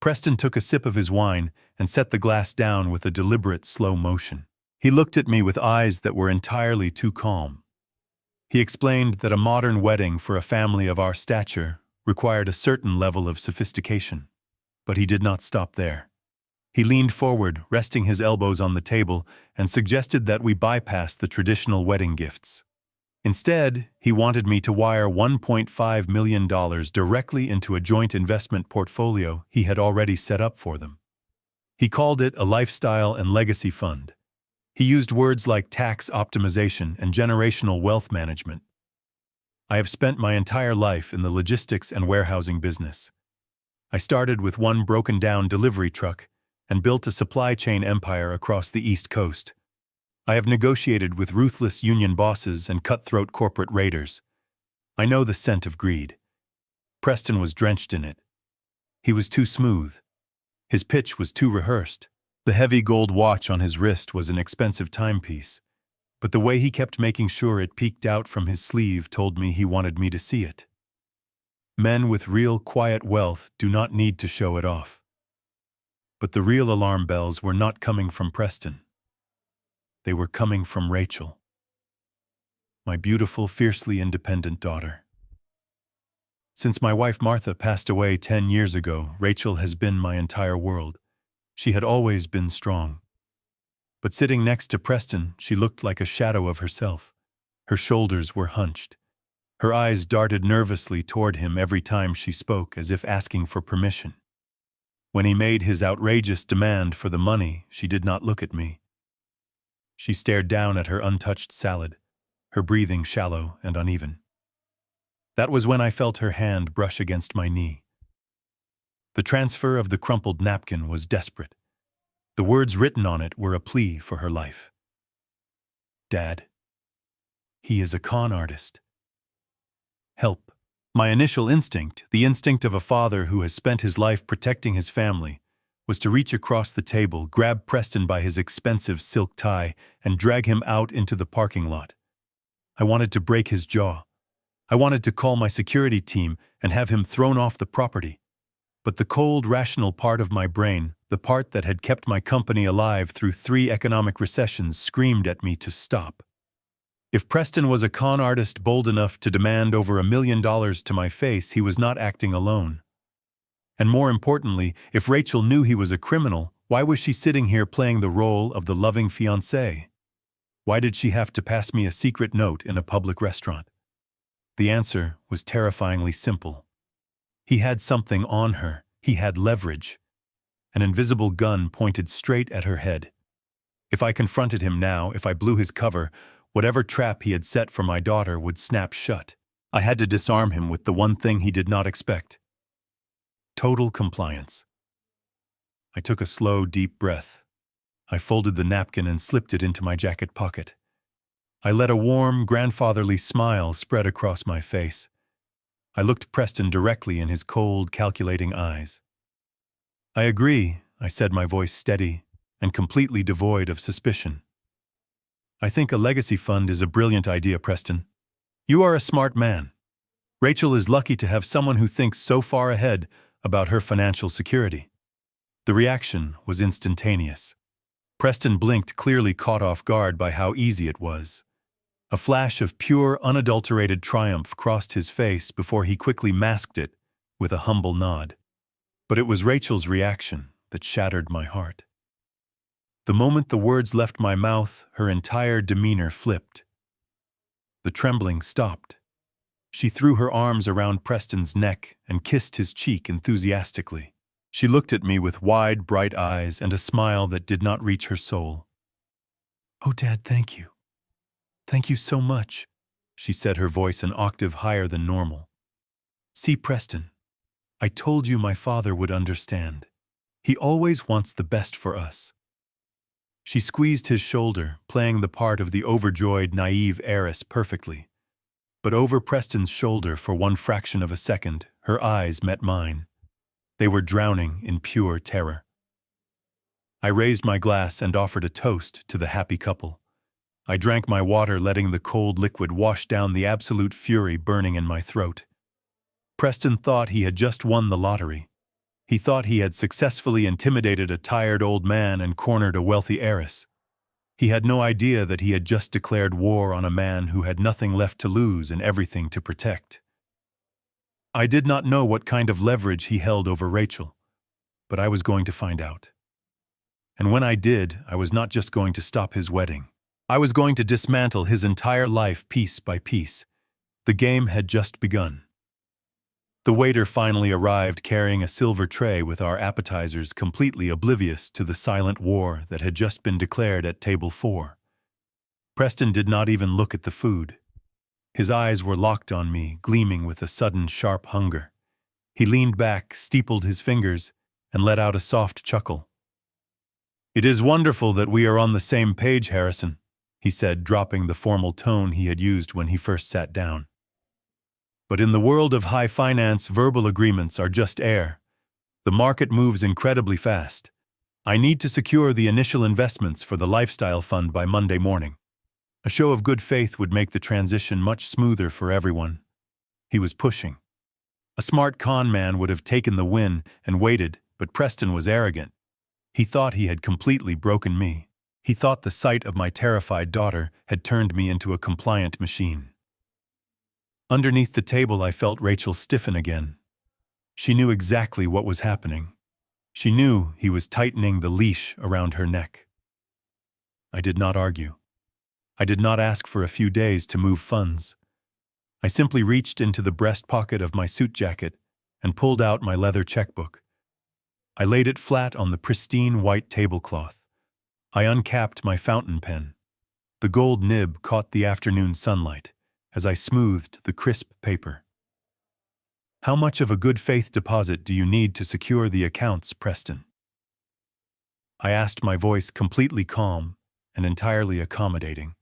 Preston took a sip of his wine and set the glass down with a deliberate, slow motion. He looked at me with eyes that were entirely too calm. He explained that a modern wedding for a family of our stature required a certain level of sophistication. But he did not stop there. He leaned forward, resting his elbows on the table, and suggested that we bypass the traditional wedding gifts. Instead, he wanted me to wire $1.5 million directly into a joint investment portfolio he had already set up for them. He called it a lifestyle and legacy fund. He used words like tax optimization and generational wealth management. I have spent my entire life in the logistics and warehousing business. I started with one broken-down delivery truck and built a supply chain empire across the East Coast. I have negotiated with ruthless union bosses and cutthroat corporate raiders. I know the scent of greed. Preston was drenched in it. He was too smooth. His pitch was too rehearsed. The heavy gold watch on his wrist was an expensive timepiece, but the way he kept making sure it peeked out from his sleeve told me he wanted me to see it. Men with real, quiet wealth do not need to show it off. But the real alarm bells were not coming from Preston. They were coming from Rachel, my beautiful, fiercely independent daughter. Since my wife Martha passed away 10 years ago, Rachel has been my entire world. She had always been strong. But sitting next to Preston, she looked like a shadow of herself. Her shoulders were hunched. Her eyes darted nervously toward him every time she spoke, as if asking for permission. When he made his outrageous demand for the money, she did not look at me. She stared down at her untouched salad, her breathing shallow and uneven. That was when I felt her hand brush against my knee. The transfer of the crumpled napkin was desperate. The words written on it were a plea for her life. Dad. He is a con artist. Help. My initial instinct, the instinct of a father who has spent his life protecting his family, was to reach across the table, grab Preston by his expensive silk tie, and drag him out into the parking lot. I wanted to break his jaw. I wanted to call my security team and have him thrown off the property. But the cold, rational part of my brain, the part that had kept my company alive through 3 economic recessions, screamed at me to stop. If Preston was a con artist bold enough to demand over $1 million to my face, he was not acting alone. And more importantly, if Rachel knew he was a criminal, why was she sitting here playing the role of the loving fiancé? Why did she have to pass me a secret note in a public restaurant? The answer was terrifyingly simple. He had something on her. He had leverage. An invisible gun pointed straight at her head. If I confronted him now, if I blew his cover, whatever trap he had set for my daughter would snap shut. I had to disarm him with the one thing he did not expect. Total compliance. I took a slow, deep breath. I folded the napkin and slipped it into my jacket pocket. I let a warm, grandfatherly smile spread across my face. I looked Preston directly in his cold, calculating eyes. I agree, I said, my voice steady and completely devoid of suspicion. I think a legacy fund is a brilliant idea, Preston. You are a smart man. Rachel is lucky to have someone who thinks so far ahead about her financial security. The reaction was instantaneous. Preston blinked, clearly caught off guard by how easy it was. A flash of pure, unadulterated triumph crossed his face before he quickly masked it with a humble nod. But it was Rachel's reaction that shattered my heart. The moment the words left my mouth, her entire demeanor flipped. The trembling stopped. She threw her arms around Preston's neck and kissed his cheek enthusiastically. She looked at me with wide, bright eyes and a smile that did not reach her soul. "Oh, Dad, thank you. Thank you so much," she said, her voice an octave higher than normal. "See, Preston, I told you my father would understand. He always wants the best for us." She squeezed his shoulder, playing the part of the overjoyed, naive heiress perfectly. But over Preston's shoulder, for one fraction of a second, her eyes met mine. They were drowning in pure terror. I raised my glass and offered a toast to the happy couple. I drank my water, letting the cold liquid wash down the absolute fury burning in my throat. Preston thought he had just won the lottery. He thought he had successfully intimidated a tired old man and cornered a wealthy heiress. He had no idea that he had just declared war on a man who had nothing left to lose and everything to protect. I did not know what kind of leverage he held over Rachel, but I was going to find out. And when I did, I was not just going to stop his wedding. I was going to dismantle his entire life piece by piece. The game had just begun. The waiter finally arrived carrying a silver tray with our appetizers, completely oblivious to the silent war that had just been declared at table 4. Preston did not even look at the food. His eyes were locked on me, gleaming with a sudden sharp hunger. He leaned back, steepled his fingers, and let out a soft chuckle. "It is wonderful that we are on the same page, Harrison," he said, dropping the formal tone he had used when he first sat down. "But in the world of high finance, verbal agreements are just air. The market moves incredibly fast. I need to secure the initial investments for the lifestyle fund by Monday morning. A show of good faith would make the transition much smoother for everyone." He was pushing. A smart con man would have taken the win and waited, but Preston was arrogant. He thought he had completely broken me. He thought the sight of my terrified daughter had turned me into a compliant machine. Underneath the table, I felt Rachel stiffen again. She knew exactly what was happening. She knew he was tightening the leash around her neck. I did not argue. I did not ask for a few days to move funds. I simply reached into the breast pocket of my suit jacket and pulled out my leather checkbook. I laid it flat on the pristine white tablecloth. I uncapped my fountain pen. The gold nib caught the afternoon sunlight as I smoothed the crisp paper. "How much of a good faith deposit do you need to secure the accounts, Preston?" I asked, my voice completely calm and entirely accommodating.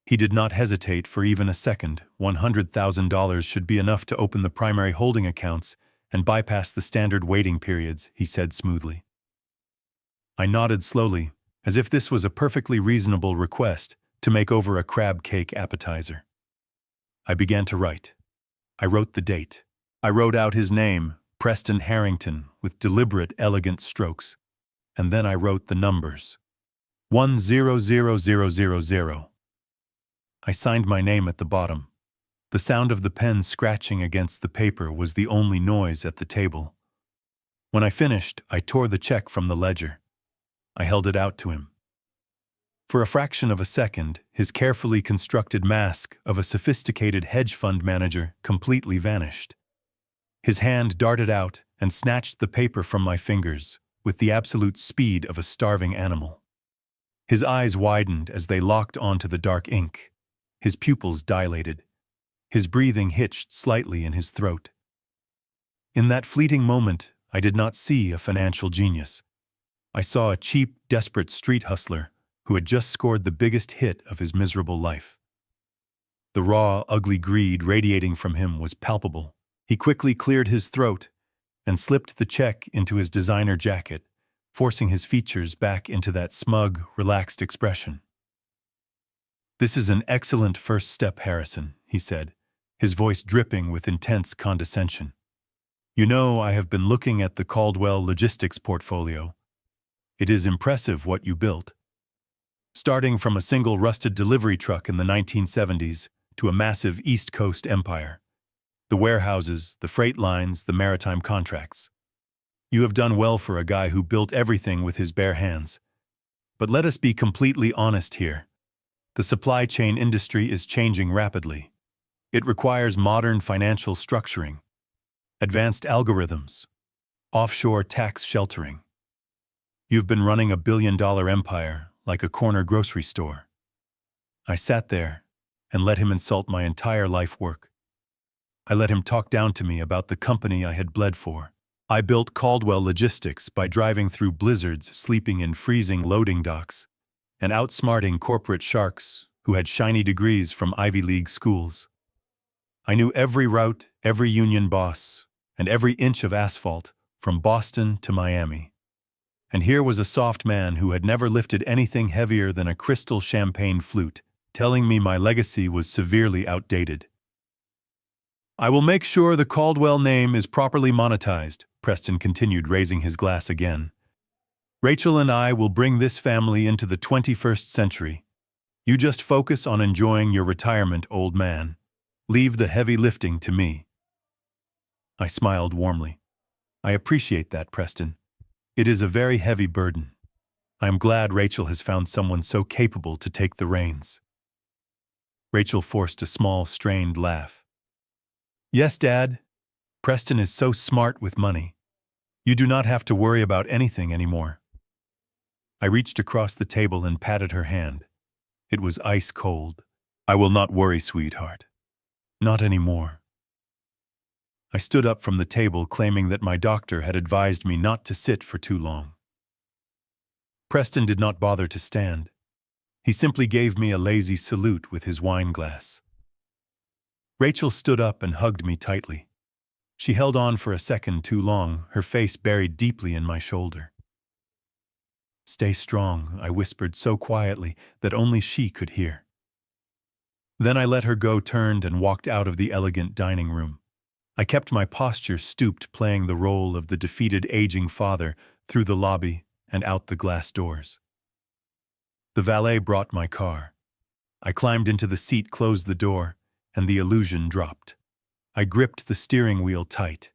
He did not hesitate for even a second. $100,000 should be enough to open the primary holding accounts and bypass the standard waiting periods, he said smoothly. I nodded slowly, as if this was a perfectly reasonable request to make over a crab cake appetizer. I began to write. I wrote the date. I wrote out his name, Preston Harrington, with deliberate, elegant strokes. And then I wrote the numbers. 100000. I signed my name at the bottom. The sound of the pen scratching against the paper was the only noise at the table. When I finished, I tore the check from the ledger. I held it out to him. For a fraction of a second, his carefully constructed mask of a sophisticated hedge fund manager completely vanished. His hand darted out and snatched the paper from my fingers with the absolute speed of a starving animal. His eyes widened as they locked onto the dark ink. His pupils dilated. His breathing hitched slightly in his throat. In that fleeting moment, I did not see a financial genius. I saw a cheap, desperate street hustler who had just scored the biggest hit of his miserable life. The raw, ugly greed radiating from him was palpable. He quickly cleared his throat and slipped the check into his designer jacket, forcing his features back into that smug, relaxed expression. "This is an excellent first step, Harrison," he said, his voice dripping with intense condescension. "You know, I have been looking at the Caldwell Logistics portfolio. It is impressive what you built. Starting from a single rusted delivery truck in the 1970s to a massive East Coast empire. The warehouses, the freight lines, the maritime contracts. You have done well for a guy who built everything with his bare hands. But let us be completely honest here. The supply chain industry is changing rapidly. It requires modern financial structuring, advanced algorithms, offshore tax sheltering. You've been running a billion-dollar empire like a corner grocery store." I sat there and let him insult my entire life work. I let him talk down to me about the company I had bled for. I built Caldwell Logistics by driving through blizzards, sleeping in freezing loading docks, and outsmarting corporate sharks who had shiny degrees from Ivy League schools. I knew every route, every union boss, and every inch of asphalt from Boston to Miami. And here was a soft man who had never lifted anything heavier than a crystal champagne flute, telling me my legacy was severely outdated. "I will make sure the Caldwell name is properly monetized," Preston continued, raising his glass again. Rachel and I will bring this family into the 21st century. You just focus on enjoying your retirement, old man. Leave the heavy lifting to me. I smiled warmly. I appreciate that, Preston. It is a very heavy burden. I am glad Rachel has found someone so capable to take the reins. Rachel forced a small, strained laugh. Yes, Dad. Preston is so smart with money. You do not have to worry about anything anymore. I reached across the table and patted her hand. It was ice cold. I will not worry, sweetheart. Not anymore. I stood up from the table, claiming that my doctor had advised me not to sit for too long. Preston did not bother to stand. He simply gave me a lazy salute with his wine glass. Rachel stood up and hugged me tightly. She held on for a second too long, her face buried deeply in my shoulder. Stay strong, I whispered so quietly that only she could hear. Then I let her go, turned and walked out of the elegant dining room. I kept my posture stooped, playing the role of the defeated aging father through the lobby and out the glass doors. The valet brought my car. I climbed into the seat, closed the door, and the illusion dropped. I gripped the steering wheel tight.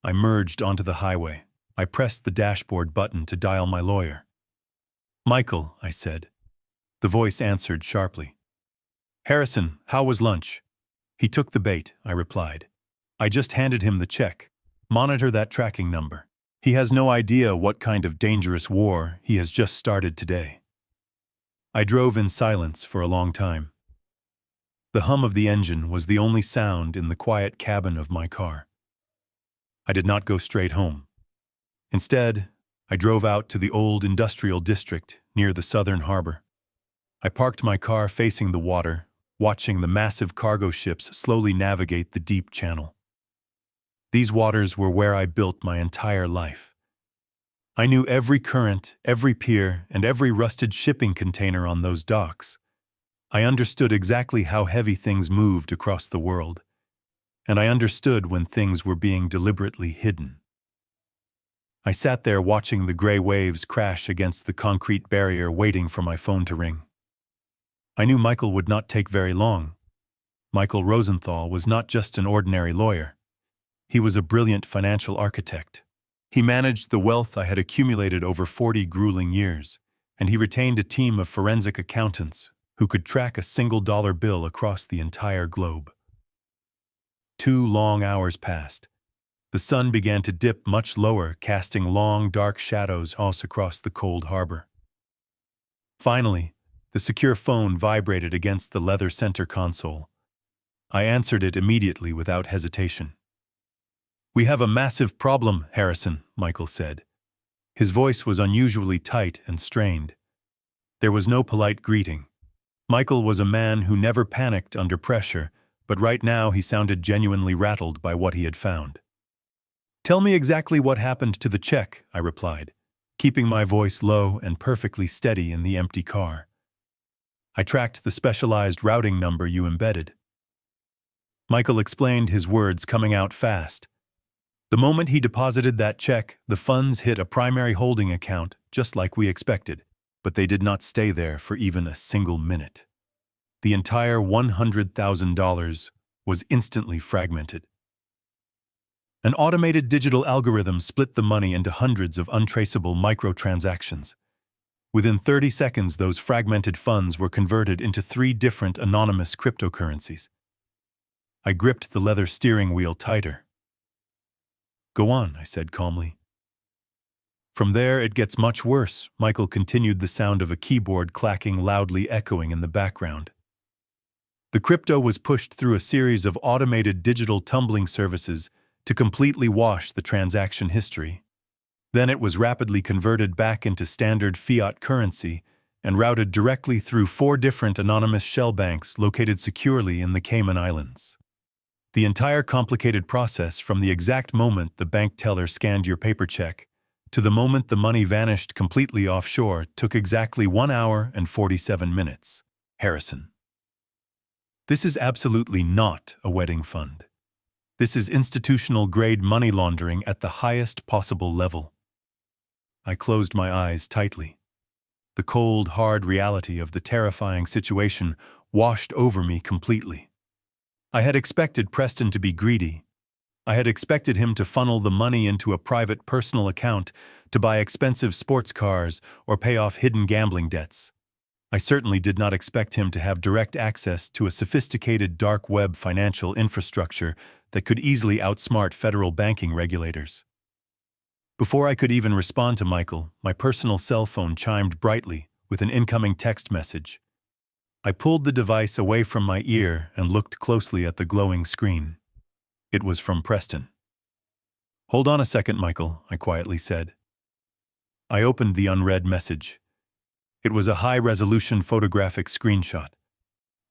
I merged onto the highway. I pressed the dashboard button to dial my lawyer. Michael, I said. The voice answered sharply. Harrison, how was lunch? He took the bait, I replied. I just handed him the check. Monitor that tracking number. He has no idea what kind of dangerous war he has just started today. I drove in silence for a long time. The hum of the engine was the only sound in the quiet cabin of my car. I did not go straight home. Instead, I drove out to the old industrial district near the southern harbor. I parked my car facing the water, watching the massive cargo ships slowly navigate the deep channel. These waters were where I built my entire life. I knew every current, every pier, and every rusted shipping container on those docks. I understood exactly how heavy things moved across the world, and I understood when things were being deliberately hidden. I sat there watching the gray waves crash against the concrete barrier, waiting for my phone to ring. I knew Michael would not take very long. Michael Rosenthal was not just an ordinary lawyer. He was a brilliant financial architect. He managed the wealth I had accumulated over 40 grueling years, and he retained a team of forensic accountants who could track a single dollar bill across the entire globe. 2 long hours passed. The sun began to dip much lower, casting long, dark shadows all across the cold harbor. Finally, the secure phone vibrated against the leather center console. I answered it immediately without hesitation. We have a massive problem, Harrison, Michael said. His voice was unusually tight and strained. There was no polite greeting. Michael was a man who never panicked under pressure, but right now he sounded genuinely rattled by what he had found. Tell me exactly what happened to the check, I replied, keeping my voice low and perfectly steady in the empty car. I tracked the specialized routing number you embedded. Michael explained, his words coming out fast. The moment he deposited that check, the funds hit a primary holding account, just like we expected, but they did not stay there for even a single minute. The entire $100,000 was instantly fragmented. An automated digital algorithm split the money into hundreds of untraceable microtransactions. Within 30 seconds, those fragmented funds were converted into 3 different anonymous cryptocurrencies. I gripped the leather steering wheel tighter. Go on, I said calmly. From there, it gets much worse, Michael continued, the sound of a keyboard clacking loudly echoing in the background. The crypto was pushed through a series of automated digital tumbling services to completely wash the transaction history. Then it was rapidly converted back into standard fiat currency and routed directly through 4 different anonymous shell banks located securely in the Cayman Islands. The entire complicated process, from the exact moment the bank teller scanned your paper check to the moment the money vanished completely offshore, took exactly 1 hour and 47 minutes. Harrison. This is absolutely not a wedding fund. This is institutional-grade money laundering at the highest possible level. I closed my eyes tightly. The cold, hard reality of the terrifying situation washed over me completely. I had expected Preston to be greedy. I had expected him to funnel the money into a private personal account to buy expensive sports cars or pay off hidden gambling debts. I certainly did not expect him to have direct access to a sophisticated dark web financial infrastructure that could easily outsmart federal banking regulators. Before I could even respond to Michael, my personal cell phone chimed brightly with an incoming text message. I pulled the device away from my ear and looked closely at the glowing screen. It was from Preston. "Hold on a second, Michael," I quietly said. I opened the unread message. It was a high-resolution photographic screenshot.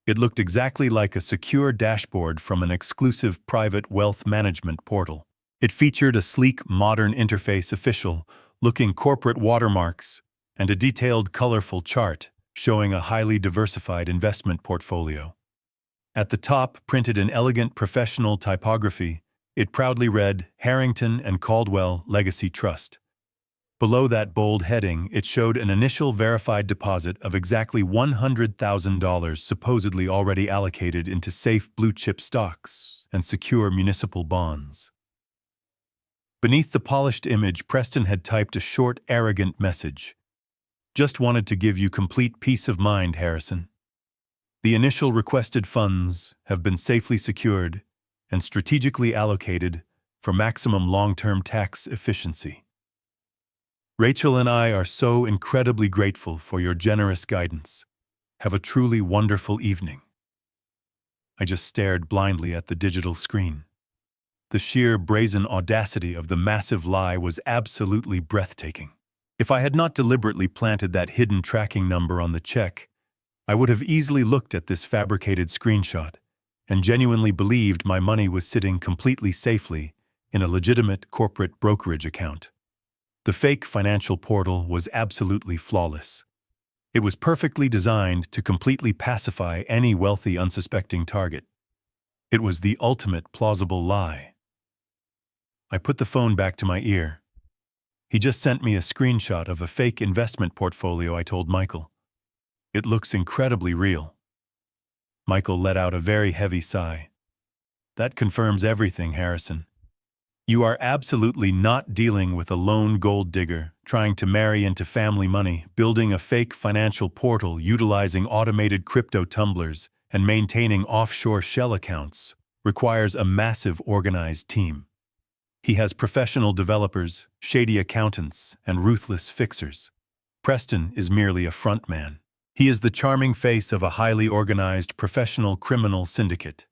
It looked exactly like a secure dashboard from an exclusive private wealth management portal. It featured a sleek, modern interface official-looking corporate watermarks and a detailed, colorful chart showing a highly diversified investment portfolio. At the top, printed in elegant professional typography, it proudly read, "Harrington and Caldwell Legacy Trust." Below that bold heading, it showed an initial verified deposit of exactly $100,000 supposedly already allocated into safe blue-chip stocks and secure municipal bonds. Beneath the polished image, Preston had typed a short, arrogant message. "Just wanted to give you complete peace of mind, Harrison. The initial requested funds have been safely secured and strategically allocated for maximum long-term tax efficiency. Rachel and I are so incredibly grateful for your generous guidance. Have a truly wonderful evening." I just stared blindly at the digital screen. The sheer brazen audacity of the massive lie was absolutely breathtaking. If I had not deliberately planted that hidden tracking number on the check, I would have easily looked at this fabricated screenshot and genuinely believed my money was sitting completely safely in a legitimate corporate brokerage account. The fake financial portal was absolutely flawless. It was perfectly designed to completely pacify any wealthy, unsuspecting target. It was the ultimate plausible lie. I put the phone back to my ear. "He just sent me a screenshot of a fake investment portfolio," I told Michael. "It looks incredibly real." Michael let out a very heavy sigh. "That confirms everything, Harrison. You are absolutely not dealing with a lone gold digger trying to marry into family money, building a fake financial portal, utilizing automated crypto tumblers, and maintaining offshore shell accounts requires a massive organized team. He has professional developers, shady accountants, and ruthless fixers. Preston is merely a frontman. He is the charming face of a highly organized professional criminal syndicate.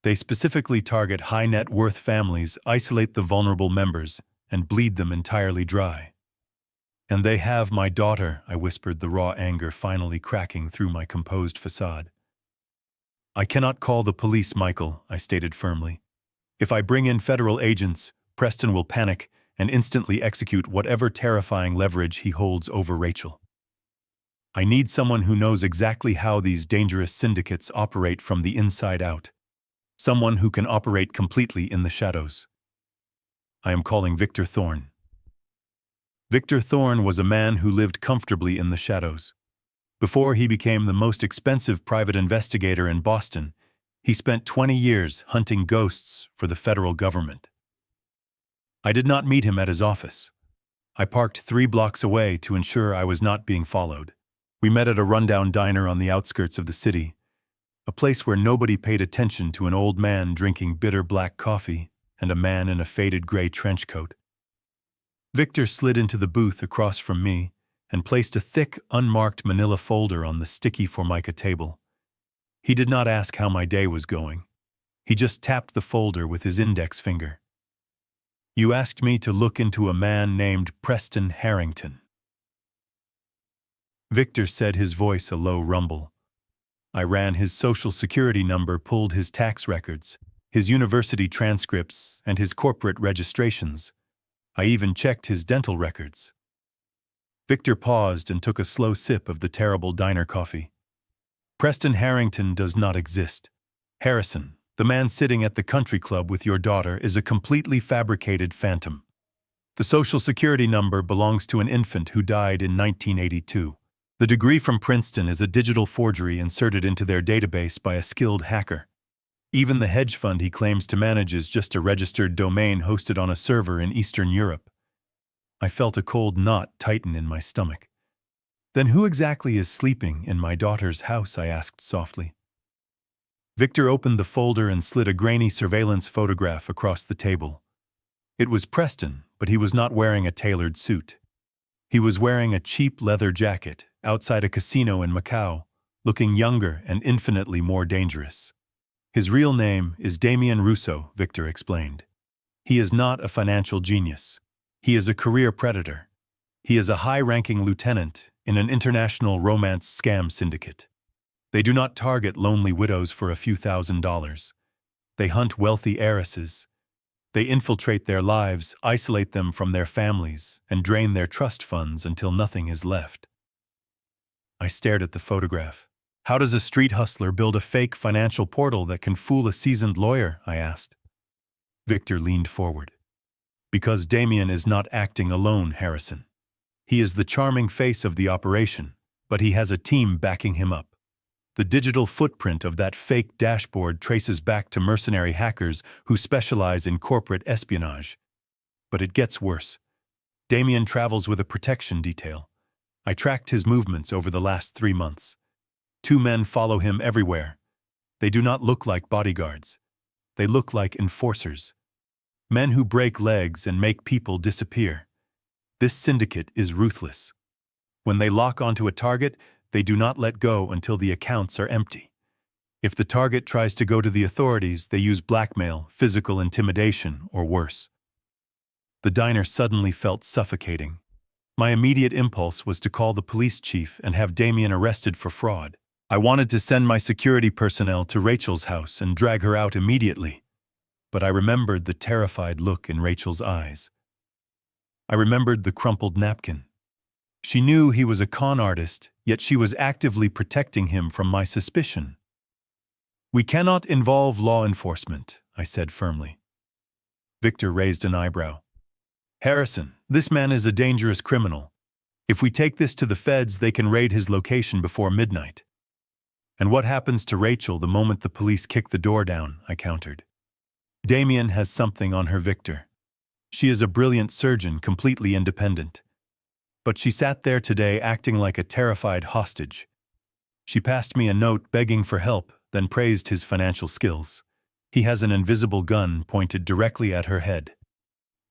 They specifically target high-net-worth families, isolate the vulnerable members, and bleed them entirely dry. And they have my daughter," I whispered, the raw anger finally cracking through my composed facade. "I cannot call the police, Michael," I stated firmly. "If I bring in federal agents, Preston will panic and instantly execute whatever terrifying leverage he holds over Rachel. I need someone who knows exactly how these dangerous syndicates operate from the inside out. Someone who can operate completely in the shadows. I am calling Victor Thorne." Victor Thorne was a man who lived comfortably in the shadows. Before he became the most expensive private investigator in Boston, he spent 20 years hunting ghosts for the federal government. I did not meet him at his office. I parked 3 blocks away to ensure I was not being followed. We met at a rundown diner on the outskirts of the city, a place where nobody paid attention to an old man drinking bitter black coffee and a man in a faded gray trench coat. Victor slid into the booth across from me and placed a thick, unmarked manila folder on the sticky Formica table. He did not ask how my day was going. He just tapped the folder with his index finger. "You asked me to look into a man named Preston Harrington." Victor said, his voice a low rumble. I ran his social security number, pulled his tax records, his university transcripts, and his corporate registrations. I even checked his dental records. Victor paused and took a slow sip of the terrible diner coffee. "Preston Harrington does not exist. Harrison, The man sitting at the country club with your daughter is a completely fabricated phantom. The social security number belongs to an infant who died in 1982. The degree from Princeton is a digital forgery inserted into their database by a skilled hacker. Even the hedge fund he claims to manage is just a registered domain hosted on a server in Eastern Europe. I felt a cold knot tighten in my stomach. Then who exactly is sleeping in my daughter's house? I asked softly. Victor opened the folder and slid a grainy surveillance photograph across the table. It was Preston, but he was not wearing a tailored suit. He was wearing a cheap leather jacket outside a casino in Macau, looking younger and infinitely more dangerous. His real name is Damien Russo, Victor explained. He is not a financial genius. He is a career predator. He is a high-ranking lieutenant in an international romance scam syndicate. They do not target lonely widows for a few $1,000s. They hunt wealthy heiresses. They infiltrate their lives, isolate them from their families, and drain their trust funds until nothing is left. I stared at the photograph. How does a street hustler build a fake financial portal that can fool a seasoned lawyer? I asked. Victor leaned forward. Because Damien is not acting alone, Harrison. He is the charming face of the operation, but he has a team backing him up. The digital footprint of that fake dashboard traces back to mercenary hackers who specialize in corporate espionage. But it gets worse. Damien travels with a protection detail. I tracked his movements over the last 3 months. 2 men follow him everywhere. They do not look like bodyguards. They look like enforcers. Men who break legs and make people disappear. This syndicate is ruthless. When they lock onto a target, they do not let go until the accounts are empty. If the target tries to go to the authorities, they use blackmail, physical intimidation, or worse. The diner suddenly felt suffocating. My immediate impulse was to call the police chief and have Damien arrested for fraud. I wanted to send my security personnel to Rachel's house and drag her out immediately. But I remembered the terrified look in Rachel's eyes. I remembered the crumpled napkin. She knew he was a con artist, yet she was actively protecting him from my suspicion. We cannot involve law enforcement, I said firmly. Victor raised an eyebrow. Harrison, this man is a dangerous criminal. If we take this to the feds, they can raid his location before midnight. And what happens to Rachel the moment the police kick the door down? I countered. Damien has something on her, Victor. She is a brilliant surgeon, completely independent. But she sat there today acting like a terrified hostage. She passed me a note begging for help, then praised his financial skills. He has an invisible gun pointed directly at her head.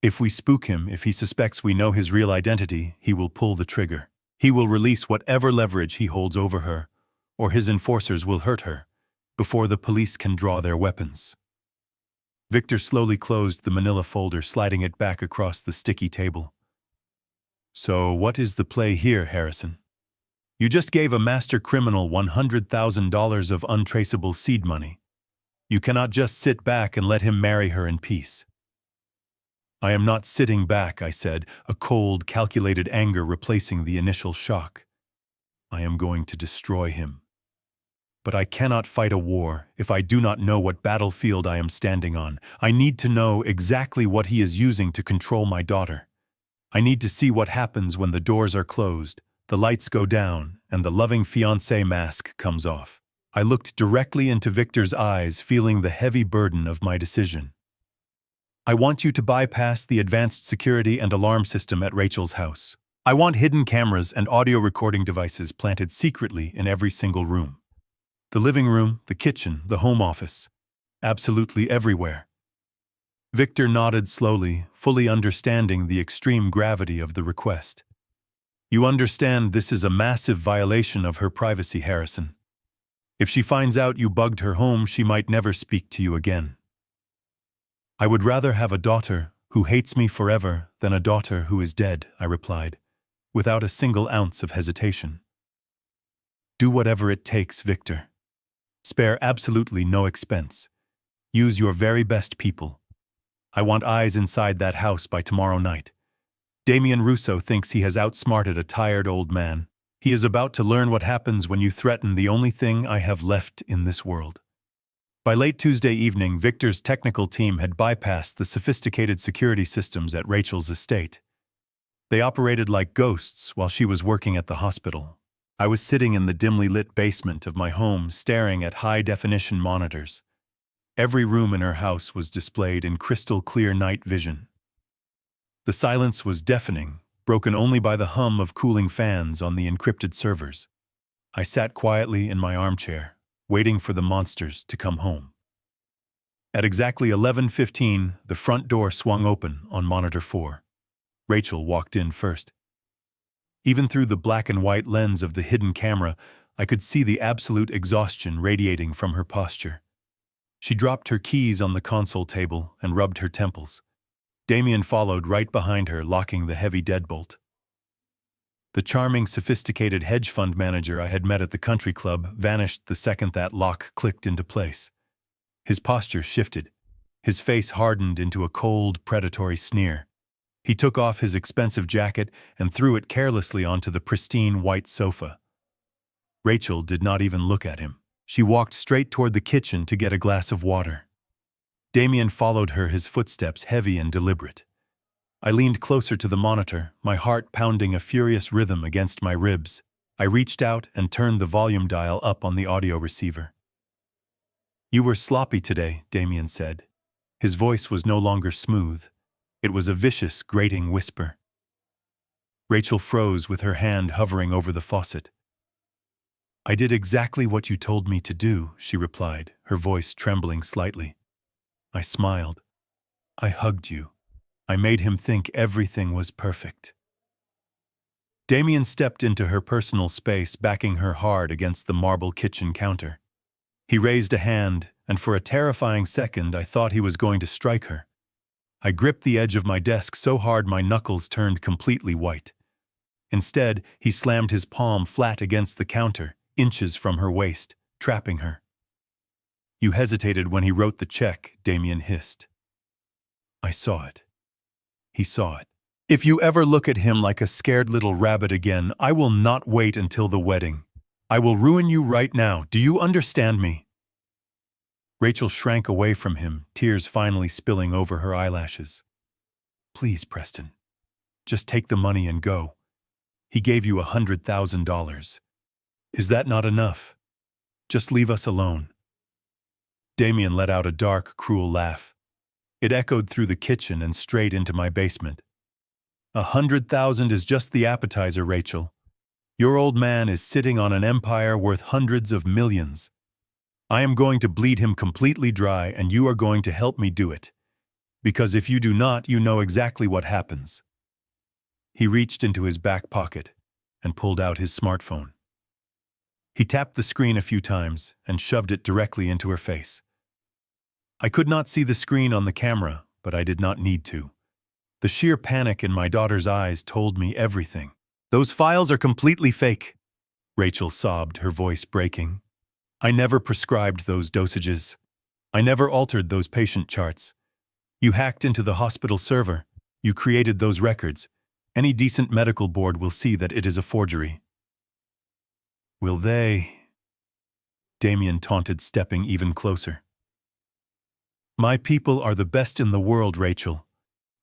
If we spook him, if he suspects we know his real identity, he will pull the trigger. He will release whatever leverage he holds over her, or his enforcers will hurt her, before the police can draw their weapons. Victor slowly closed the manila folder, sliding it back across the sticky table. So what is the play here, Harrison? You just gave a master criminal $100,000 of untraceable seed money. You cannot just sit back and let him marry her in peace. I am not sitting back, I said, a cold, calculated anger replacing the initial shock. I am going to destroy him. But I cannot fight a war if I do not know what battlefield I am standing on. I need to know exactly what he is using to control my daughter. I need to see what happens when the doors are closed, the lights go down, and the loving fiancé mask comes off. I looked directly into Victor's eyes, feeling the heavy burden of my decision. I want you to bypass the advanced security and alarm system at Rachel's house. I want hidden cameras and audio recording devices planted secretly in every single room. The living room, the kitchen, the home office. Absolutely everywhere. Victor nodded slowly, fully understanding the extreme gravity of the request. You understand this is a massive violation of her privacy, Harrison. If she finds out you bugged her home, she might never speak to you again. I would rather have a daughter who hates me forever than a daughter who is dead, I replied, without a single ounce of hesitation. Do whatever it takes, Victor. Spare absolutely no expense. Use your very best people. I want eyes inside that house by tomorrow night. Damien Russo thinks he has outsmarted a tired old man. He is about to learn what happens when you threaten the only thing I have left in this world. By late Tuesday evening, Victor's technical team had bypassed the sophisticated security systems at Rachel's estate. They operated like ghosts while she was working at the hospital. I was sitting in the dimly lit basement of my home staring at high-definition monitors. Every room in her house was displayed in crystal-clear night vision. The silence was deafening, broken only by the hum of cooling fans on the encrypted servers. I sat quietly in my armchair, waiting for the monsters to come home. At exactly 11:15, the front door swung open on monitor 4. Rachel walked in first. Even through the black and white lens of the hidden camera, I could see the absolute exhaustion radiating from her posture. She dropped her keys on the console table and rubbed her temples. Damien followed right behind her, locking the heavy deadbolt. The charming, sophisticated hedge fund manager I had met at the country club vanished the second that lock clicked into place. His posture shifted. His face hardened into a cold, predatory sneer. He took off his expensive jacket and threw it carelessly onto the pristine white sofa. Rachel did not even look at him. She walked straight toward the kitchen to get a glass of water. Damien followed her, his footsteps heavy and deliberate. I leaned closer to the monitor, my heart pounding a furious rhythm against my ribs. I reached out and turned the volume dial up on the audio receiver. "You were sloppy today," Damien said. His voice was no longer smooth. It was a vicious, grating whisper. Rachel froze with her hand hovering over the faucet. "I did exactly what you told me to do," she replied, her voice trembling slightly. I smiled. "I hugged you. I made him think everything was perfect." Damien stepped into her personal space, backing her hard against the marble kitchen counter. He raised a hand, and for a terrifying second I thought he was going to strike her. I gripped the edge of my desk so hard my knuckles turned completely white. Instead, he slammed his palm flat against the counter, inches from her waist, trapping her. "You hesitated when he wrote the check," Damien hissed. I saw it. He saw it. "If you ever look at him like a scared little rabbit again, I will not wait until the wedding. I will ruin you right now. Do you understand me?" Rachel shrank away from him, tears finally spilling over her eyelashes. "Please, Preston. Just take the money and go. He gave you $100,000. Is that not enough? Just leave us alone." Damien let out a dark, cruel laugh. It echoed through the kitchen and straight into my basement. $100,000 is just the appetizer, Rachel. Your old man is sitting on an empire worth hundreds of millions. I am going to bleed him completely dry, and you are going to help me do it. Because if you do not, you know exactly what happens." He reached into his back pocket and pulled out his smartphone. He tapped the screen a few times and shoved it directly into her face. I could not see the screen on the camera, but I did not need to. The sheer panic in my daughter's eyes told me everything. "Those files are completely fake," Rachel sobbed, her voice breaking. "I never prescribed those dosages. I never altered those patient charts. You hacked into the hospital server. You created those records. Any decent medical board will see that it is a forgery." "Will they?" Damien taunted, stepping even closer. "My people are the best in the world, Rachel.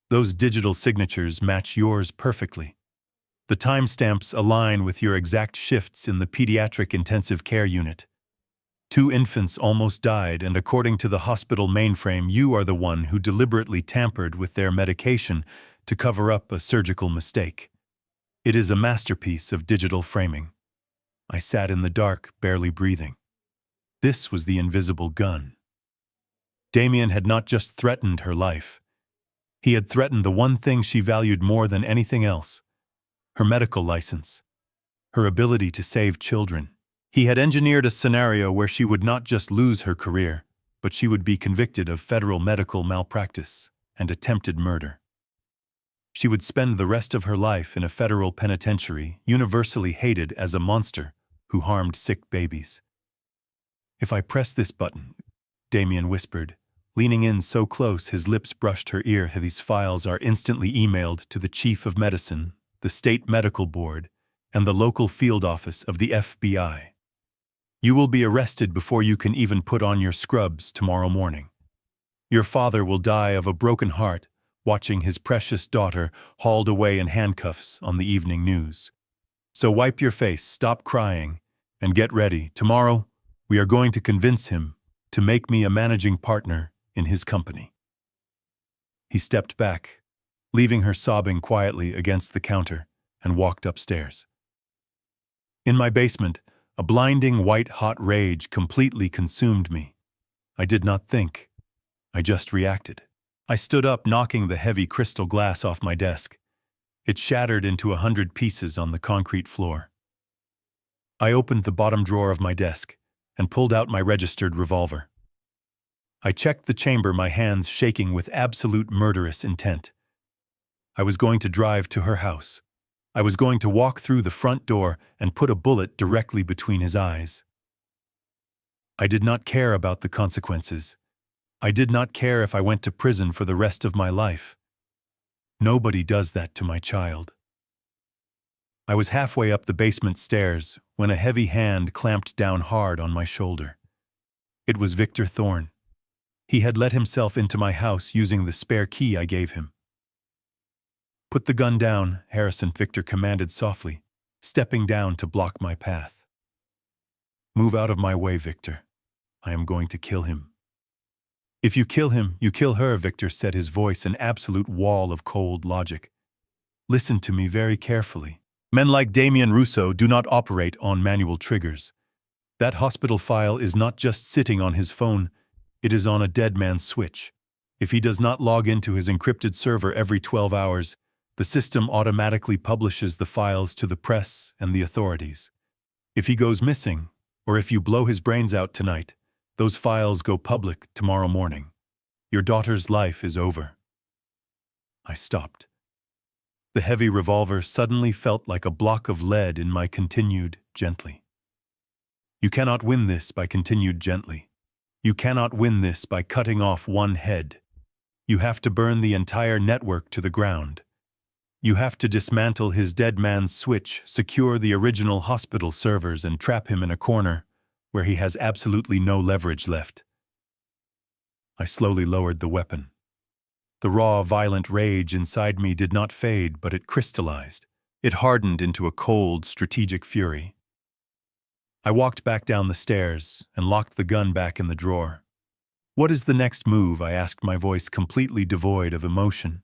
Those digital signatures match yours perfectly. The timestamps align with your exact shifts in the pediatric intensive care unit. 2 infants almost died, and according to the hospital mainframe, you are the one who deliberately tampered with their medication to cover up a surgical mistake. It is a masterpiece of digital framing." I sat in the dark, barely breathing. This was the invisible gun. Damien had not just threatened her life. He had threatened the one thing she valued more than anything else: her medical license, her ability to save children. He had engineered a scenario where she would not just lose her career, but she would be convicted of federal medical malpractice and attempted murder. She would spend the rest of her life in a federal penitentiary, universally hated as a monster who harmed sick babies. "If I press this button," Damien whispered, leaning in so close his lips brushed her ear, "these files are instantly emailed to the chief of medicine, the state medical board, and the local field office of the FBI. You will be arrested before you can even put on your scrubs tomorrow morning. Your father will die of a broken heart watching his precious daughter hauled away in handcuffs on the evening news. So wipe your face, stop crying, and get ready. Tomorrow, we are going to convince him to make me a managing partner in his company." He stepped back, leaving her sobbing quietly against the counter, and walked upstairs. In my basement, a blinding white-hot rage completely consumed me. I did not think. I just reacted. I stood up, knocking the heavy crystal glass off my desk. It shattered into 100 pieces on the concrete floor. I opened the bottom drawer of my desk and pulled out my registered revolver. I checked the chamber, my hands shaking with absolute murderous intent. I was going to drive to her house. I was going to walk through the front door and put a bullet directly between his eyes. I did not care about the consequences. I did not care if I went to prison for the rest of my life. Nobody does that to my child. I was halfway up the basement stairs when a heavy hand clamped down hard on my shoulder. It was Victor Thorne. He had let himself into my house using the spare key I gave him. "Put the gun down," Harrison Victor commanded softly, stepping down to block my path. "Move out of my way, Victor. I am going to kill him." "If you kill him, you kill her," Victor said, his voice an absolute wall of cold logic. "Listen to me very carefully. Men like Damien Rousseau do not operate on manual triggers. That hospital file is not just sitting on his phone, it is on a dead man's switch. If he does not log into his encrypted server every 12 hours, the system automatically publishes the files to the press and the authorities. If he goes missing, or if you blow his brains out tonight, those files go public tomorrow morning. Your daughter's life is over." I stopped. The heavy revolver suddenly felt like a block of lead in my continued gently. "You cannot win this by continued gently. You cannot win this by cutting off one head. You have to burn the entire network to the ground. You have to dismantle his dead man's switch, secure the original hospital servers, and trap him in a corner where he has absolutely no leverage left." I slowly lowered the weapon. The raw, violent rage inside me did not fade, but it crystallized. It hardened into a cold, strategic fury. I walked back down the stairs and locked the gun back in the drawer. "What is the next move?" I asked, my voice completely devoid of emotion.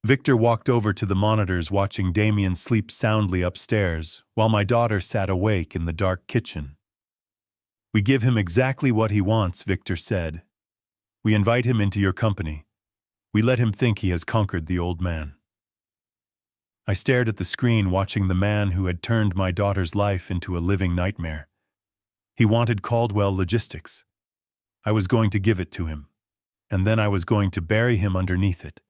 Victor walked over to the monitors, watching Damien sleep soundly upstairs, while my daughter sat awake in the dark kitchen. "We give him exactly what he wants," Victor said. "We invite him into your company. We let him think he has conquered the old man." I stared at the screen, watching the man who had turned my daughter's life into a living nightmare. He wanted Caldwell Logistics. I was going to give it to him, and then I was going to bury him underneath it.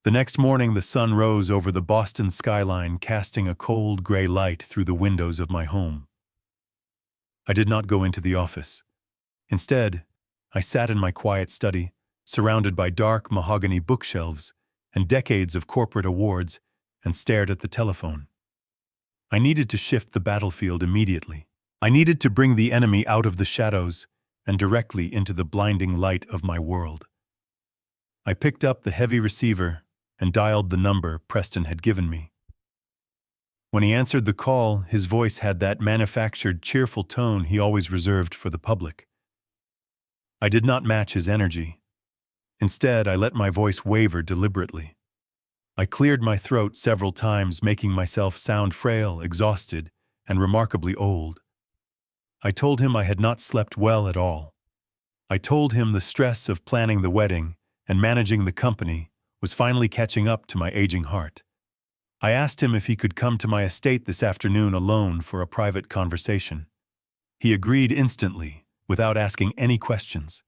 The next morning, the sun rose over the Boston skyline, casting a cold gray light through the windows of my home. I did not go into the office. Instead, I sat in my quiet study, surrounded by dark mahogany bookshelves and decades of corporate awards, and stared at the telephone. I needed to shift the battlefield immediately. I needed to bring the enemy out of the shadows and directly into the blinding light of my world. I picked up the heavy receiver and dialed the number Preston had given me. When he answered the call, his voice had that manufactured, cheerful tone he always reserved for the public. I did not match his energy. Instead, I let my voice waver deliberately. I cleared my throat several times, making myself sound frail, exhausted, and remarkably old. I told him I had not slept well at all. I told him the stress of planning the wedding and managing the company was finally catching up to my aging heart. I asked him if he could come to my estate this afternoon alone for a private conversation. He agreed instantly, without asking any questions.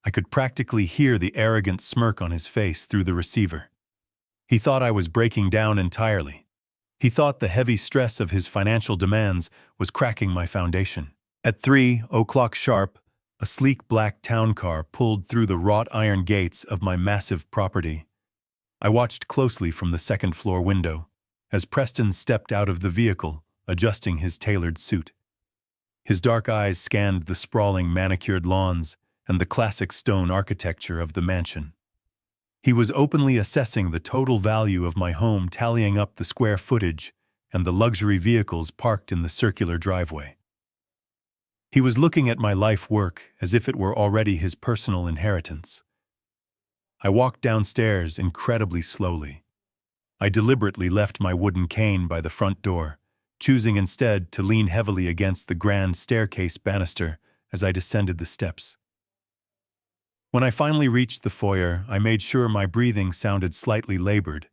I could practically hear the arrogant smirk on his face through the receiver. He thought I was breaking down entirely. He thought the heavy stress of his financial demands was cracking my foundation. At 3:00 sharp, a sleek black town car pulled through the wrought iron gates of my massive property. I watched closely from the second-floor window as Preston stepped out of the vehicle, adjusting his tailored suit. His dark eyes scanned the sprawling manicured lawns and the classic stone architecture of the mansion. He was openly assessing the total value of my home, tallying up the square footage and the luxury vehicles parked in the circular driveway. He was looking at my life work as if it were already his personal inheritance. I walked downstairs incredibly slowly. I deliberately left my wooden cane by the front door, choosing instead to lean heavily against the grand staircase banister as I descended the steps. When I finally reached the foyer, I made sure my breathing sounded slightly labored.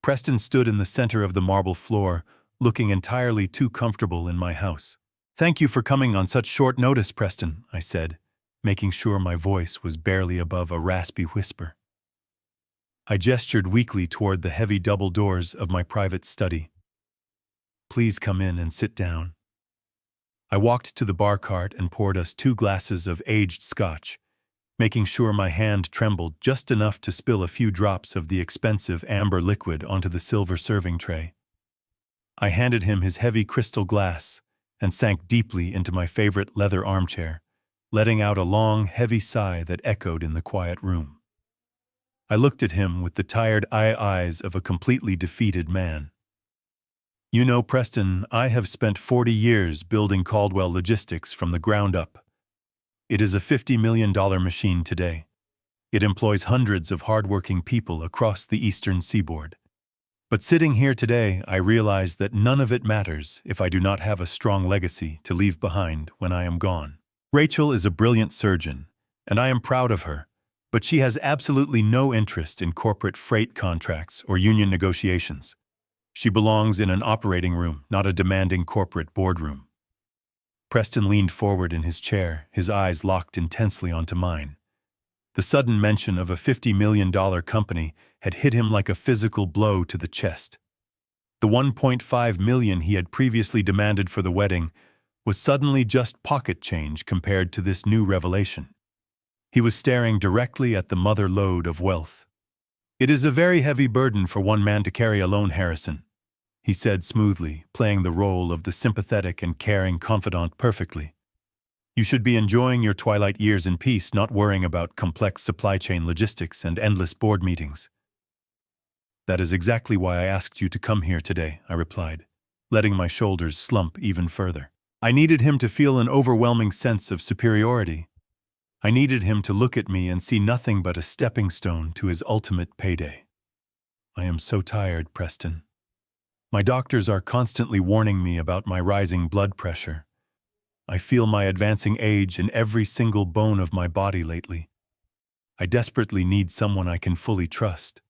Preston stood in the center of the marble floor, looking entirely too comfortable in my house. "Thank you for coming on such short notice, Preston," I said, making sure my voice was barely above a raspy whisper. I gestured weakly toward the heavy double doors of my private study. "Please come in and sit down." I walked to the bar cart and poured us 2 glasses of aged scotch, making sure my hand trembled just enough to spill a few drops of the expensive amber liquid onto the silver serving tray. I handed him his heavy crystal glass and sank deeply into my favorite leather armchair, letting out a long, heavy sigh that echoed in the quiet room. I looked at him with the tired eyes of a completely defeated man. "You know, Preston, I have spent 40 years building Caldwell Logistics from the ground up. It is a $50 million machine today. It employs hundreds of hardworking people across the eastern seaboard. But sitting here today, I realize that none of it matters if I do not have a strong legacy to leave behind when I am gone. Rachel is a brilliant surgeon, and I am proud of her, but she has absolutely no interest in corporate freight contracts or union negotiations. She belongs in an operating room, not a demanding corporate boardroom." Preston leaned forward in his chair, his eyes locked intensely onto mine. The sudden mention of a $50 million company had hit him like a physical blow to the chest. The $1.5 million he had previously demanded for the wedding was suddenly just pocket change compared to this new revelation. He was staring directly at the mother lode of wealth. "It is a very heavy burden for one man to carry alone, Harrison," he said smoothly, playing the role of the sympathetic and caring confidant perfectly. "You should be enjoying your twilight years in peace, not worrying about complex supply chain logistics and endless board meetings." "That is exactly why I asked you to come here today," I replied, letting my shoulders slump even further. I needed him to feel an overwhelming sense of superiority. I needed him to look at me and see nothing but a stepping stone to his ultimate payday. "I am so tired, Preston. My doctors are constantly warning me about my rising blood pressure. I feel my advancing age in every single bone of my body lately. I desperately need someone I can fully trust.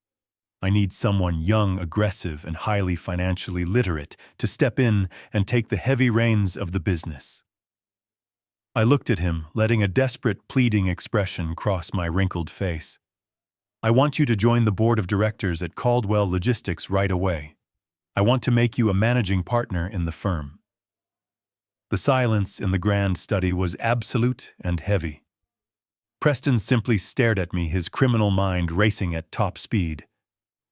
I need someone young, aggressive, and highly financially literate to step in and take the heavy reins of the business." I looked at him, letting a desperate, pleading expression cross my wrinkled face. "I want you to join the board of directors at Caldwell Logistics right away. I want to make you a managing partner in the firm." The silence in the grand study was absolute and heavy. Preston simply stared at me, his criminal mind racing at top speed.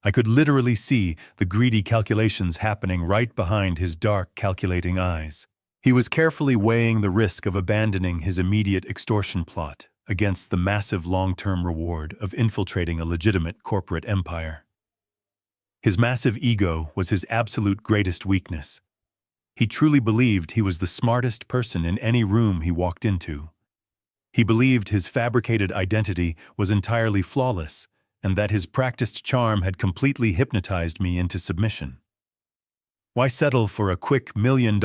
I could literally see the greedy calculations happening right behind his dark, calculating eyes. He was carefully weighing the risk of abandoning his immediate extortion plot against the massive long-term reward of infiltrating a legitimate corporate empire. His massive ego was his absolute greatest weakness. He truly believed he was the smartest person in any room he walked into. He believed his fabricated identity was entirely flawless, and that his practiced charm had completely hypnotized me into submission. Why settle for a quick $1 million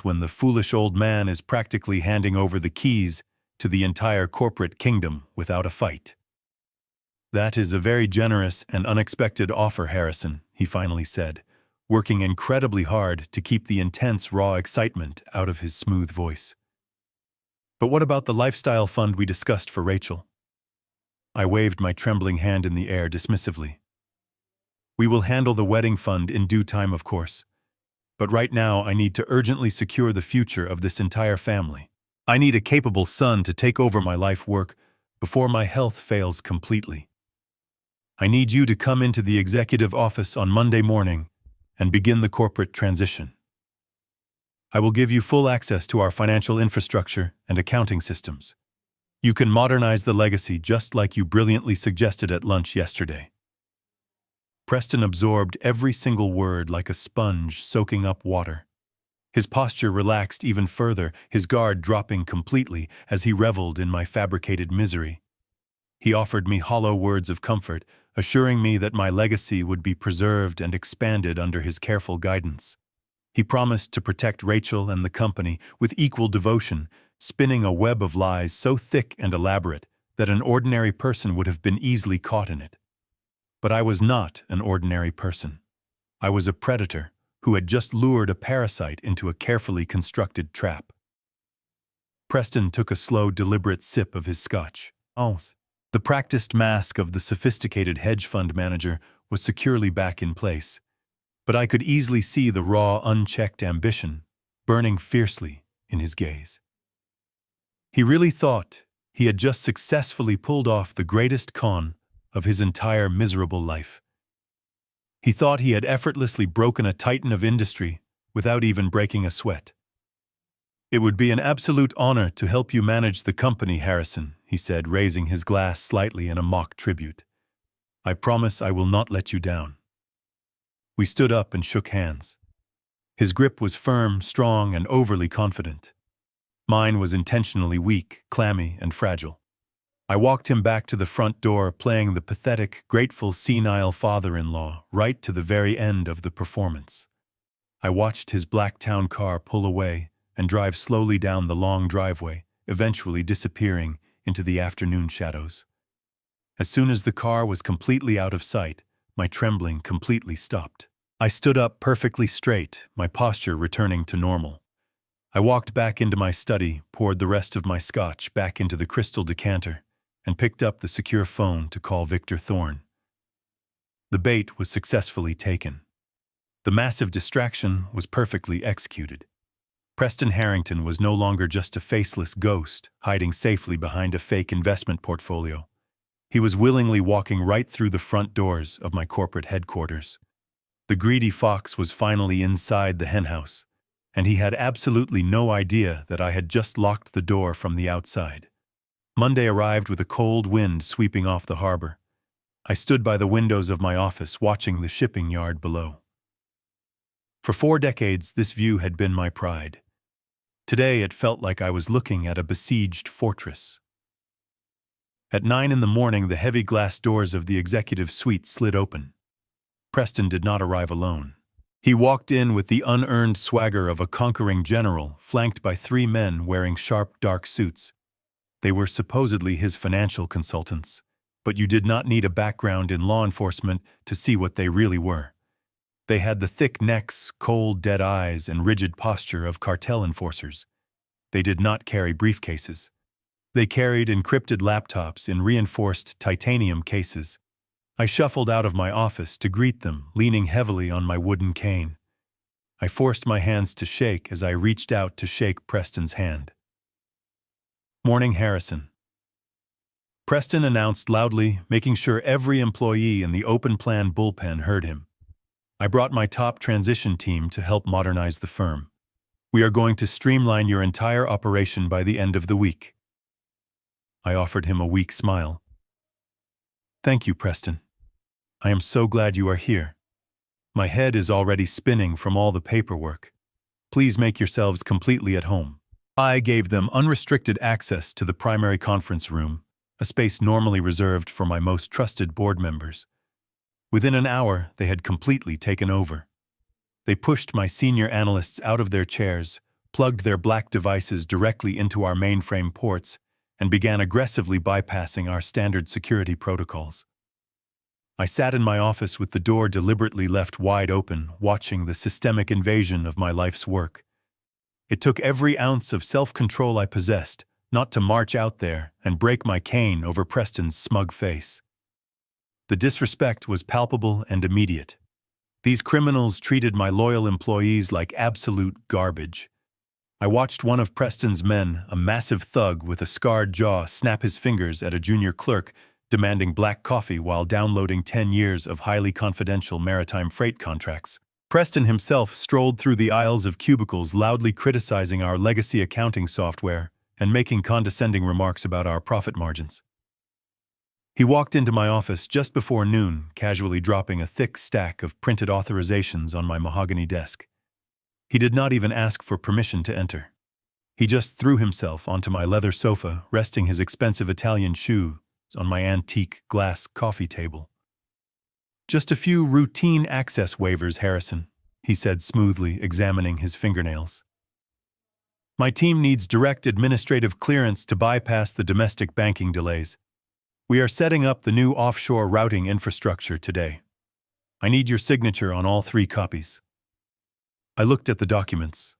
when the foolish old man is practically handing over the keys to the entire corporate kingdom without a fight? "That is a very generous and unexpected offer, Harrison," he finally said, working incredibly hard to keep the intense, raw excitement out of his smooth voice. "But what about the lifestyle fund we discussed for Rachel?" I waved my trembling hand in the air dismissively. "We will handle the wedding fund in due time, of course. But right now, I need to urgently secure the future of this entire family. I need a capable son to take over my life work before my health fails completely. I need you to come into the executive office on Monday morning and begin the corporate transition." I will give you full access to our financial infrastructure and accounting systems. You can modernize the legacy just like you brilliantly suggested at lunch yesterday. Preston absorbed every single word like a sponge soaking up water. His posture relaxed even further, his guard dropping completely as he reveled in my fabricated misery. He offered me hollow words of comfort, assuring me that my legacy would be preserved and expanded under his careful guidance. He promised to protect Rachel and the company with equal devotion, spinning a web of lies so thick and elaborate that an ordinary person would have been easily caught in it. But I was not an ordinary person. I was a predator who had just lured a parasite into a carefully constructed trap. Preston took a slow, deliberate sip of his scotch. The practiced mask of the sophisticated hedge fund manager was securely back in place, but I could easily see the raw, unchecked ambition burning fiercely in his gaze. He really thought he had just successfully pulled off the greatest con of his entire miserable life. He thought he had effortlessly broken a titan of industry without even breaking a sweat. "It would be an absolute honor to help you manage the company, Harrison," he said, raising his glass slightly in a mock tribute. "I promise I will not let you down." We stood up and shook hands. His grip was firm, strong, and overly confident. Mine was intentionally weak, clammy, and fragile. I walked him back to the front door, playing the pathetic, grateful, senile father-in-law right to the very end of the performance. I watched his black town car pull away and drive slowly down the long driveway, eventually disappearing into the afternoon shadows. As soon as the car was completely out of sight, my trembling completely stopped. I stood up perfectly straight, my posture returning to normal. I walked back into my study, poured the rest of my scotch back into the crystal decanter, and picked up the secure phone to call Victor Thorne. The bait was successfully taken. The massive distraction was perfectly executed. Preston Harrington was no longer just a faceless ghost hiding safely behind a fake investment portfolio. He was willingly walking right through the front doors of my corporate headquarters. The greedy fox was finally inside the henhouse, and he had absolutely no idea that I had just locked the door from the outside. Monday arrived with a cold wind sweeping off the harbor. I stood by the windows of my office watching the shipping yard below. For 4 decades, this view had been my pride. Today, it felt like I was looking at a besieged fortress. At 9 in the morning, the heavy glass doors of the executive suite slid open. Preston did not arrive alone. He walked in with the unearned swagger of a conquering general, flanked by 3 men wearing sharp, dark suits. They were supposedly his financial consultants, but you did not need a background in law enforcement to see what they really were. They had the thick necks, cold, dead eyes, and rigid posture of cartel enforcers. They did not carry briefcases. They carried encrypted laptops in reinforced titanium cases. I shuffled out of my office to greet them, leaning heavily on my wooden cane. I forced my hands to shake as I reached out to shake Preston's hand. "Morning, Harrison." Preston announced loudly, making sure every employee in the open plan bullpen heard him. "I brought my top transition team to help modernize the firm. We are going to streamline your entire operation by the end of the week." I offered him a weak smile. "Thank you, Preston. I am so glad you are here. My head is already spinning from all the paperwork. Please make yourselves completely at home." I gave them unrestricted access to the primary conference room, a space normally reserved for my most trusted board members. Within an hour, they had completely taken over. They pushed my senior analysts out of their chairs, plugged their black devices directly into our mainframe ports, and began aggressively bypassing our standard security protocols. I sat in my office with the door deliberately left wide open, watching the systemic invasion of my life's work. It took every ounce of self-control I possessed not to march out there and break my cane over Preston's smug face. The disrespect was palpable and immediate. These criminals treated my loyal employees like absolute garbage. I watched one of Preston's men, a massive thug with a scarred jaw, snap his fingers at a junior clerk demanding black coffee while downloading 10 years of highly confidential maritime freight contracts. Preston himself strolled through the aisles of cubicles, loudly criticizing our legacy accounting software and making condescending remarks about our profit margins. He walked into my office just before noon, casually dropping a thick stack of printed authorizations on my mahogany desk. He did not even ask for permission to enter. He just threw himself onto my leather sofa, resting his expensive Italian shoes on my antique glass coffee table. "Just a few routine access waivers, Harrison," he said smoothly, examining his fingernails. "My team needs direct administrative clearance to bypass the domestic banking delays. We are setting up the new offshore routing infrastructure today. I need your signature on all 3 copies." I looked at the documents.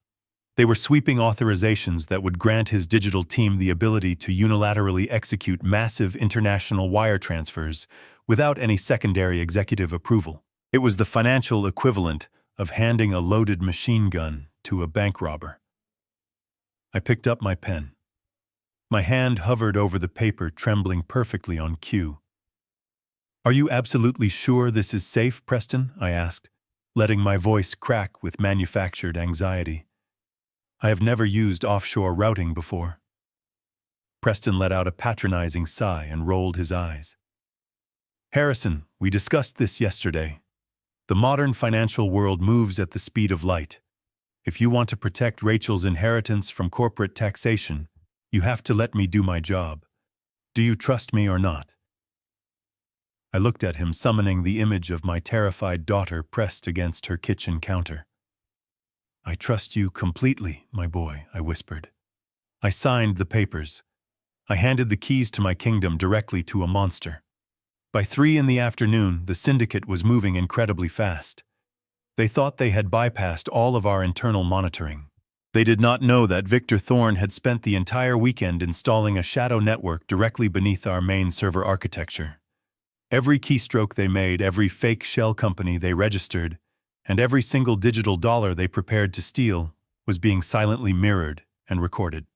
They were sweeping authorizations that would grant his digital team the ability to unilaterally execute massive international wire transfers without any secondary executive approval. It was the financial equivalent of handing a loaded machine gun to a bank robber. I picked up my pen. My hand hovered over the paper, trembling perfectly on cue. "Are you absolutely sure this is safe, Preston?" I asked, letting my voice crack with manufactured anxiety. I have never used offshore routing before. Preston let out a patronizing sigh and rolled his eyes. "Harrison, we discussed this yesterday. The modern financial world moves at the speed of light. If you want to protect Rachel's inheritance from corporate taxation, you have to let me do my job. Do you trust me or not?" I looked at him, summoning the image of my terrified daughter pressed against her kitchen counter. "I trust you completely, my boy," I whispered. I signed the papers. I handed the keys to my kingdom directly to a monster. By 3 in the afternoon, the syndicate was moving incredibly fast. They thought they had bypassed all of our internal monitoring. They did not know that Victor Thorne had spent the entire weekend installing a shadow network directly beneath our main server architecture. Every keystroke they made, every fake shell company they registered, and every single digital dollar they prepared to steal was being silently mirrored and recorded.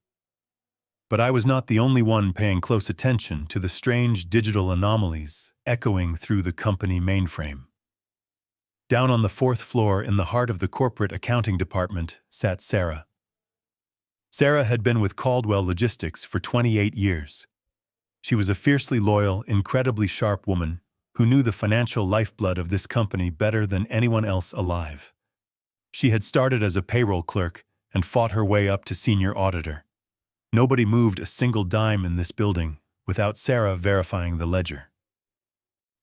But I was not the only one paying close attention to the strange digital anomalies echoing through the company mainframe. Down on the 4th floor, in the heart of the corporate accounting department, sat Sarah. Sarah had been with Caldwell Logistics for 28 years. She was a fiercely loyal, incredibly sharp woman who knew the financial lifeblood of this company better than anyone else alive. She had started as a payroll clerk and fought her way up to senior auditor. Nobody moved a single dime in this building without Sarah verifying the ledger.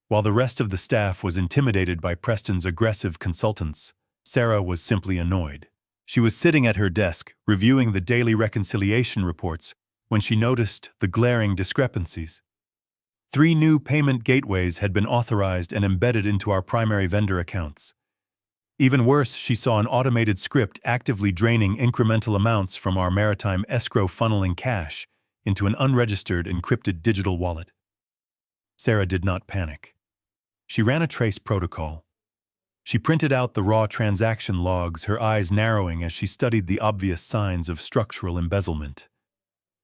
While the rest of the staff was intimidated by Preston's aggressive consultants, Sarah was simply annoyed. She was sitting at her desk, reviewing the daily reconciliation reports, when she noticed the glaring discrepancies. 3 new payment gateways had been authorized and embedded into our primary vendor accounts. Even worse, she saw an automated script actively draining incremental amounts from our maritime escrow, funneling cash into an unregistered encrypted digital wallet. Sarah did not panic. She ran a trace protocol. She printed out the raw transaction logs, her eyes narrowing as she studied the obvious signs of structural embezzlement.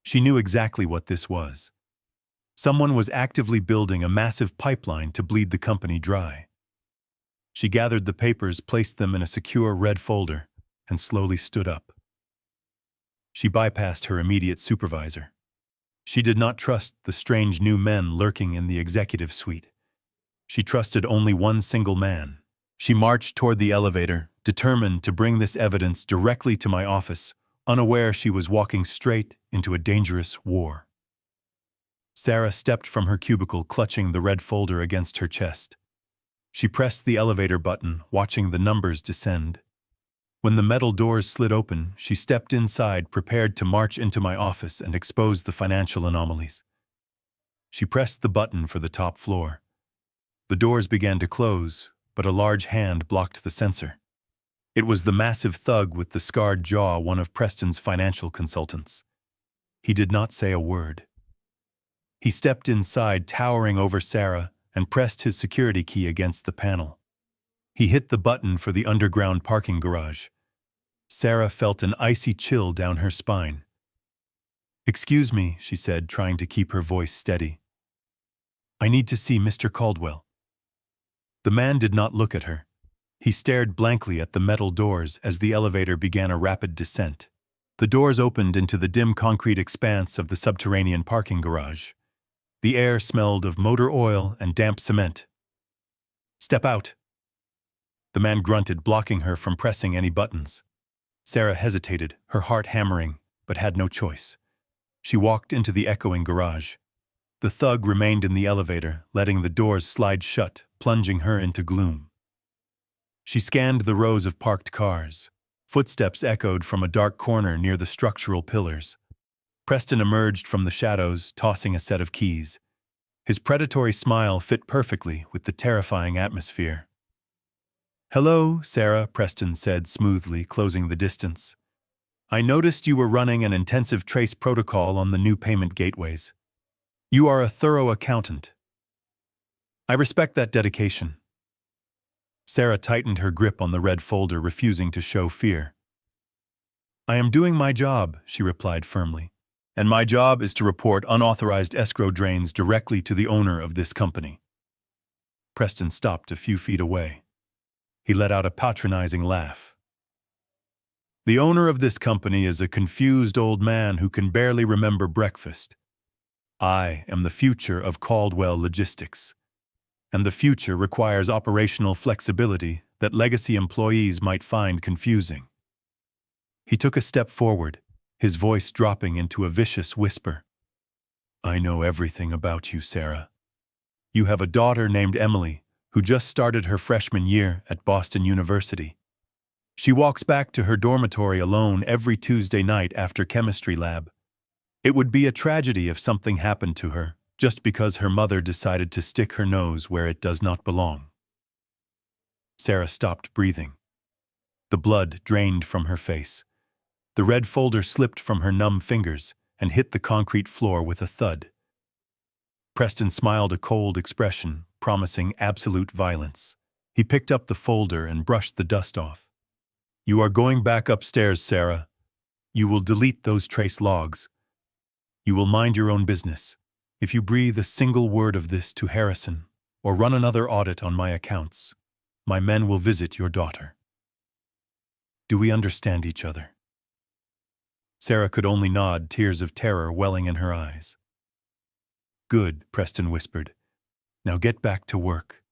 She knew exactly what this was. Someone was actively building a massive pipeline to bleed the company dry. She gathered the papers, placed them in a secure red folder, and slowly stood up. She bypassed her immediate supervisor. She did not trust the strange new men lurking in the executive suite. She trusted only one single man. She marched toward the elevator, determined to bring this evidence directly to my office, unaware she was walking straight into a dangerous war. Sarah stepped from her cubicle, clutching the red folder against her chest. She pressed the elevator button, watching the numbers descend. When the metal doors slid open, she stepped inside, prepared to march into my office and expose the financial anomalies. She pressed the button for the top floor. The doors began to close, but a large hand blocked the sensor. It was the massive thug with the scarred jaw, one of Preston's financial consultants. He did not say a word. He stepped inside, towering over Sarah, and pressed his security key against the panel. He hit the button for the underground parking garage. Sarah felt an icy chill down her spine. "Excuse me," she said, trying to keep her voice steady. "I need to see Mr. Caldwell." The man did not look at her. He stared blankly at the metal doors as the elevator began a rapid descent. The doors opened into the dim concrete expanse of the subterranean parking garage. The air smelled of motor oil and damp cement. "Step out." The man grunted, blocking her from pressing any buttons. Sarah hesitated, her heart hammering, but had no choice. She walked into the echoing garage. The thug remained in the elevator, letting the doors slide shut, plunging her into gloom. She scanned the rows of parked cars. Footsteps echoed from a dark corner near the structural pillars. Preston emerged from the shadows, tossing a set of keys. His predatory smile fit perfectly with the terrifying atmosphere. "Hello, Sarah," Preston said smoothly, closing the distance. "I noticed you were running an intensive trace protocol on the new payment gateways. You are a thorough accountant. I respect that dedication." Sarah tightened her grip on the red folder, refusing to show fear. "I am doing my job," she replied firmly. "And my job is to report unauthorized escrow drains directly to the owner of this company." Preston stopped a few feet away. He let out a patronizing laugh. "The owner of this company is a confused old man who can barely remember breakfast. I am the future of Caldwell Logistics. And the future requires operational flexibility that legacy employees might find confusing." He took a step forward, his voice dropping into a vicious whisper. "I know everything about you, Sarah. You have a daughter named Emily, who just started her freshman year at Boston University. She walks back to her dormitory alone every Tuesday night after chemistry lab. It would be a tragedy if something happened to her, just because her mother decided to stick her nose where it does not belong." Sarah stopped breathing. The blood drained from her face. The red folder slipped from her numb fingers and hit the concrete floor with a thud. Preston smiled a cold expression, promising absolute violence. He picked up the folder and brushed the dust off. "You are going back upstairs, Sarah. You will delete those trace logs. You will mind your own business. If you breathe a single word of this to Harrison, or run another audit on my accounts, my men will visit your daughter. Do we understand each other?" Sarah could only nod, tears of terror welling in her eyes. "Good," Preston whispered. "Now get back to work."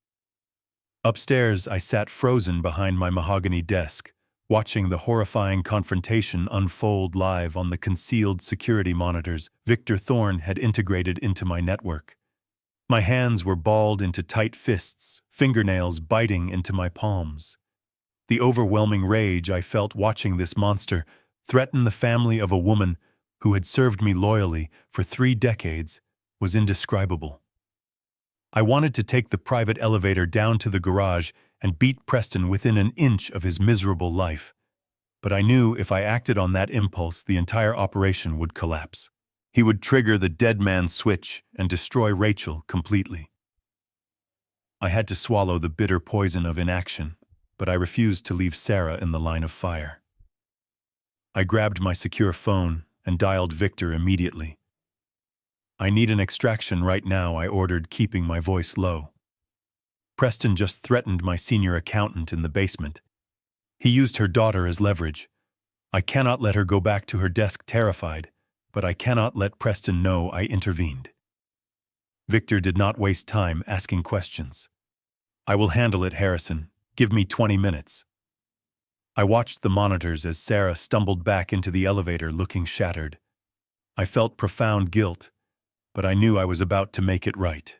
Upstairs, I sat frozen behind my mahogany desk, watching the horrifying confrontation unfold live on the concealed security monitors Victor Thorne had integrated into my network. My hands were balled into tight fists, fingernails biting into my palms. The overwhelming rage I felt watching this monster threaten the family of a woman who had served me loyally for 3 decades was indescribable. I wanted to take the private elevator down to the garage and beat Preston within an inch of his miserable life. But I knew if I acted on that impulse, the entire operation would collapse. He would trigger the dead man's switch and destroy Rachel completely. I had to swallow the bitter poison of inaction, but I refused to leave Sarah in the line of fire. I grabbed my secure phone and dialed Victor immediately. "I need an extraction right now," I ordered, keeping my voice low. "Preston just threatened my senior accountant in the basement. He used her daughter as leverage. I cannot let her go back to her desk terrified, but I cannot let Preston know I intervened." Victor did not waste time asking questions. "I will handle it, Harrison. Give me 20 minutes." I watched the monitors as Sarah stumbled back into the elevator looking shattered. I felt profound guilt, but I knew I was about to make it right.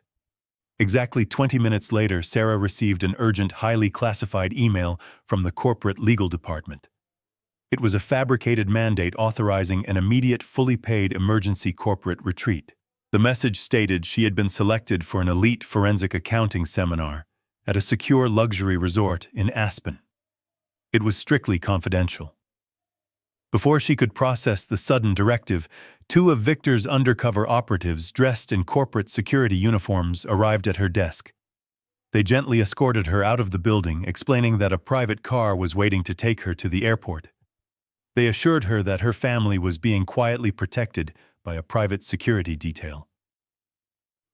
Exactly 20 minutes later, Sarah received an urgent, highly classified email from the corporate legal department. It was a fabricated mandate authorizing an immediate, fully paid emergency corporate retreat. The message stated she had been selected for an elite forensic accounting seminar at a secure luxury resort in Aspen. It was strictly confidential. Before she could process the sudden directive, 2 of Victor's undercover operatives dressed in corporate security uniforms arrived at her desk. They gently escorted her out of the building, explaining that a private car was waiting to take her to the airport. They assured her that her family was being quietly protected by a private security detail.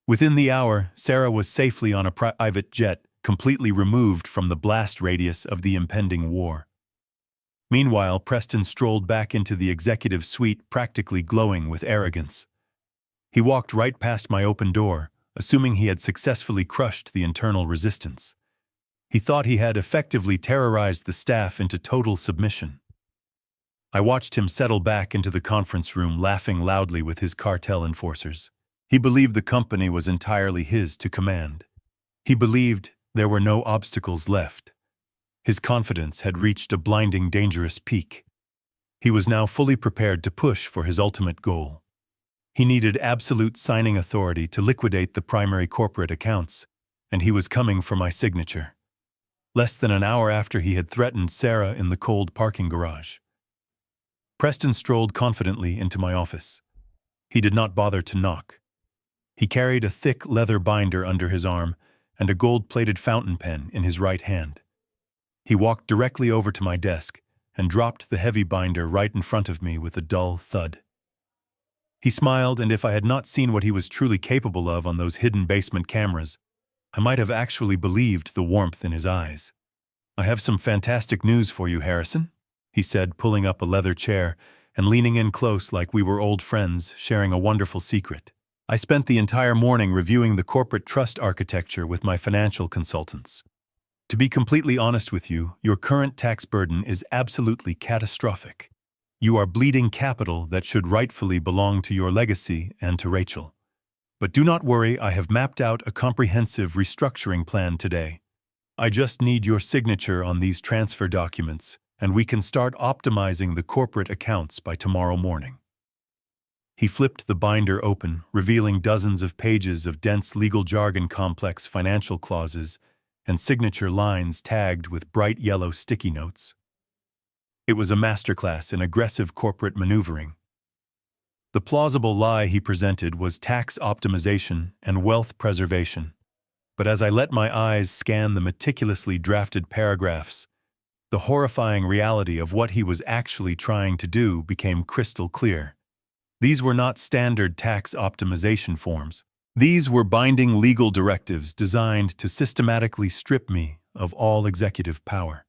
Within the hour, Sarah was safely on a private jet, completely removed from the blast radius of the impending war. Meanwhile, Preston strolled back into the executive suite, practically glowing with arrogance. He walked right past my open door, assuming he had successfully crushed the internal resistance. He thought he had effectively terrorized the staff into total submission. I watched him settle back into the conference room, laughing loudly with his cartel enforcers. He believed the company was entirely his to command. He believed there were no obstacles left. His confidence had reached a blinding, dangerous peak. He was now fully prepared to push for his ultimate goal. He needed absolute signing authority to liquidate the primary corporate accounts, and he was coming for my signature. Less than an hour after he had threatened Sarah in the cold parking garage. Preston strolled confidently into my office. He did not bother to knock. He carried a thick leather binder under his arm and a gold-plated fountain pen in his right hand. He walked directly over to my desk and dropped the heavy binder right in front of me with a dull thud. He smiled, and if I had not seen what he was truly capable of on those hidden basement cameras, I might have actually believed the warmth in his eyes. "I have some fantastic news for you, Harrison," he said, pulling up a leather chair and leaning in close like we were old friends sharing a wonderful secret. "I spent the entire morning reviewing the corporate trust architecture with my financial consultants. To be completely honest with you, your current tax burden is absolutely catastrophic. You are bleeding capital that should rightfully belong to your legacy and to Rachel. But do not worry, I have mapped out a comprehensive restructuring plan today. I just need your signature on these transfer documents, and we can start optimizing the corporate accounts by tomorrow morning." He flipped the binder open, revealing dozens of pages of dense legal jargon, complex financial clauses, and signature lines tagged with bright yellow sticky notes. It was a masterclass in aggressive corporate maneuvering. The plausible lie he presented was tax optimization and wealth preservation. But as I let my eyes scan the meticulously drafted paragraphs, the horrifying reality of what he was actually trying to do became crystal clear. These were not standard tax optimization forms. These were binding legal directives designed to systematically strip me of all executive power.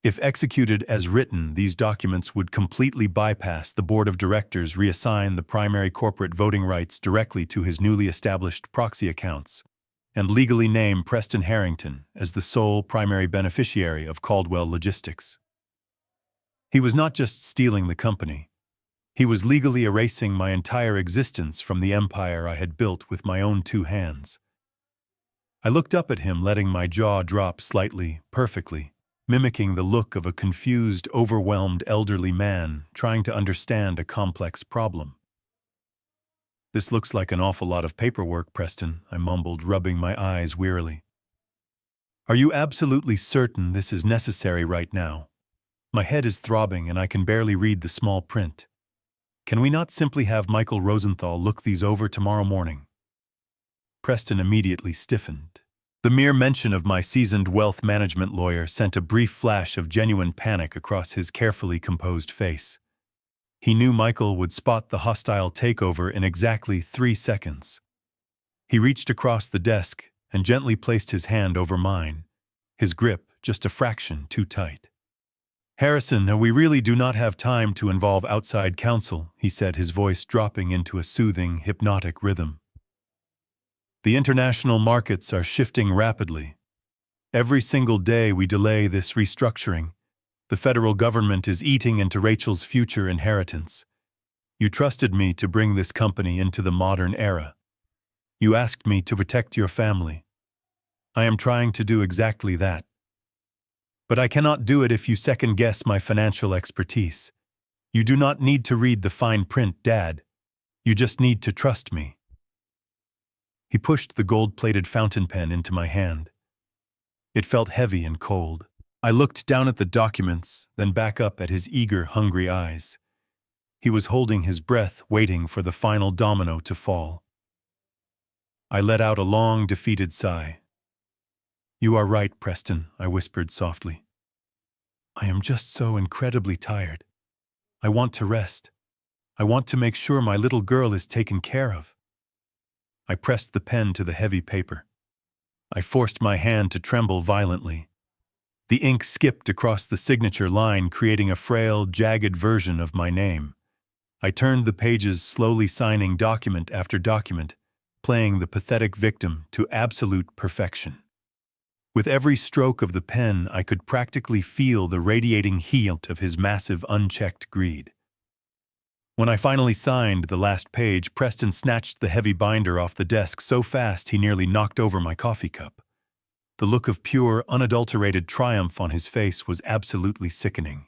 If executed as written, these documents would completely bypass the board of directors, reassign the primary corporate voting rights directly to his newly established proxy accounts, and legally name Preston Harrington as the sole primary beneficiary of Caldwell Logistics. He was not just stealing the company. He was legally erasing my entire existence from the empire I had built with my own two hands. I looked up at him, letting my jaw drop slightly, perfectly, mimicking the look of a confused, overwhelmed elderly man trying to understand a complex problem. "This looks like an awful lot of paperwork, Preston," I mumbled, rubbing my eyes wearily. "Are you absolutely certain this is necessary right now? My head is throbbing and I can barely read the small print. Can we not simply have Michael Rosenthal look these over tomorrow morning?" Preston immediately stiffened. The mere mention of my seasoned wealth management lawyer sent a brief flash of genuine panic across his carefully composed face. He knew Michael would spot the hostile takeover in exactly 3 seconds. He reached across the desk and gently placed his hand over mine, his grip just a fraction too tight. "Harrison, we really do not have time to involve outside counsel," he said, his voice dropping into a soothing, hypnotic rhythm. "The international markets are shifting rapidly. Every single day we delay this restructuring, the federal government is eating into Rachel's future inheritance. You trusted me to bring this company into the modern era. You asked me to protect your family. I am trying to do exactly that. But I cannot do it if you second-guess my financial expertise. You do not need to read the fine print, Dad. You just need to trust me." He pushed the gold-plated fountain pen into my hand. It felt heavy and cold. I looked down at the documents, then back up at his eager, hungry eyes. He was holding his breath, waiting for the final domino to fall. I let out a long, defeated sigh. "You are right, Preston," I whispered softly. "I am just so incredibly tired. I want to rest. I want to make sure my little girl is taken care of." I pressed the pen to the heavy paper. I forced my hand to tremble violently. The ink skipped across the signature line, creating a frail, jagged version of my name. I turned the pages, slowly signing document after document, playing the pathetic victim to absolute perfection. With every stroke of the pen, I could practically feel the radiating heat of his massive, unchecked greed. When I finally signed the last page, Preston snatched the heavy binder off the desk so fast he nearly knocked over my coffee cup. The look of pure, unadulterated triumph on his face was absolutely sickening.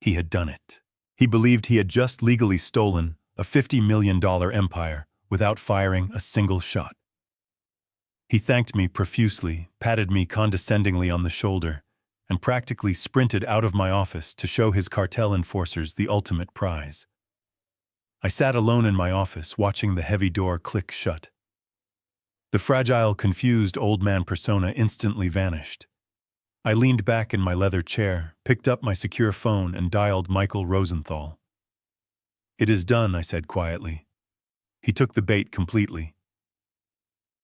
He had done it. He believed he had just legally stolen a $50 million empire without firing a single shot. He thanked me profusely, patted me condescendingly on the shoulder, and practically sprinted out of my office to show his cartel enforcers the ultimate prize. I sat alone in my office, watching the heavy door click shut. The fragile, confused old man persona instantly vanished. I leaned back in my leather chair, picked up my secure phone, and dialed Michael Rosenthal. "It is done," I said quietly. He took the bait completely.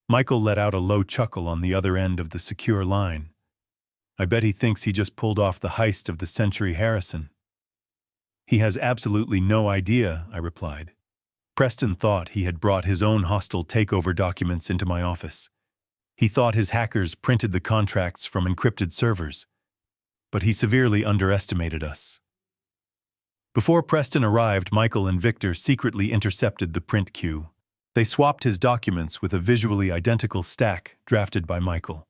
Michael let out a low chuckle on the other end of the secure line. "I bet he thinks he just pulled off the heist of the century, Harrison." "He has absolutely no idea," I replied. Preston thought he had brought his own hostile takeover documents into my office. He thought his hackers printed the contracts from encrypted servers. But he severely underestimated us. Before Preston arrived, Michael and Victor secretly intercepted the print queue. They swapped his documents with a visually identical stack drafted by Michael.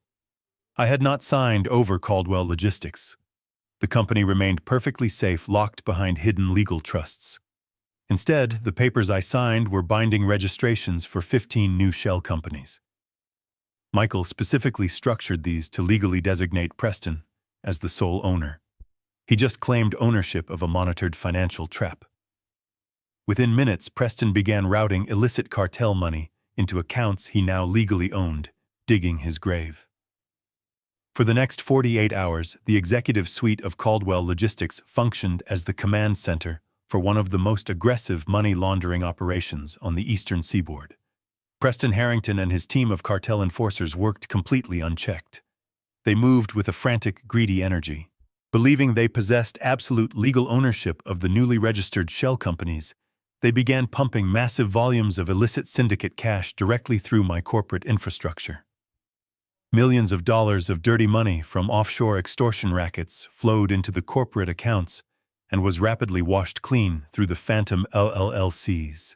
I had not signed over Caldwell Logistics. The company remained perfectly safe, locked behind hidden legal trusts. Instead, the papers I signed were binding registrations for 15 new shell companies. Michael specifically structured these to legally designate Preston as the sole owner. He just claimed ownership of a monitored financial trap. Within minutes, Preston began routing illicit cartel money into accounts he now legally owned, digging his grave. For the next 48 hours, the executive suite of Caldwell Logistics functioned as the command center for one of the most aggressive money laundering operations on the eastern seaboard. Preston Harrington and his team of cartel enforcers worked completely unchecked. They moved with a frantic, greedy energy. Believing they possessed absolute legal ownership of the newly registered shell companies, they began pumping massive volumes of illicit syndicate cash directly through my corporate infrastructure. Millions of dollars of dirty money from offshore extortion rackets flowed into the corporate accounts and was rapidly washed clean through the phantom LLCs.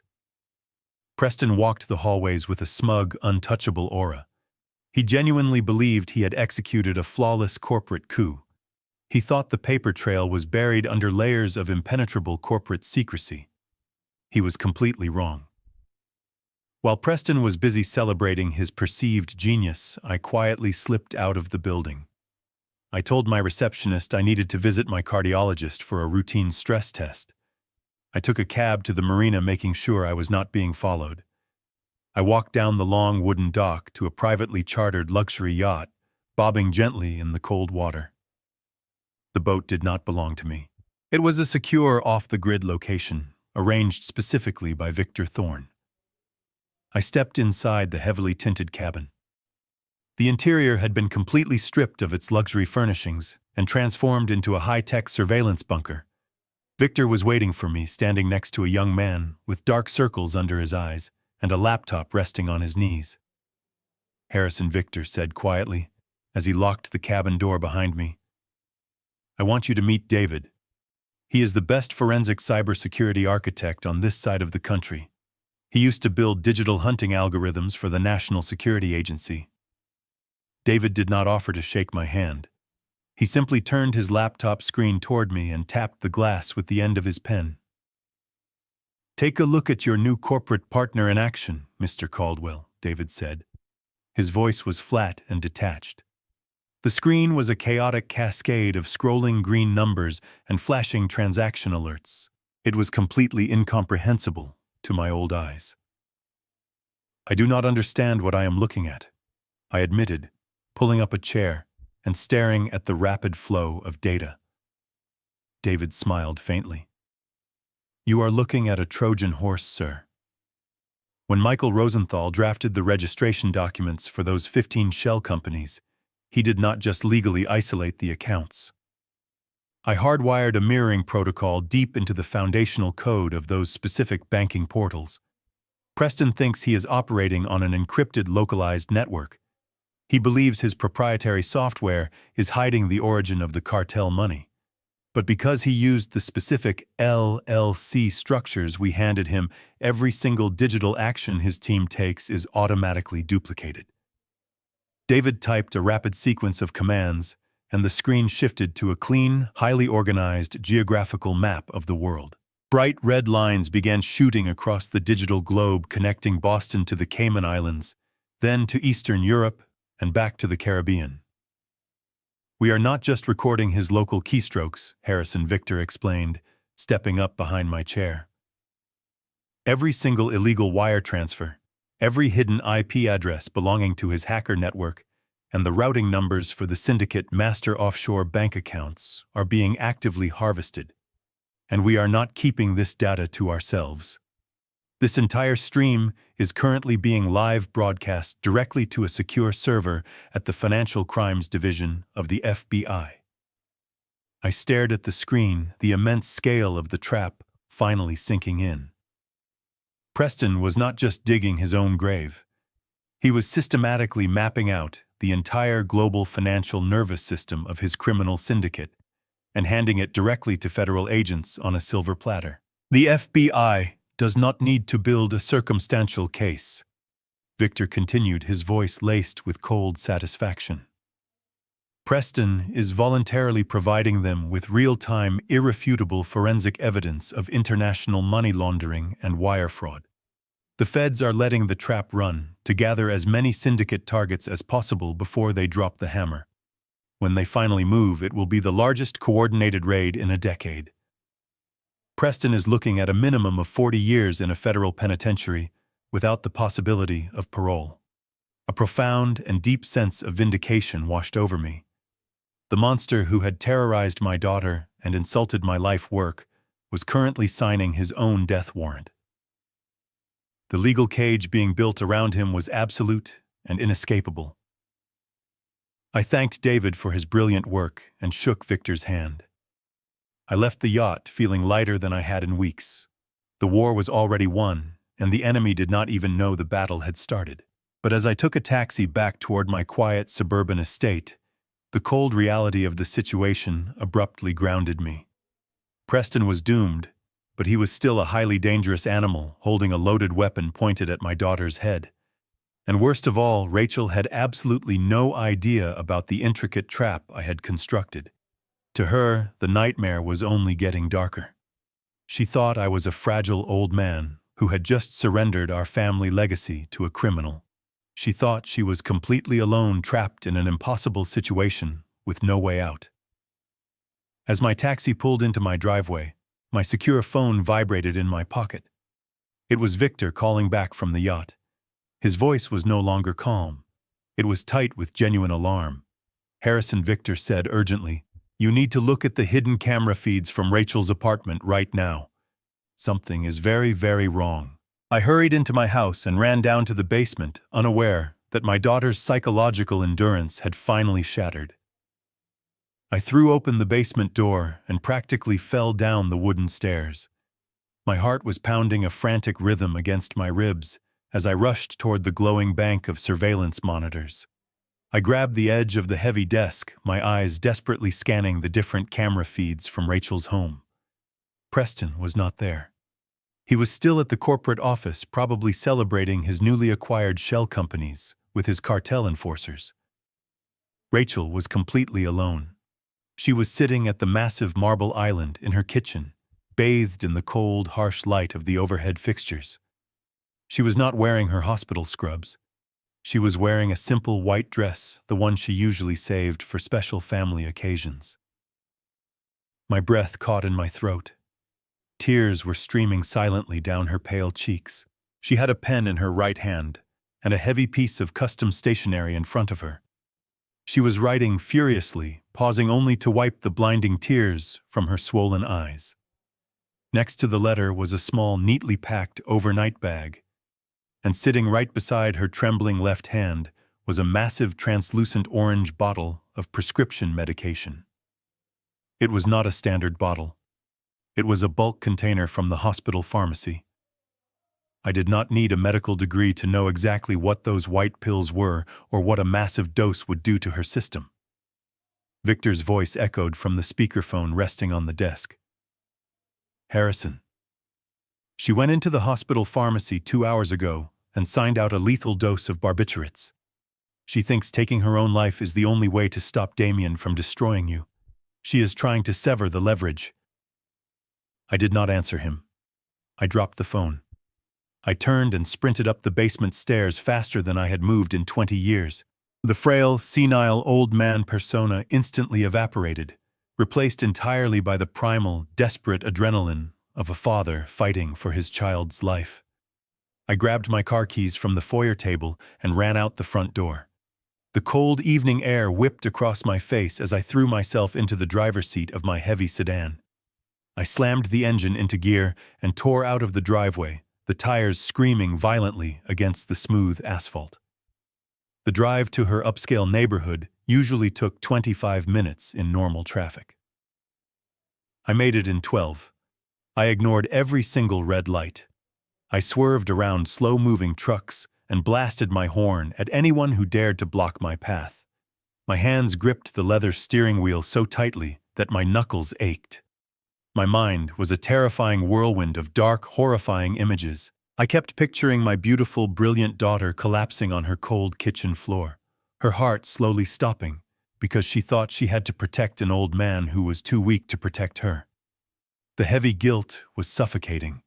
Preston walked the hallways with a smug, untouchable aura. He genuinely believed he had executed a flawless corporate coup. He thought the paper trail was buried under layers of impenetrable corporate secrecy. He was completely wrong. While Preston was busy celebrating his perceived genius, I quietly slipped out of the building. I told my receptionist I needed to visit my cardiologist for a routine stress test. I took a cab to the marina, making sure I was not being followed. I walked down the long wooden dock to a privately chartered luxury yacht, bobbing gently in the cold water. The boat did not belong to me. It was a secure, off-the-grid location, arranged specifically by Victor Thorne. I stepped inside the heavily tinted cabin. The interior had been completely stripped of its luxury furnishings and transformed into a high-tech surveillance bunker. Victor was waiting for me, standing next to a young man with dark circles under his eyes and a laptop resting on his knees. "Harrison," Victor said quietly, as he locked the cabin door behind me. "I want you to meet David. He is the best forensic cybersecurity architect on this side of the country. He used to build digital hunting algorithms for the National Security Agency." David did not offer to shake my hand. He simply turned his laptop screen toward me and tapped the glass with the end of his pen. "Take a look at your new corporate partner in action, Mr. Caldwell," David said. His voice was flat and detached. The screen was a chaotic cascade of scrolling green numbers and flashing transaction alerts. It was completely incomprehensible to my old eyes. "I do not understand what I am looking at," I admitted, pulling up a chair and staring at the rapid flow of data. David smiled faintly. "You are looking at a Trojan horse, sir. When Michael Rosenthal drafted the registration documents for those 15 shell companies, he did not just legally isolate the accounts. I hardwired a mirroring protocol deep into the foundational code of those specific banking portals. Preston thinks he is operating on an encrypted localized network. He believes his proprietary software is hiding the origin of the cartel money. But because he used the specific LLC structures we handed him, every single digital action his team takes is automatically duplicated. David typed a rapid sequence of commands, and the screen shifted to a clean, highly organized geographical map of the world. Bright red lines began shooting across the digital globe connecting Boston to the Cayman Islands, then to Eastern Europe, and back to the Caribbean. "We are not just recording his local keystrokes," Harrison Victor explained, stepping up behind my chair. "Every single illegal wire transfer, every hidden IP address belonging to his hacker network, and the routing numbers for the syndicate master offshore bank accounts are being actively harvested. And we are not keeping this data to ourselves. This entire stream is currently being live broadcast directly to a secure server at the Financial Crimes Division of the FBI." I stared at the screen, the immense scale of the trap finally sinking in. Preston was not just digging his own grave. He was systematically mapping out the entire global financial nervous system of his criminal syndicate and handing it directly to federal agents on a silver platter. "The FBI does not need to build a circumstantial case," Victor continued, his voice laced with cold satisfaction. "Preston is voluntarily providing them with real-time, irrefutable forensic evidence of international money laundering and wire fraud. The feds are letting the trap run to gather as many syndicate targets as possible before they drop the hammer. When they finally move, it will be the largest coordinated raid in a decade. Preston is looking at a minimum of 40 years in a federal penitentiary without the possibility of parole." A profound and deep sense of vindication washed over me. The monster who had terrorized my daughter and insulted my life work was currently signing his own death warrant. The legal cage being built around him was absolute and inescapable. I thanked David for his brilliant work and shook Victor's hand. I left the yacht feeling lighter than I had in weeks. The war was already won, and the enemy did not even know the battle had started. But as I took a taxi back toward my quiet suburban estate, the cold reality of the situation abruptly grounded me. Preston was doomed, but he was still a highly dangerous animal holding a loaded weapon pointed at my daughter's head. And worst of all, Rachel had absolutely no idea about the intricate trap I had constructed. To her, the nightmare was only getting darker. She thought I was a fragile old man who had just surrendered our family legacy to a criminal. She thought she was completely alone, trapped in an impossible situation with no way out. As my taxi pulled into my driveway, my secure phone vibrated in my pocket. It was Victor calling back from the yacht. His voice was no longer calm. It was tight with genuine alarm. Harrison Victor said urgently, "You need to look at the hidden camera feeds from Rachel's apartment right now. Something is very, very wrong." I hurried into my house and ran down to the basement, unaware that my daughter's psychological endurance had finally shattered. I threw open the basement door and practically fell down the wooden stairs. My heart was pounding a frantic rhythm against my ribs as I rushed toward the glowing bank of surveillance monitors. I grabbed the edge of the heavy desk, my eyes desperately scanning the different camera feeds from Rachel's home. Preston was not there. He was still at the corporate office, probably celebrating his newly acquired shell companies with his cartel enforcers. Rachel was completely alone. She was sitting at the massive marble island in her kitchen, bathed in the cold, harsh light of the overhead fixtures. She was not wearing her hospital scrubs. She was wearing a simple white dress, the one she usually saved for special family occasions. My breath caught in my throat. Tears were streaming silently down her pale cheeks. She had a pen in her right hand and a heavy piece of custom stationery in front of her. She was writing furiously, pausing only to wipe the blinding tears from her swollen eyes. Next to the letter was a small, neatly packed overnight bag. and sitting right beside her trembling left hand was a massive translucent orange bottle of prescription medication. It was not a standard bottle. It was a bulk container from the hospital pharmacy. I did not need a medical degree to know exactly what those white pills were or what a massive dose would do to her system. Victor's voice echoed from the speakerphone resting on the desk. Harrison. She went into the hospital pharmacy 2 hours ago and signed out a lethal dose of barbiturates. She thinks taking her own life is the only way to stop Damien from destroying you. She is trying to sever the leverage. I did not answer him. I dropped the phone. I turned and sprinted up the basement stairs faster than I had moved in 20 years. The frail, senile old man persona instantly evaporated, replaced entirely by the primal, desperate adrenaline of a father fighting for his child's life. I grabbed my car keys from the foyer table and ran out the front door. The cold evening air whipped across my face as I threw myself into the driver's seat of my heavy sedan. I slammed the engine into gear and tore out of the driveway, the tires screaming violently against the smooth asphalt. The drive to her upscale neighborhood usually took 25 minutes in normal traffic. I made it in 12. I ignored every single red light. I swerved around slow-moving trucks and blasted my horn at anyone who dared to block my path. My hands gripped the leather steering wheel so tightly that my knuckles ached. My mind was a terrifying whirlwind of dark, horrifying images. I kept picturing my beautiful, brilliant daughter collapsing on her cold kitchen floor, her heart slowly stopping because she thought she had to protect an old man who was too weak to protect her. The heavy guilt was suffocating.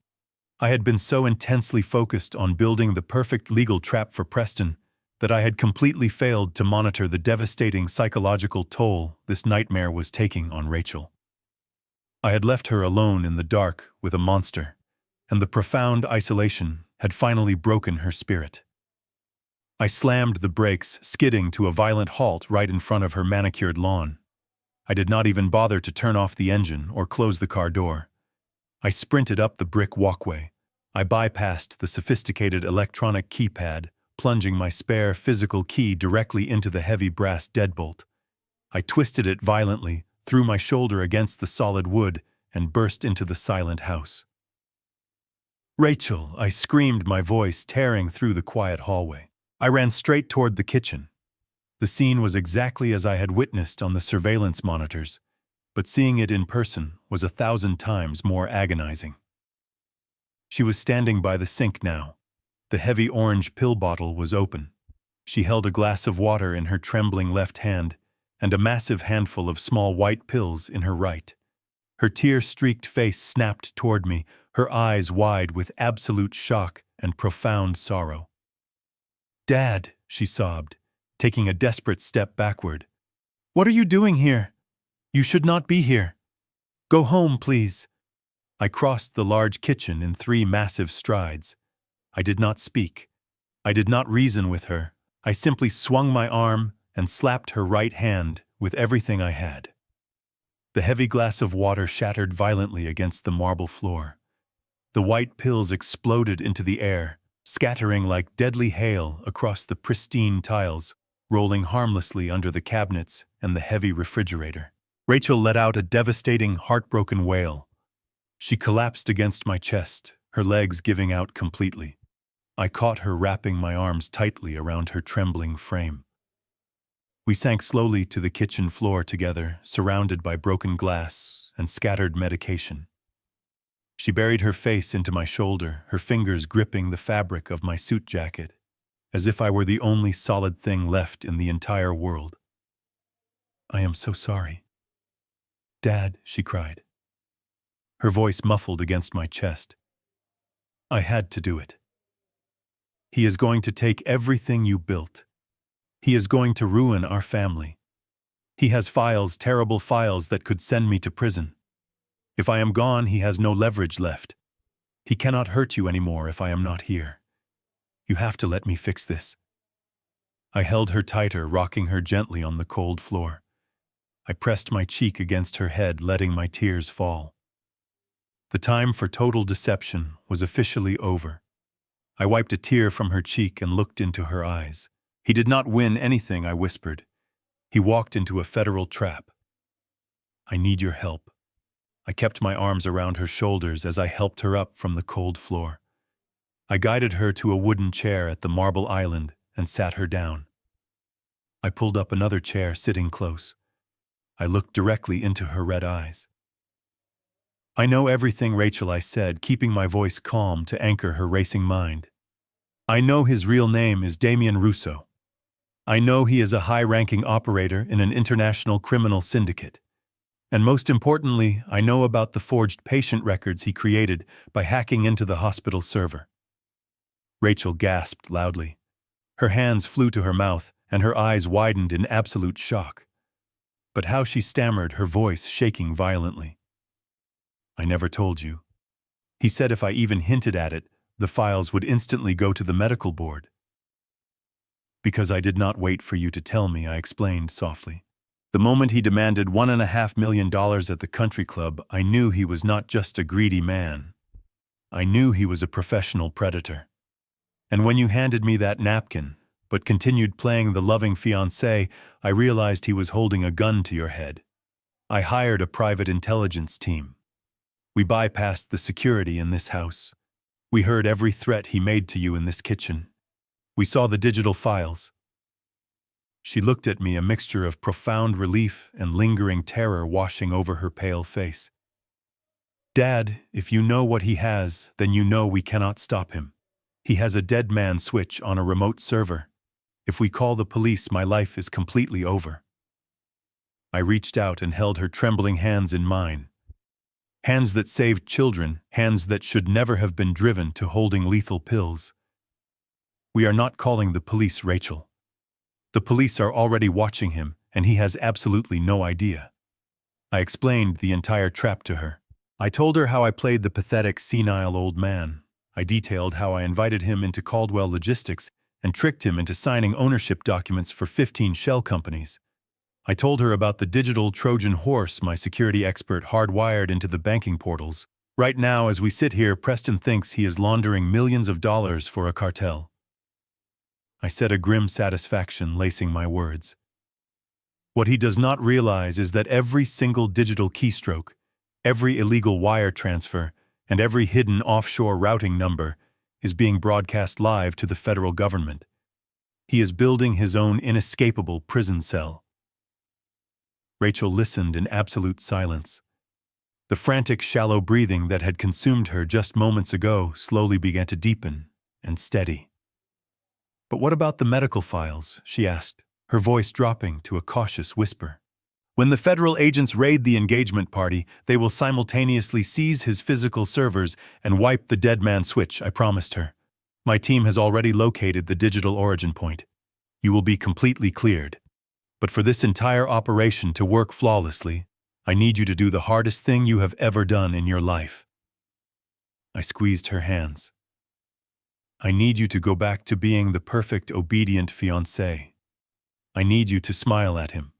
I had been so intensely focused on building the perfect legal trap for Preston that I had completely failed to monitor the devastating psychological toll this nightmare was taking on Rachel. I had left her alone in the dark with a monster, and the profound isolation had finally broken her spirit. I slammed the brakes, skidding to a violent halt right in front of her manicured lawn. I did not even bother to turn off the engine or close the car door. I sprinted up the brick walkway. I bypassed the sophisticated electronic keypad, plunging my spare physical key directly into the heavy brass deadbolt. I twisted it violently, threw my shoulder against the solid wood, and burst into the silent house. Rachel, I screamed, my voice tearing through the quiet hallway. I ran straight toward the kitchen. The scene was exactly as I had witnessed on the surveillance monitors, but seeing it in person was 1,000 times more agonizing. She was standing by the sink now. The heavy orange pill bottle was open. She held a glass of water in her trembling left hand and a massive handful of small white pills in her right. Her tear-streaked face snapped toward me, her eyes wide with absolute shock and profound sorrow. "Dad," she sobbed, taking a desperate step backward. "What are you doing here? You should not be here. Go home, please." I crossed the large kitchen in 3 massive strides. I did not speak. I did not reason with her. I simply swung my arm and slapped her right hand with everything I had. The heavy glass of water shattered violently against the marble floor. The white pills exploded into the air, scattering like deadly hail across the pristine tiles, rolling harmlessly under the cabinets and the heavy refrigerator. Rachel let out a devastating, heartbroken wail. She collapsed against my chest, her legs giving out completely. I caught her wrapping my arms tightly around her trembling frame. We sank slowly to the kitchen floor together, surrounded by broken glass and scattered medication. She buried her face into my shoulder, her fingers gripping the fabric of my suit jacket, as if I were the only solid thing left in the entire world. "I am so sorry. Dad," she cried, her voice muffled against my chest. "I had to do it. He is going to take everything you built. He is going to ruin our family. He has files, terrible files that could send me to prison. If I am gone, he has no leverage left. He cannot hurt you anymore if I am not here. You have to let me fix this." I held her tighter, rocking her gently on the cold floor. I pressed my cheek against her head, letting my tears fall. The time for total deception was officially over. I wiped a tear from her cheek and looked into her eyes. He did not win anything, I whispered. He walked into a federal trap. I need your help. I kept my arms around her shoulders as I helped her up from the cold floor. I guided her to a wooden chair at the marble island and sat her down. I pulled up another chair, sitting close. I looked directly into her red eyes. I know everything, Rachel, I said, keeping my voice calm to anchor her racing mind. I know his real name is Damien Russo. I know he is a high-ranking operator in an international criminal syndicate. And most importantly, I know about the forged patient records he created by hacking into the hospital server. Rachel gasped loudly. Her hands flew to her mouth, and her eyes widened in absolute shock. But how she stammered, her voice shaking violently. I never told you. He said if I even hinted at it, the files would instantly go to the medical board. Because I did not wait for you to tell me, I explained softly. The moment he demanded $1.5 million at the country club, I knew he was not just a greedy man. I knew he was a professional predator. And when you handed me that napkin, but continued playing the loving fiancé, I realized he was holding a gun to your head. I hired a private intelligence team. We bypassed the security in this house. We heard every threat he made to you in this kitchen. We saw the digital files. She looked at me, a mixture of profound relief and lingering terror washing over her pale face. Dad, if you know what he has, then you know we cannot stop him. He has a dead man switch on a remote server. If we call the police, my life is completely over. I reached out and held her trembling hands in mine. Hands that saved children, hands that should never have been driven to holding lethal pills. We are not calling the police, Rachel. The police are already watching him, and he has absolutely no idea. I explained the entire trap to her. I told her how I played the pathetic, senile old man. I detailed how I invited him into Caldwell Logistics and tricked him into signing ownership documents for 15 shell companies. I told her about the digital Trojan horse my security expert hardwired into the banking portals. Right now, as we sit here, Preston thinks he is laundering millions of dollars for a cartel. I said, a grim satisfaction lacing my words. What he does not realize is that every single digital keystroke, every illegal wire transfer, and every hidden offshore routing number is being broadcast live to the federal government. He is building his own inescapable prison cell. Rachel listened in absolute silence. The frantic, shallow breathing that had consumed her just moments ago slowly began to deepen and steady. But what about the medical files? She asked, her voice dropping to a cautious whisper. When the federal agents raid the engagement party, they will simultaneously seize his physical servers and wipe the dead man switch, I promised her. My team has already located the digital origin point. You will be completely cleared. But for this entire operation to work flawlessly, I need you to do the hardest thing you have ever done in your life. I squeezed her hands. I need you to go back to being the perfect, obedient fiancé. I need you to smile at him.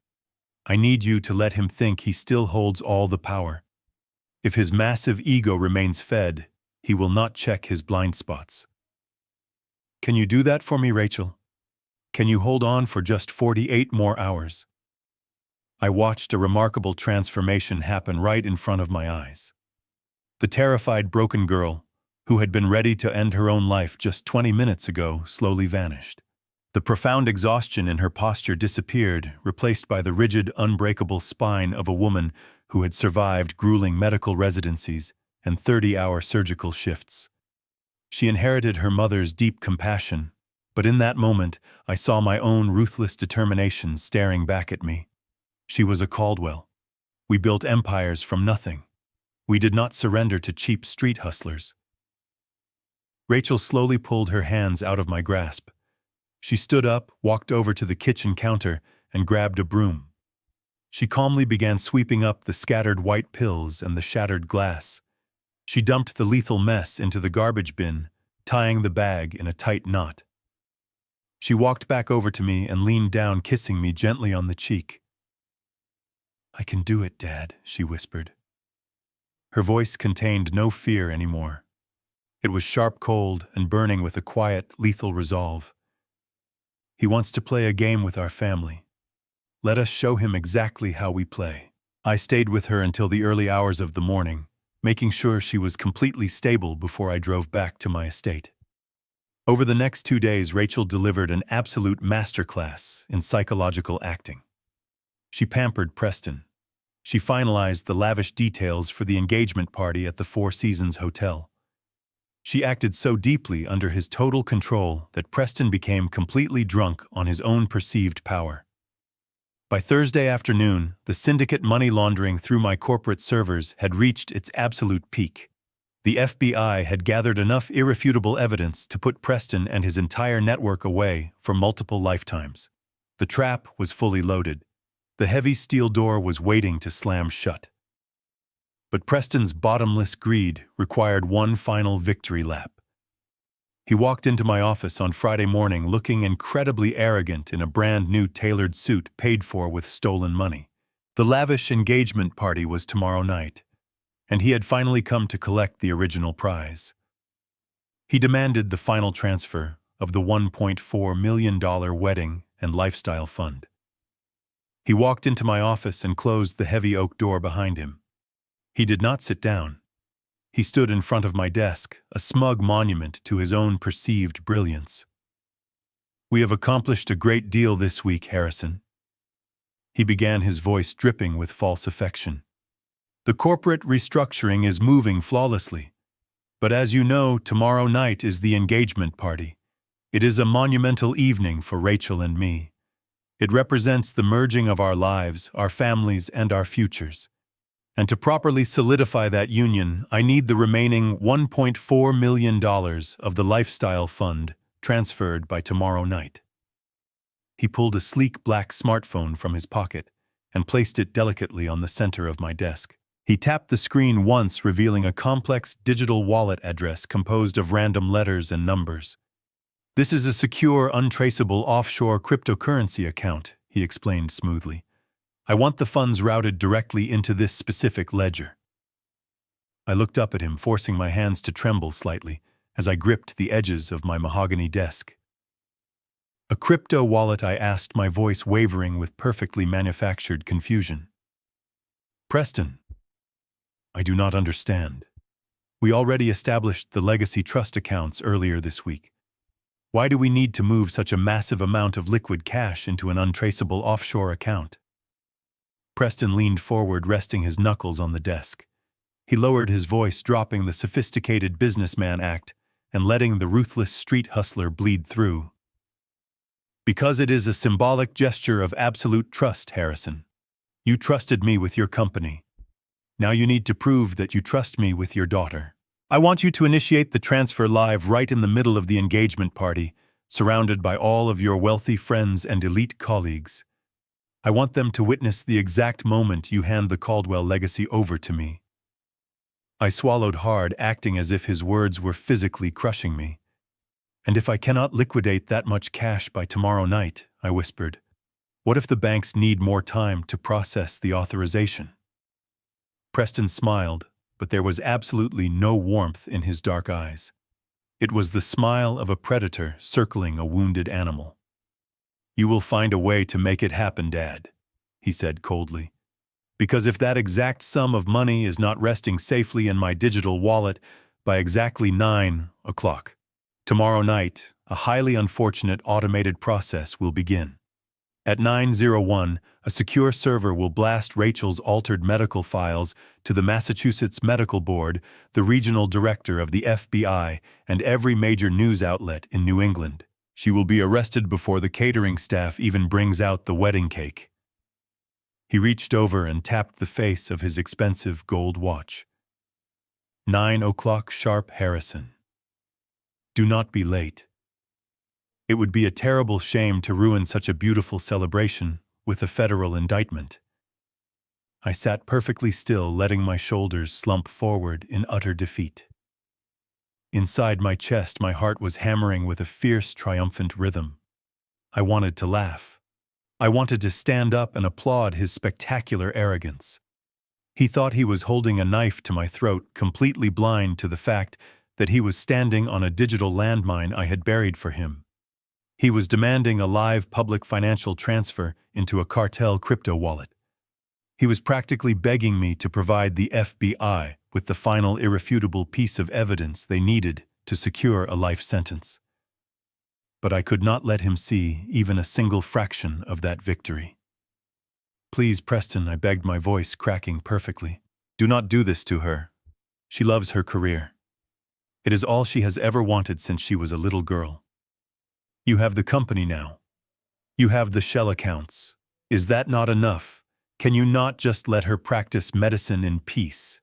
I need you to let him think he still holds all the power. If his massive ego remains fed, he will not check his blind spots. Can you do that for me, Rachel? Can you hold on for just 48 more hours? I watched a remarkable transformation happen right in front of my eyes. The terrified, broken girl, who had been ready to end her own life just 20 minutes ago, slowly vanished. The profound exhaustion in her posture disappeared, replaced by the rigid, unbreakable spine of a woman who had survived grueling medical residencies and 30-hour surgical shifts. She inherited her mother's deep compassion, but in that moment, I saw my own ruthless determination staring back at me. She was a Caldwell. We built empires from nothing. We did not surrender to cheap street hustlers. Rachel slowly pulled her hands out of my grasp. She stood up, walked over to the kitchen counter, and grabbed a broom. She calmly began sweeping up the scattered white pills and the shattered glass. She dumped the lethal mess into the garbage bin, tying the bag in a tight knot. She walked back over to me and leaned down, kissing me gently on the cheek. "I can do it, Dad," she whispered. Her voice contained no fear anymore. It was sharp cold and burning with a quiet, lethal resolve. He wants to play a game with our family. Let us show him exactly how we play. I stayed with her until the early hours of the morning, making sure she was completely stable before I drove back to my estate. Over the next 2 days, Rachel delivered an absolute masterclass in psychological acting. She pampered Preston. She finalized the lavish details for the engagement party at the Four Seasons Hotel. She acted so deeply under his total control that Preston became completely drunk on his own perceived power. By Thursday afternoon, the syndicate money laundering through my corporate servers had reached its absolute peak. The FBI had gathered enough irrefutable evidence to put Preston and his entire network away for multiple lifetimes. The trap was fully loaded. The heavy steel door was waiting to slam shut. But Preston's bottomless greed required one final victory lap. He walked into my office on Friday morning looking incredibly arrogant in a brand new tailored suit paid for with stolen money. The lavish engagement party was tomorrow night, and he had finally come to collect the original prize. He demanded the final transfer of the $1.4 million wedding and lifestyle fund. He walked into my office and closed the heavy oak door behind him. He did not sit down. He stood in front of my desk, a smug monument to his own perceived brilliance. "We have accomplished a great deal this week, Harrison." He began, his voice dripping with false affection. "The corporate restructuring is moving flawlessly. But as you know, tomorrow night is the engagement party. It is a monumental evening for Rachel and me. It represents the merging of our lives, our families, and our futures. And to properly solidify that union, I need the remaining $1.4 million of the lifestyle fund transferred by tomorrow night." He pulled a sleek black smartphone from his pocket and placed it delicately on the center of my desk. He tapped the screen once, revealing a complex digital wallet address composed of random letters and numbers. "This is a secure, untraceable offshore cryptocurrency account," he explained smoothly. "I want the funds routed directly into this specific ledger." I looked up at him, forcing my hands to tremble slightly as I gripped the edges of my mahogany desk. "A crypto wallet?" I asked, my voice wavering with perfectly manufactured confusion. "Preston, I do not understand. We already established the legacy trust accounts earlier this week. Why do we need to move such a massive amount of liquid cash into an untraceable offshore account?" Preston leaned forward, resting his knuckles on the desk. He lowered his voice, dropping the sophisticated businessman act and letting the ruthless street hustler bleed through. "Because it is a symbolic gesture of absolute trust, Harrison. You trusted me with your company. Now you need to prove that you trust me with your daughter. I want you to initiate the transfer live right in the middle of the engagement party, surrounded by all of your wealthy friends and elite colleagues. I want them to witness the exact moment you hand the Caldwell legacy over to me." I swallowed hard, acting as if his words were physically crushing me. "And if I cannot liquidate that much cash by tomorrow night," I whispered, "what if the banks need more time to process the authorization?" Preston smiled, but there was absolutely no warmth in his dark eyes. It was the smile of a predator circling a wounded animal. "You will find a way to make it happen, Dad," he said coldly. "Because if that exact sum of money is not resting safely in my digital wallet by exactly 9 o'clock tomorrow night, a highly unfortunate automated process will begin. At 9:01, a secure server will blast Rachel's altered medical files to the Massachusetts Medical Board, the regional director of the FBI, and every major news outlet in New England. She will be arrested before the catering staff even brings out the wedding cake." He reached over and tapped the face of his expensive gold watch. 9 o'clock sharp, Harrison. Do not be late. It would be a terrible shame to ruin such a beautiful celebration with a federal indictment. I sat perfectly still, letting my shoulders slump forward in utter defeat. Inside my chest, my heart was hammering with a fierce, triumphant rhythm. I wanted to laugh. I wanted to stand up and applaud his spectacular arrogance. He thought he was holding a knife to my throat, completely blind to the fact that he was standing on a digital landmine I had buried for him. He was demanding a live public financial transfer into a cartel crypto wallet. He was practically begging me to provide the FBI with the final irrefutable piece of evidence they needed to secure a life sentence. But I could not let him see even a single fraction of that victory. "Please, Preston," I begged, my voice cracking perfectly. "Do not do this to her. She loves her career. It is all she has ever wanted since she was a little girl. You have the company now. You have the shell accounts. Is that not enough? Can you not just let her practice medicine in peace?"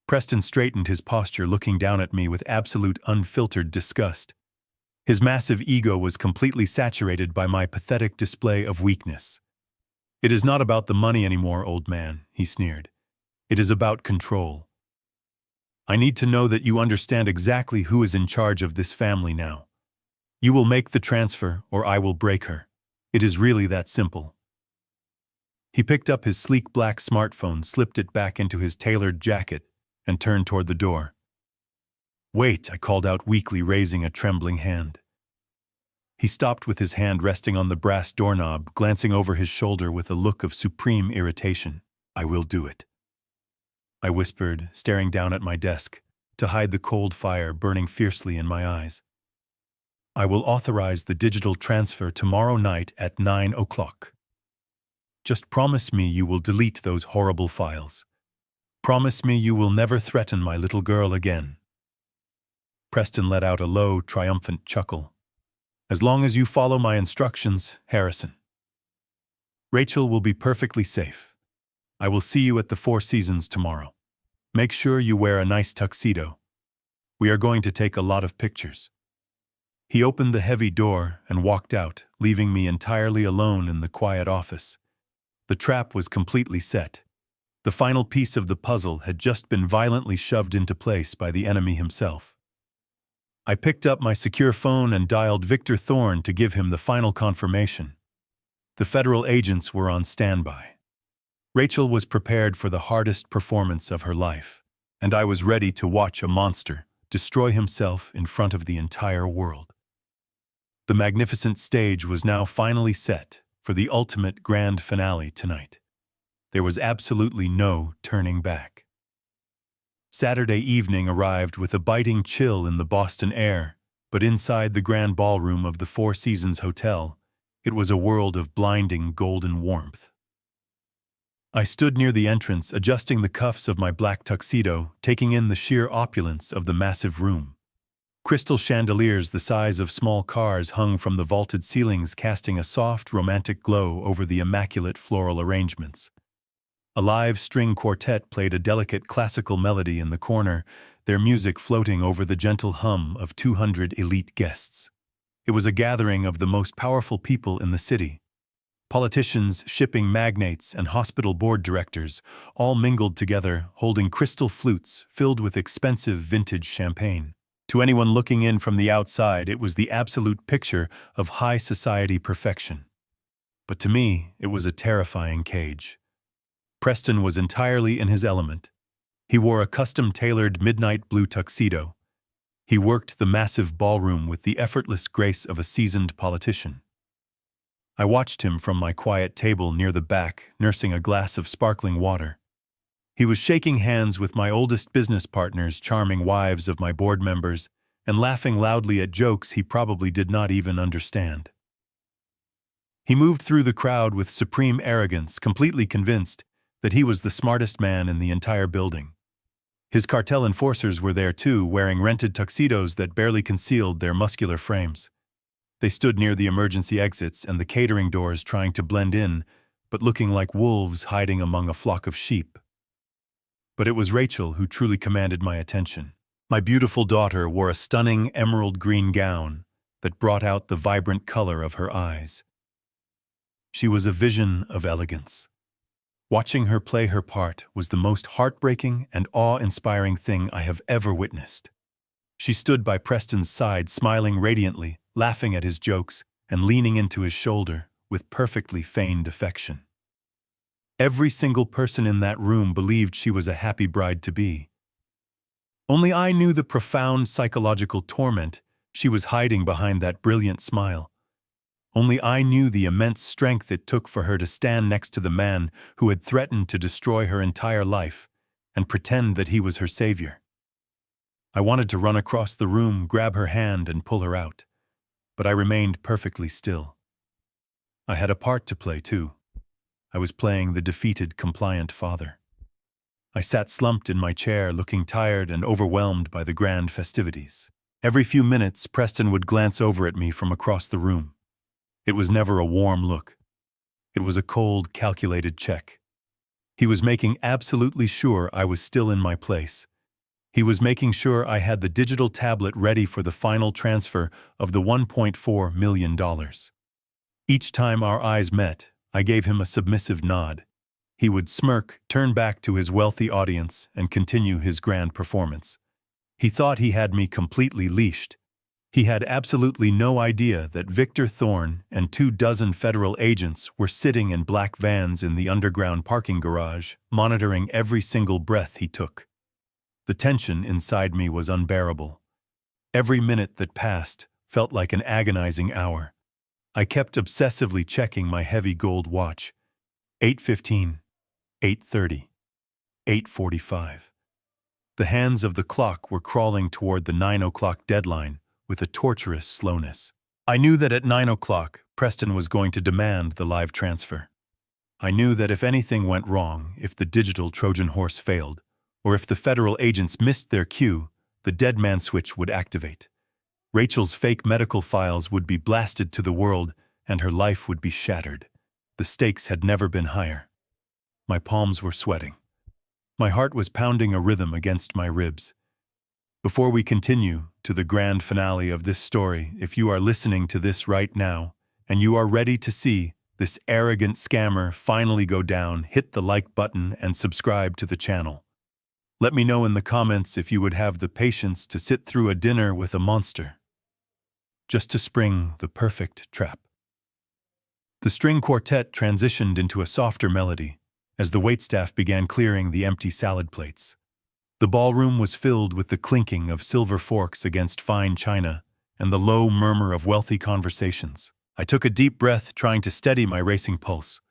Preston straightened his posture, looking down at me with absolute unfiltered disgust. His massive ego was completely saturated by my pathetic display of weakness. "It is not about the money anymore, old man," he sneered. "It is about control. I need to know that you understand exactly who is in charge of this family now. You will make the transfer or I will break her. It is really that simple." He picked up his sleek black smartphone, slipped it back into his tailored jacket, and turned toward the door. "Wait," I called out weakly, raising a trembling hand. He stopped with his hand resting on the brass doorknob, glancing over his shoulder with a look of supreme irritation. "I will do it," I whispered, staring down at my desk to hide the cold fire burning fiercely in my eyes. "I will authorize the digital transfer tomorrow night at 9 o'clock. Just promise me you will delete those horrible files. Promise me you will never threaten my little girl again." Preston let out a low, triumphant chuckle. "As long as you follow my instructions, Harrison. Rachel will be perfectly safe. I will see you at the Four Seasons tomorrow. Make sure you wear a nice tuxedo. We are going to take a lot of pictures." He opened the heavy door and walked out, leaving me entirely alone in the quiet office. The trap was completely set. The final piece of the puzzle had just been violently shoved into place by the enemy himself. I picked up my secure phone and dialed Victor Thorne to give him the final confirmation. The federal agents were on standby. Rachel was prepared for the hardest performance of her life, and I was ready to watch a monster destroy himself in front of the entire world. The magnificent stage was now finally set for the ultimate grand finale tonight. There was absolutely no turning back. Saturday evening arrived with a biting chill in the Boston air, but inside the grand ballroom of the Four Seasons Hotel, it was a world of blinding golden warmth. I stood near the entrance, adjusting the cuffs of my black tuxedo, taking in the sheer opulence of the massive room. Crystal chandeliers the size of small cars hung from the vaulted ceilings, casting a soft, romantic glow over the immaculate floral arrangements. A live string quartet played a delicate classical melody in the corner, their music floating over the gentle hum of 200 elite guests. It was a gathering of the most powerful people in the city. Politicians, shipping magnates, and hospital board directors all mingled together, holding crystal flutes filled with expensive vintage champagne. To anyone looking in from the outside, it was the absolute picture of high society perfection. But to me, it was a terrifying cage. Preston was entirely in his element. He wore a custom-tailored midnight blue tuxedo. He worked the massive ballroom with the effortless grace of a seasoned politician. I watched him from my quiet table near the back, nursing a glass of sparkling water. He was shaking hands with my oldest business partners, charming wives of my board members, and laughing loudly at jokes he probably did not even understand. He moved through the crowd with supreme arrogance, completely convinced that he was the smartest man in the entire building. His cartel enforcers were there too, wearing rented tuxedos that barely concealed their muscular frames. They stood near the emergency exits and the catering doors, trying to blend in, but looking like wolves hiding among a flock of sheep. But it was Rachel who truly commanded my attention. My beautiful daughter wore a stunning emerald green gown that brought out the vibrant color of her eyes. She was a vision of elegance. Watching her play her part was the most heartbreaking and awe-inspiring thing I have ever witnessed. She stood by Preston's side, smiling radiantly, laughing at his jokes, and leaning into his shoulder with perfectly feigned affection. Every single person in that room believed she was a happy bride-to-be. Only I knew the profound psychological torment she was hiding behind that brilliant smile. Only I knew the immense strength it took for her to stand next to the man who had threatened to destroy her entire life and pretend that he was her savior. I wanted to run across the room, grab her hand, and pull her out, but I remained perfectly still. I had a part to play, too. I was playing the defeated, compliant father. I sat slumped in my chair, looking tired and overwhelmed by the grand festivities. Every few minutes, Preston would glance over at me from across the room. It was never a warm look. It was a cold, calculated check. He was making absolutely sure I was still in my place. He was making sure I had the digital tablet ready for the final transfer of the $1.4 million. Each time our eyes met, I gave him a submissive nod. He would smirk, turn back to his wealthy audience, and continue his grand performance. He thought he had me completely leashed. He had absolutely no idea that Victor Thorne and 24 federal agents were sitting in black vans in the underground parking garage, monitoring every single breath he took. The tension inside me was unbearable. Every minute that passed felt like an agonizing hour. I kept obsessively checking my heavy gold watch. 8:15, 8:30, 8:45. The hands of the clock were crawling toward the 9 o'clock deadline with a torturous slowness. I knew that at 9 o'clock, Preston was going to demand the live transfer. I knew that if anything went wrong, if the digital Trojan horse failed, or if the federal agents missed their cue, the dead man switch would activate. Rachel's fake medical files would be blasted to the world, and her life would be shattered. The stakes had never been higher. My palms were sweating. My heart was pounding a rhythm against my ribs. Before we continue to the grand finale of this story, if you are listening to this right now, and you are ready to see this arrogant scammer finally go down, hit the like button and subscribe to the channel. Let me know in the comments if you would have the patience to sit through a dinner with a monster, just to spring the perfect trap. The string quartet transitioned into a softer melody as the waitstaff began clearing the empty salad plates. The ballroom was filled with the clinking of silver forks against fine china and the low murmur of wealthy conversations. I took a deep breath, trying to steady my racing pulse.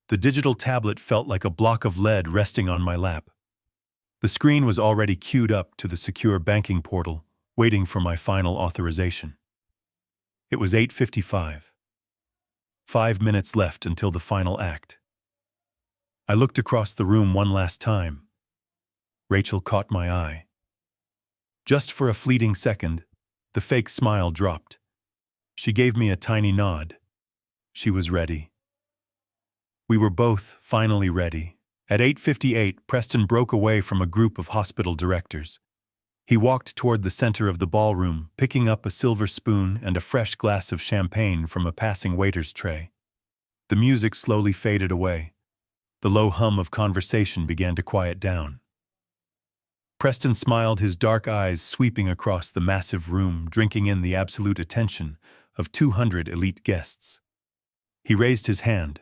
The digital tablet felt like a block of lead resting on my lap. The screen was already queued up to the secure banking portal, waiting for my final authorization. It was 8:55. 5 minutes left until the final act. I looked across the room one last time. Rachel caught my eye. Just for a fleeting second, the fake smile dropped. She gave me a tiny nod. She was ready. We were both finally ready. At 8:58, Preston broke away from a group of hospital directors. He walked toward the center of the ballroom, picking up a silver spoon and a fresh glass of champagne from a passing waiter's tray. The music slowly faded away. The low hum of conversation began to quiet down. Preston smiled, his dark eyes sweeping across the massive room, drinking in the absolute attention of 200 elite guests. He raised his hand.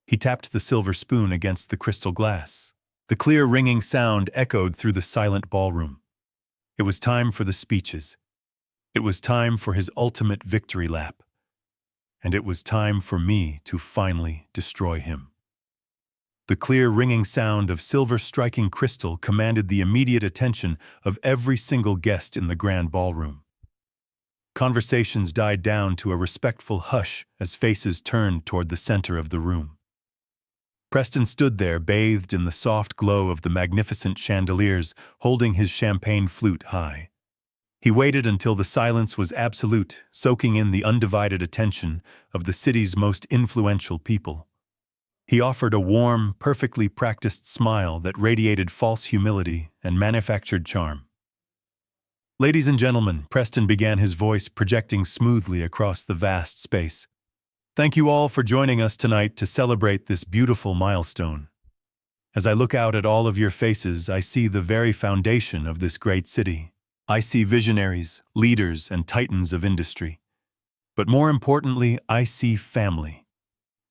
He tapped the silver spoon against the crystal glass. The clear, ringing sound echoed through the silent ballroom. It was time for the speeches. It was time for his ultimate victory lap. And it was time for me to finally destroy him. The clear, ringing sound of silver striking crystal commanded the immediate attention of every single guest in the grand ballroom. Conversations died down to a respectful hush as faces turned toward the center of the room. Preston stood there, bathed in the soft glow of the magnificent chandeliers, holding his champagne flute high. He waited until the silence was absolute, soaking in the undivided attention of the city's most influential people. He offered a warm, perfectly practiced smile that radiated false humility and manufactured charm. "Ladies and gentlemen," Preston began, his voice projecting smoothly across the vast space. "Thank you all for joining us tonight to celebrate this beautiful milestone. As I look out at all of your faces, I see the very foundation of this great city. I see visionaries, leaders, and titans of industry. But more importantly, I see family.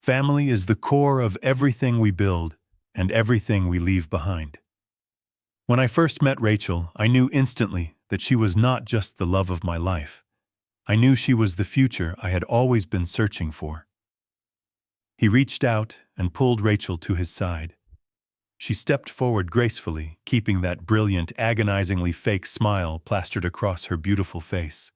Family is the core of everything we build and everything we leave behind. When I first met Rachel, I knew instantly that she was not just the love of my life. I knew she was the future I had always been searching for. He reached out and pulled Rachel to his side. She stepped forward gracefully, keeping that brilliant, agonizingly fake smile plastered across her beautiful face.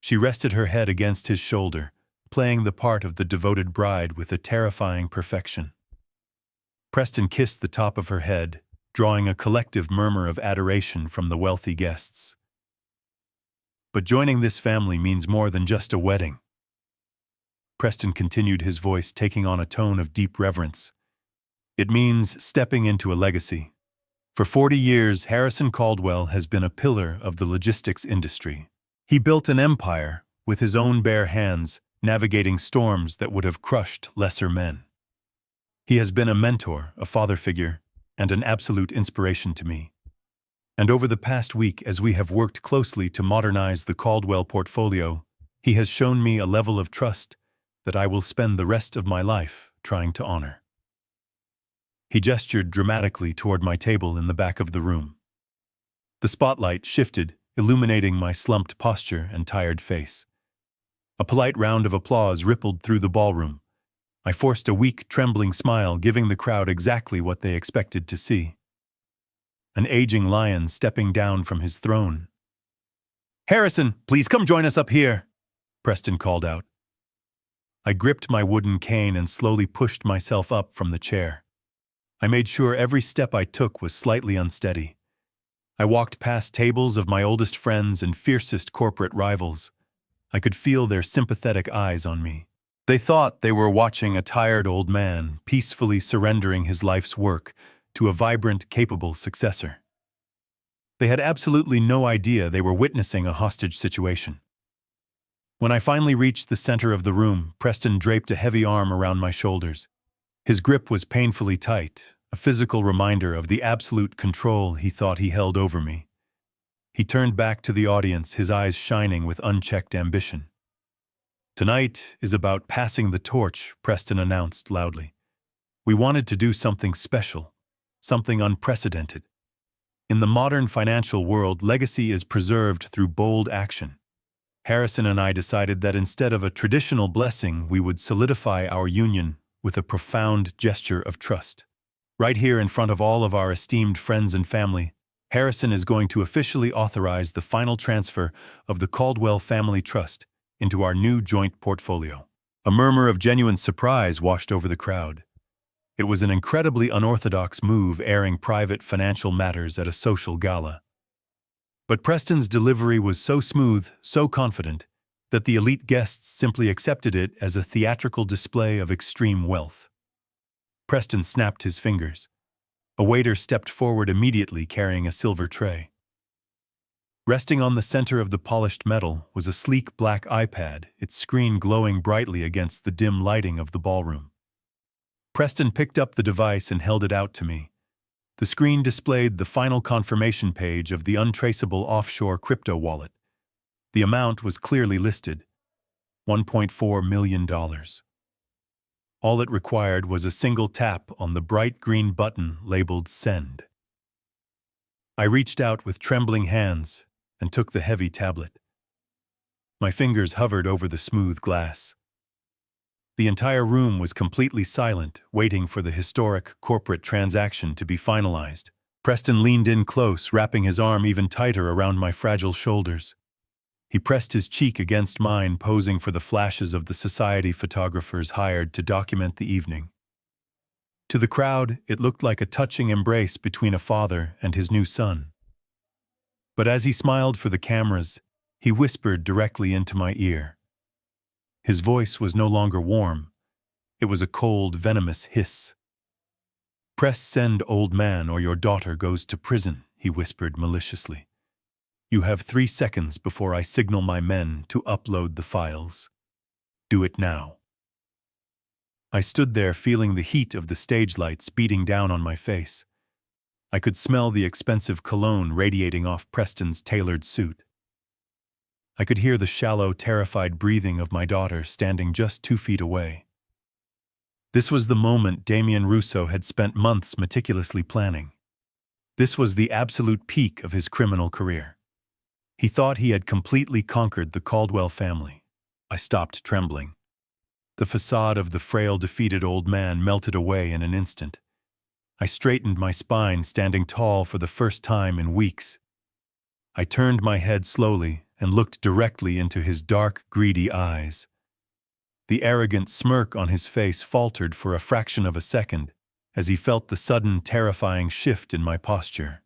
She rested her head against his shoulder, playing the part of the devoted bride with a terrifying perfection. Preston kissed the top of her head, drawing a collective murmur of adoration from the wealthy guests. But joining this family means more than just a wedding. Preston continued, his voice taking on a tone of deep reverence. It means stepping into a legacy. For 40 years, Harrison Caldwell has been a pillar of the logistics industry. He built an empire with his own bare hands, navigating storms that would have crushed lesser men. He has been a mentor, a father figure, and an absolute inspiration to me. And over the past week, as we have worked closely to modernize the Caldwell portfolio, he has shown me a level of trust that I will spend the rest of my life trying to honor. He gestured dramatically toward my table in the back of the room. The spotlight shifted, illuminating my slumped posture and tired face. A polite round of applause rippled through the ballroom. I forced a weak, trembling smile, giving the crowd exactly what they expected to see. An aging lion stepping down from his throne. "Harrison, please come join us up here," Preston called out. I gripped my wooden cane and slowly pushed myself up from the chair. I made sure every step I took was slightly unsteady. I walked past tables of my oldest friends and fiercest corporate rivals. I could feel their sympathetic eyes on me. They thought they were watching a tired old man peacefully surrendering his life's work to a vibrant, capable successor. They had absolutely no idea they were witnessing a hostage situation. When I finally reached the center of the room, Preston draped a heavy arm around my shoulders. His grip was painfully tight, a physical reminder of the absolute control he thought he held over me. He turned back to the audience, his eyes shining with unchecked ambition. "Tonight is about passing the torch," Preston announced loudly. "We wanted to do something special, something unprecedented. In the modern financial world, legacy is preserved through bold action. Harrison and I decided that instead of a traditional blessing, we would solidify our union with a profound gesture of trust. Right here in front of all of our esteemed friends and family, Harrison is going to officially authorize the final transfer of the Caldwell Family Trust into our new joint portfolio." A murmur of genuine surprise washed over the crowd. It was an incredibly unorthodox move, airing private financial matters at a social gala. But Preston's delivery was so smooth, so confident, that the elite guests simply accepted it as a theatrical display of extreme wealth. Preston snapped his fingers. A waiter stepped forward immediately, carrying a silver tray. Resting on the center of the polished metal was a sleek black iPad, its screen glowing brightly against the dim lighting of the ballroom. Preston picked up the device and held it out to me. The screen displayed the final confirmation page of the untraceable offshore crypto wallet. The amount was clearly listed: $1.4 million. All it required was a single tap on the bright green button labeled Send. I reached out with trembling hands and took the heavy tablet. My fingers hovered over the smooth glass. The entire room was completely silent, waiting for the historic corporate transaction to be finalized. Preston leaned in close, wrapping his arm even tighter around my fragile shoulders. He pressed his cheek against mine, posing for the flashes of the society photographers hired to document the evening. To the crowd, it looked like a touching embrace between a father and his new son. But as he smiled for the cameras, he whispered directly into my ear. His voice was no longer warm. It was a cold, venomous hiss. "Press send, old man, or your daughter goes to prison," he whispered maliciously. "You have 3 seconds before I signal my men to upload the files. Do it now." I stood there, feeling the heat of the stage lights beating down on my face. I could smell the expensive cologne radiating off Preston's tailored suit. I could hear the shallow, terrified breathing of my daughter standing just 2 feet away. This was the moment Damien Russo had spent months meticulously planning. This was the absolute peak of his criminal career. He thought he had completely conquered the Caldwell family. I stopped trembling. The facade of the frail, defeated old man melted away in an instant. I straightened my spine, standing tall for the first time in weeks. I turned my head slowly and looked directly into his dark, greedy eyes. The arrogant smirk on his face faltered for a fraction of a second as he felt the sudden, terrifying shift in my posture.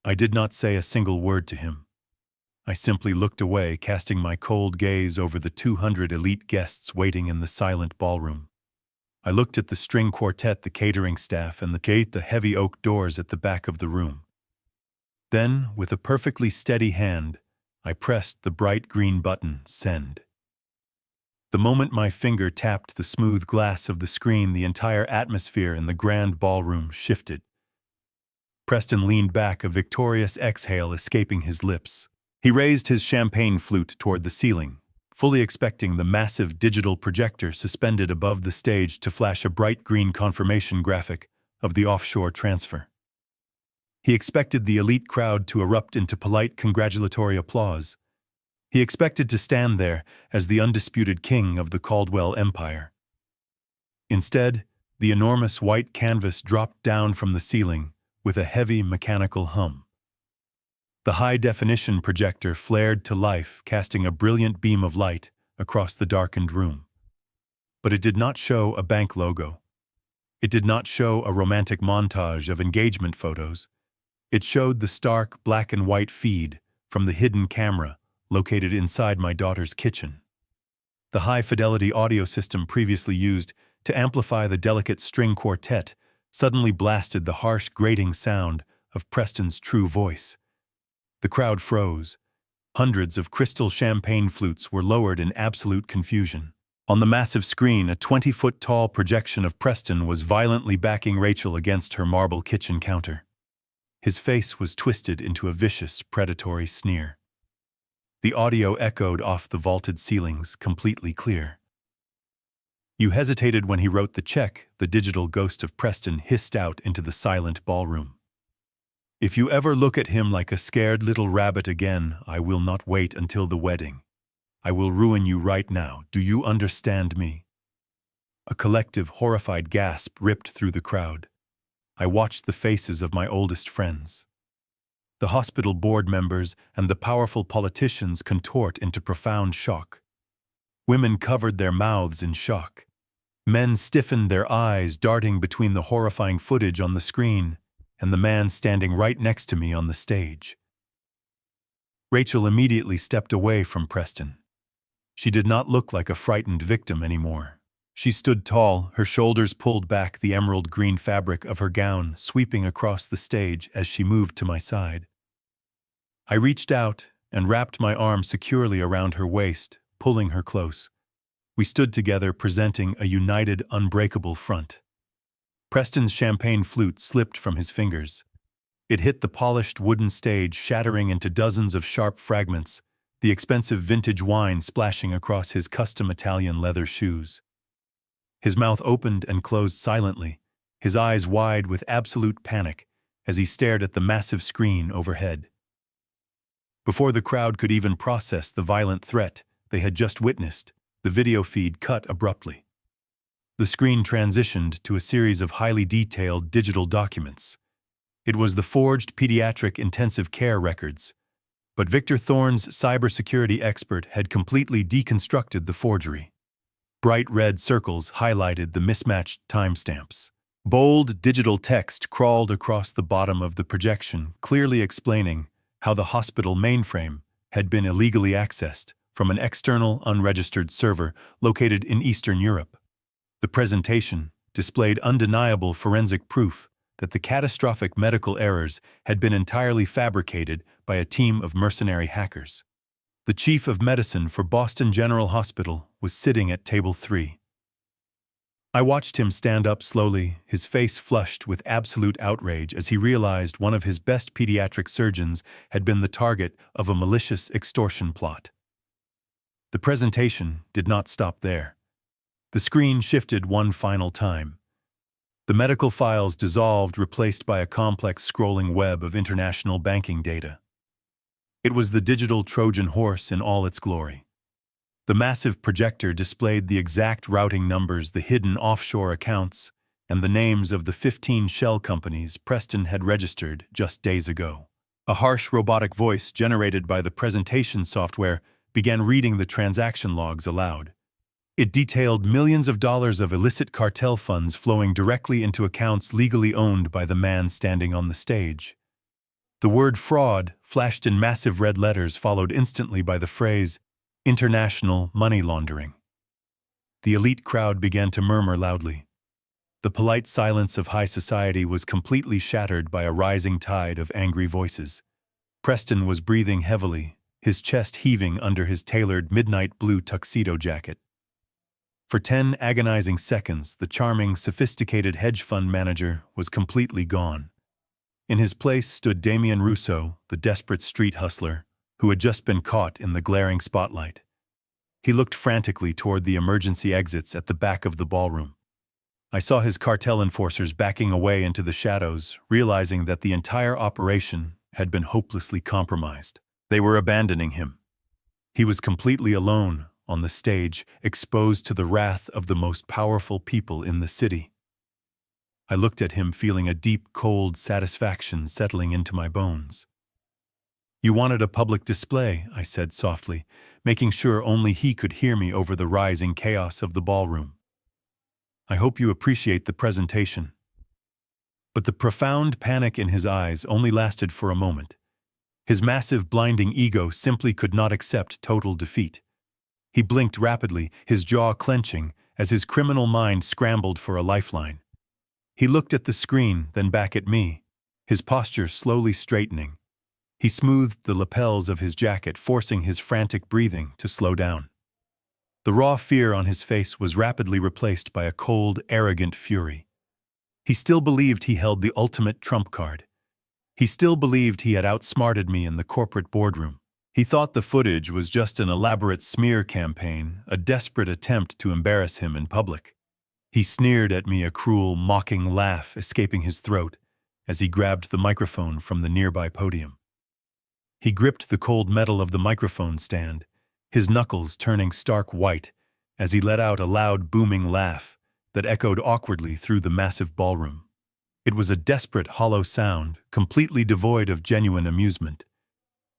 I did not say a single word to him. I simply looked away, casting my cold gaze over the 200 elite guests waiting in the silent ballroom. I looked at the string quartet, the catering staff, and the heavy oak doors at the back of the room. Then, with a perfectly steady hand, I pressed the bright green button, Send. The moment my finger tapped the smooth glass of the screen, the entire atmosphere in the grand ballroom shifted. Preston leaned back, a victorious exhale escaping his lips. He raised his champagne flute toward the ceiling, fully expecting the massive digital projector suspended above the stage to flash a bright green confirmation graphic of the offshore transfer. He expected the elite crowd to erupt into polite congratulatory applause. He expected to stand there as the undisputed king of the Caldwell Empire. Instead, the enormous white canvas dropped down from the ceiling with a heavy mechanical hum. The high-definition projector flared to life, casting a brilliant beam of light across the darkened room. But it did not show a bank logo. It did not show a romantic montage of engagement photos. It showed the stark black and white feed from the hidden camera located inside my daughter's kitchen. The high-fidelity audio system previously used to amplify the delicate string quartet suddenly blasted the harsh, grating sound of Preston's true voice. The crowd froze. Hundreds of crystal champagne flutes were lowered in absolute confusion. On the massive screen, a 20-foot-tall projection of Preston was violently backing Rachel against her marble kitchen counter. His face was twisted into a vicious, predatory sneer. The audio echoed off the vaulted ceilings, completely clear. "You hesitated when he wrote the check," the digital ghost of Preston hissed out into the silent ballroom. "If you ever look at him like a scared little rabbit again, I will not wait until the wedding. I will ruin you right now. Do you understand me?" A collective, horrified gasp ripped through the crowd. I watched the faces of my oldest friends. The hospital board members and the powerful politicians contort into profound shock. Women covered their mouths in shock. Men stiffened their eyes, darting between the horrifying footage on the screen and the man standing right next to me on the stage. Rachel immediately stepped away from Preston. She did not look like a frightened victim anymore. She stood tall, her shoulders pulled back, the emerald green fabric of her gown sweeping across the stage as she moved to my side. I reached out and wrapped my arm securely around her waist, pulling her close. We stood together, presenting a united, unbreakable front. Preston's champagne flute slipped from his fingers. It hit the polished wooden stage, shattering into dozens of sharp fragments, the expensive vintage wine splashing across his custom Italian leather shoes. His mouth opened and closed silently, his eyes wide with absolute panic as he stared at the massive screen overhead. Before the crowd could even process the violent threat they had just witnessed, the video feed cut abruptly. The screen transitioned to a series of highly detailed digital documents. It was the forged pediatric intensive care records, but Victor Thorne's cybersecurity expert had completely deconstructed the forgery. Bright red circles highlighted the mismatched timestamps. Bold digital text crawled across the bottom of the projection, clearly explaining how the hospital mainframe had been illegally accessed from an external, unregistered server located in Eastern Europe. The presentation displayed undeniable forensic proof that the catastrophic medical errors had been entirely fabricated by a team of mercenary hackers. The chief of medicine for Boston General Hospital was sitting at table 3. I watched him stand up slowly, his face flushed with absolute outrage as he realized one of his best pediatric surgeons had been the target of a malicious extortion plot. The presentation did not stop there. The screen shifted one final time. The medical files dissolved, replaced by a complex scrolling web of international banking data. It was the digital Trojan horse in all its glory. The massive projector displayed the exact routing numbers, the hidden offshore accounts, and the names of the 15 shell companies Preston had registered just days ago. A harsh robotic voice generated by the presentation software began reading the transaction logs aloud. It detailed millions of dollars of illicit cartel funds flowing directly into accounts legally owned by the man standing on the stage. The word fraud flashed in massive red letters, followed instantly by the phrase, international money laundering. The elite crowd began to murmur loudly. The polite silence of high society was completely shattered by a rising tide of angry voices. Preston was breathing heavily, his chest heaving under his tailored midnight blue tuxedo jacket. For 10 agonizing seconds, the charming, sophisticated hedge fund manager was completely gone. In his place stood Damien Rousseau, the desperate street hustler, who had just been caught in the glaring spotlight. He looked frantically toward the emergency exits at the back of the ballroom. I saw his cartel enforcers backing away into the shadows, realizing that the entire operation had been hopelessly compromised. They were abandoning him. He was completely alone on the stage, exposed to the wrath of the most powerful people in the city. I looked at him, feeling a deep, cold satisfaction settling into my bones. "You wanted a public display," I said softly, making sure only he could hear me over the rising chaos of the ballroom. "I hope you appreciate the presentation." But the profound panic in his eyes only lasted for a moment. His massive, blinding ego simply could not accept total defeat. He blinked rapidly, his jaw clenching, as his criminal mind scrambled for a lifeline. He looked at the screen, then back at me, his posture slowly straightening. He smoothed the lapels of his jacket, forcing his frantic breathing to slow down. The raw fear on his face was rapidly replaced by a cold, arrogant fury. He still believed he held the ultimate trump card. He still believed he had outsmarted me in the corporate boardroom. He thought the footage was just an elaborate smear campaign, a desperate attempt to embarrass him in public. He sneered at me, a cruel, mocking laugh escaping his throat as he grabbed the microphone from the nearby podium. He gripped the cold metal of the microphone stand, his knuckles turning stark white as he let out a loud, booming laugh that echoed awkwardly through the massive ballroom. It was a desperate, hollow sound, completely devoid of genuine amusement.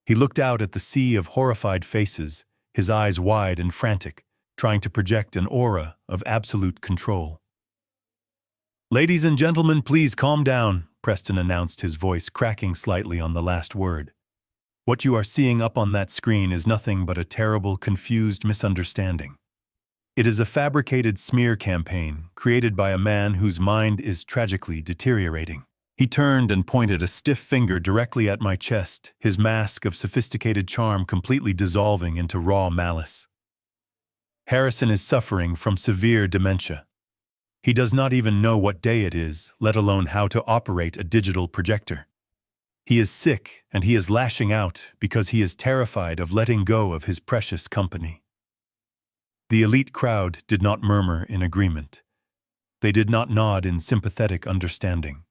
He looked out at the sea of horrified faces, his eyes wide and frantic, trying to project an aura of absolute control. "Ladies and gentlemen, please calm down," Preston announced, his voice cracking slightly on the last word. "What you are seeing up on that screen is nothing but a terrible, confused misunderstanding. It is a fabricated smear campaign created by a man whose mind is tragically deteriorating." He turned and pointed a stiff finger directly at my chest, his mask of sophisticated charm completely dissolving into raw malice. "Harrison is suffering from severe dementia. He does not even know what day it is, let alone how to operate a digital projector. He is sick, and he is lashing out because he is terrified of letting go of his precious company." The elite crowd did not murmur in agreement. They did not nod in sympathetic understanding.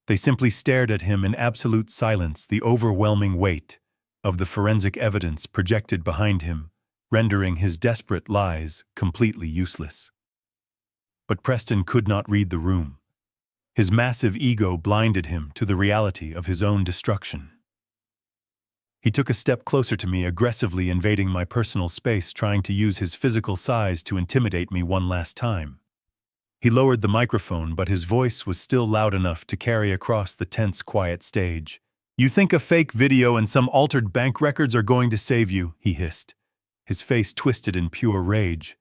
They simply stared at him in absolute silence, the overwhelming weight of the forensic evidence projected behind him, rendering his desperate lies completely useless. But Preston could not read the room. His massive ego blinded him to the reality of his own destruction. He took a step closer to me, aggressively invading my personal space, trying to use his physical size to intimidate me one last time. He lowered the microphone, but his voice was still loud enough to carry across the tense, quiet stage. "You think a fake video and some altered bank records are going to save you?" he hissed, his face twisted in pure rage.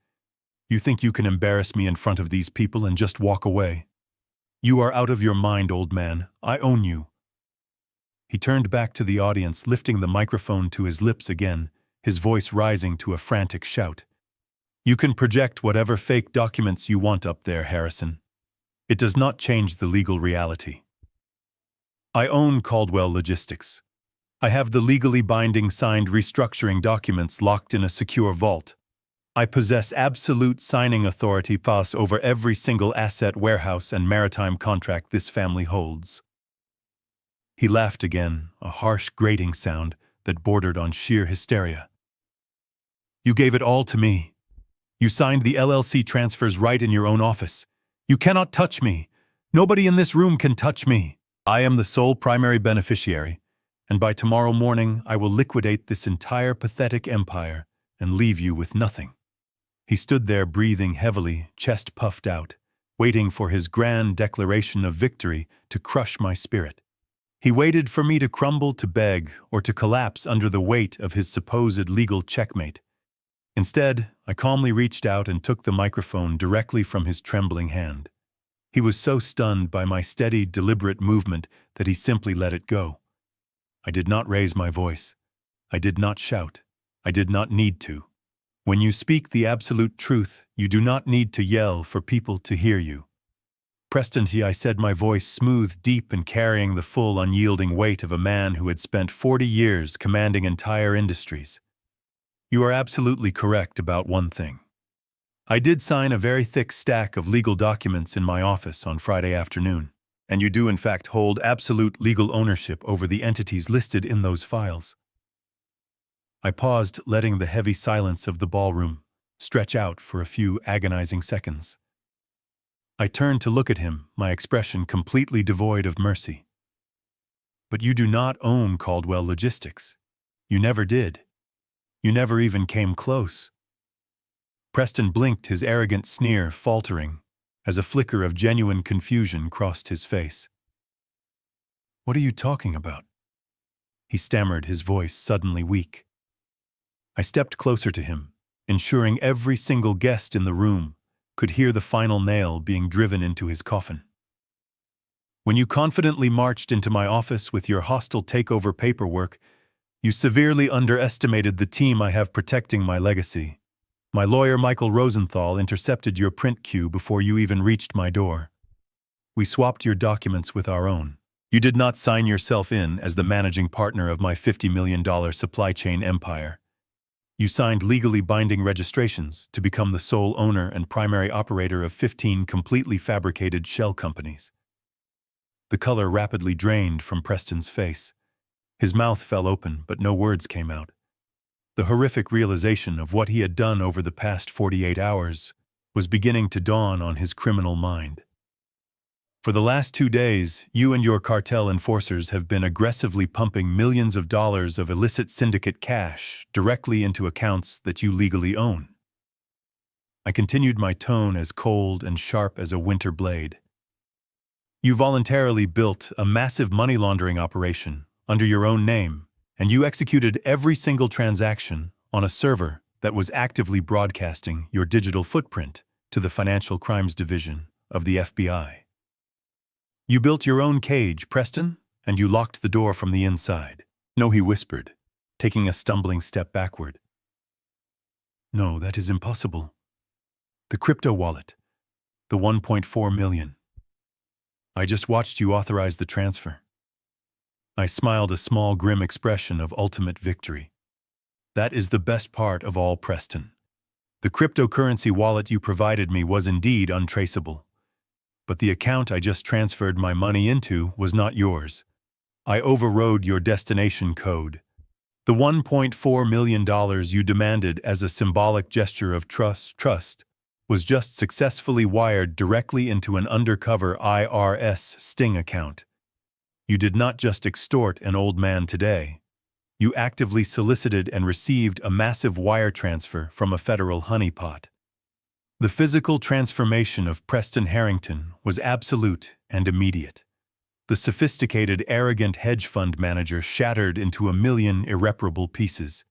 "You think you can embarrass me in front of these people and just walk away? You are out of your mind, old man. I own you." He turned back to the audience, lifting the microphone to his lips again, his voice rising to a frantic shout. "You can project whatever fake documents you want up there, Harrison. It does not change the legal reality. I own Caldwell Logistics. I have the legally binding signed restructuring documents locked in a secure vault. I possess absolute signing authority pass over every single asset, warehouse, and maritime contract this family holds. He laughed again, a harsh, grating sound that bordered on sheer hysteria. You gave it all to me. You signed the LLC transfers right in your own office. You cannot touch me. Nobody in this room can touch me. I am the sole primary beneficiary, and by tomorrow morning I will liquidate this entire pathetic empire and leave you with nothing. He stood there breathing heavily, chest puffed out, waiting for his grand declaration of victory to crush my spirit. He waited for me to crumble, to beg, or to collapse under the weight of his supposed legal checkmate. Instead, I calmly reached out and took the microphone directly from his trembling hand. He was so stunned by my steady, deliberate movement that he simply let it go. I did not raise my voice. I did not shout. I did not need to. When you speak the absolute truth, you do not need to yell for people to hear you. Preston, I said, my voice smooth, deep, and carrying the full, unyielding weight of a man who had spent 40 years commanding entire industries. You are absolutely correct about one thing. I did sign a very thick stack of legal documents in my office on Friday afternoon, and you do in fact hold absolute legal ownership over the entities listed in those files. I paused, letting the heavy silence of the ballroom stretch out for a few agonizing seconds. I turned to look at him, my expression completely devoid of mercy. But you do not own Caldwell Logistics. You never did. You never even came close. Preston blinked, his arrogant sneer faltering as a flicker of genuine confusion crossed his face. What are you talking about? He stammered, his voice suddenly weak. I stepped closer to him, ensuring every single guest in the room could hear the final nail being driven into his coffin. When you confidently marched into my office with your hostile takeover paperwork, you severely underestimated the team I have protecting my legacy. My lawyer, Michael Rosenthal, intercepted your print queue before you even reached my door. We swapped your documents with our own. You did not sign yourself in as the managing partner of my $50 million supply chain empire. You signed legally binding registrations to become the sole owner and primary operator of 15 completely fabricated shell companies. The color rapidly drained from Preston's face. His mouth fell open, but no words came out. The horrific realization of what he had done over the past 48 hours was beginning to dawn on his criminal mind. For the last 2 days, you and your cartel enforcers have been aggressively pumping millions of dollars of illicit syndicate cash directly into accounts that you legally own. I continued, my tone as cold and sharp as a winter blade. You voluntarily built a massive money laundering operation under your own name, and you executed every single transaction on a server that was actively broadcasting your digital footprint to the Financial Crimes Division of the FBI. You built your own cage, Preston, and you locked the door from the inside. No, he whispered, taking a stumbling step backward. No, that is impossible. The crypto wallet, the 1.4 million. I just watched you authorize the transfer. I smiled, a small, grim expression of ultimate victory. That is the best part of all, Preston. The cryptocurrency wallet you provided me was indeed untraceable. But the account I just transferred my money into was not yours. I overrode your destination code. The $1.4 million you demanded as a symbolic gesture of trust was just successfully wired directly into an undercover IRS sting account. You did not just extort an old man today. You actively solicited and received a massive wire transfer from a federal honeypot. The physical transformation of Preston Harrington was absolute and immediate. The sophisticated, arrogant hedge fund manager shattered into a million irreparable pieces.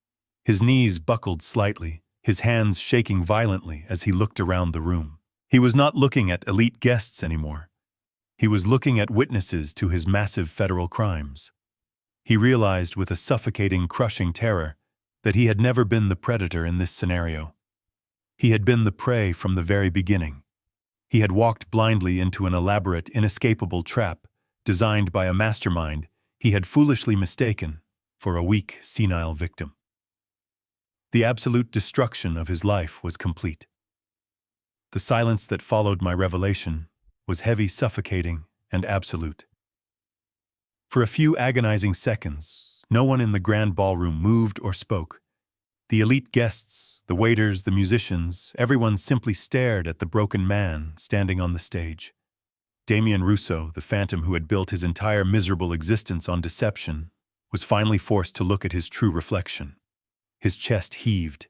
His knees buckled slightly, his hands shaking violently as he looked around the room. He was not looking at elite guests anymore. He was looking at witnesses to his massive federal crimes. He realized with a suffocating, crushing terror that he had never been the predator in this scenario. He had been the prey from the very beginning. He had walked blindly into an elaborate, inescapable trap designed by a mastermind he had foolishly mistaken for a weak, senile victim. The absolute destruction of his life was complete. The silence that followed my revelation was heavy, suffocating, and absolute. For a few agonizing seconds, no one in the grand ballroom moved or spoke. The elite guests, the waiters, the musicians, everyone simply stared at the broken man standing on the stage. Damien Rousseau, the phantom who had built his entire miserable existence on deception, was finally forced to look at his true reflection. His chest heaved.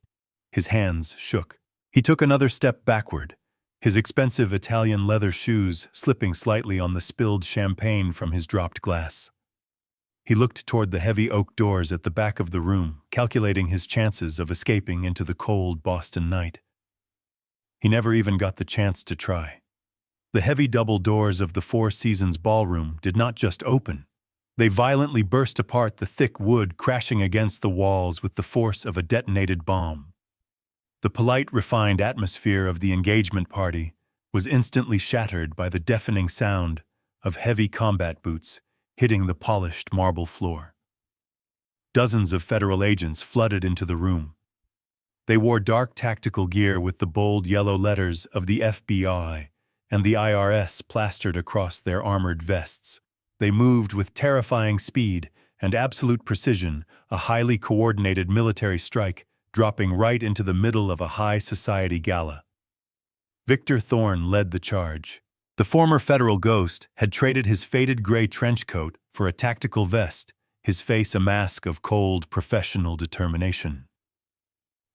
His hands shook. He took another step backward, his expensive Italian leather shoes slipping slightly on the spilled champagne from his dropped glass. He looked toward the heavy oak doors at the back of the room, calculating his chances of escaping into the cold Boston night. He never even got the chance to try. The heavy double doors of the Four Seasons ballroom did not just open. They violently burst apart, the thick wood crashing against the walls with the force of a detonated bomb. The polite, refined atmosphere of the engagement party was instantly shattered by the deafening sound of heavy combat boots hitting the polished marble floor. Dozens of federal agents flooded into the room. They wore dark tactical gear with the bold yellow letters of the FBI and the IRS plastered across their armored vests. They moved with terrifying speed and absolute precision, a highly coordinated military strike dropping right into the middle of a high society gala. Victor Thorne led the charge. The former federal ghost had traded his faded gray trench coat for a tactical vest, his face a mask of cold, professional determination.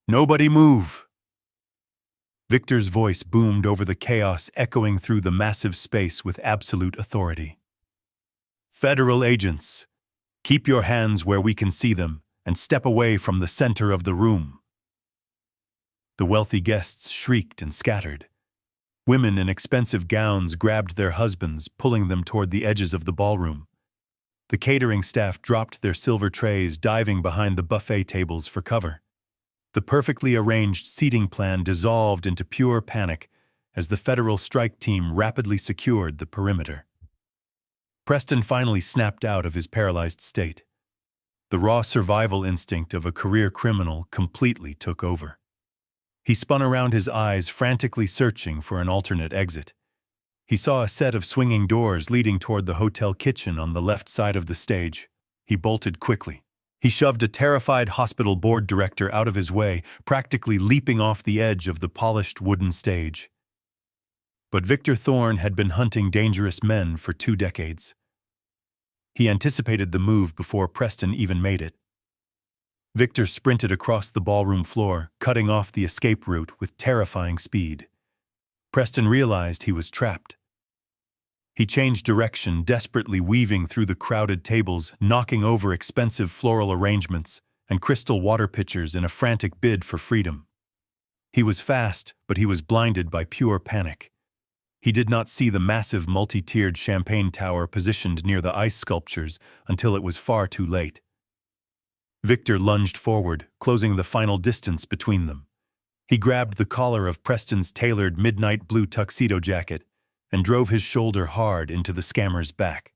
"Nobody move!" Victor's voice boomed over the chaos, echoing through the massive space with absolute authority. "Federal agents, keep your hands where we can see them and step away from the center of the room." The wealthy guests shrieked and scattered. Women in expensive gowns grabbed their husbands, pulling them toward the edges of the ballroom. The catering staff dropped their silver trays, diving behind the buffet tables for cover. The perfectly arranged seating plan dissolved into pure panic as the federal strike team rapidly secured the perimeter. Preston finally snapped out of his paralyzed state. The raw survival instinct of a career criminal completely took over. He spun around, his eyes frantically searching for an alternate exit. He saw a set of swinging doors leading toward the hotel kitchen on the left side of the stage. He bolted quickly. He shoved a terrified hospital board director out of his way, practically leaping off the edge of the polished wooden stage. But Victor Thorne had been hunting dangerous men for 2 decades. He anticipated the move before Preston even made it. Victor sprinted across the ballroom floor, cutting off the escape route with terrifying speed. Preston realized he was trapped. He changed direction, desperately weaving through the crowded tables, knocking over expensive floral arrangements and crystal water pitchers in a frantic bid for freedom. He was fast, but he was blinded by pure panic. He did not see the massive multi-tiered champagne tower positioned near the ice sculptures until it was far too late. Victor lunged forward, closing the final distance between them. He grabbed the collar of Preston's tailored midnight blue tuxedo jacket and drove his shoulder hard into the scammer's back.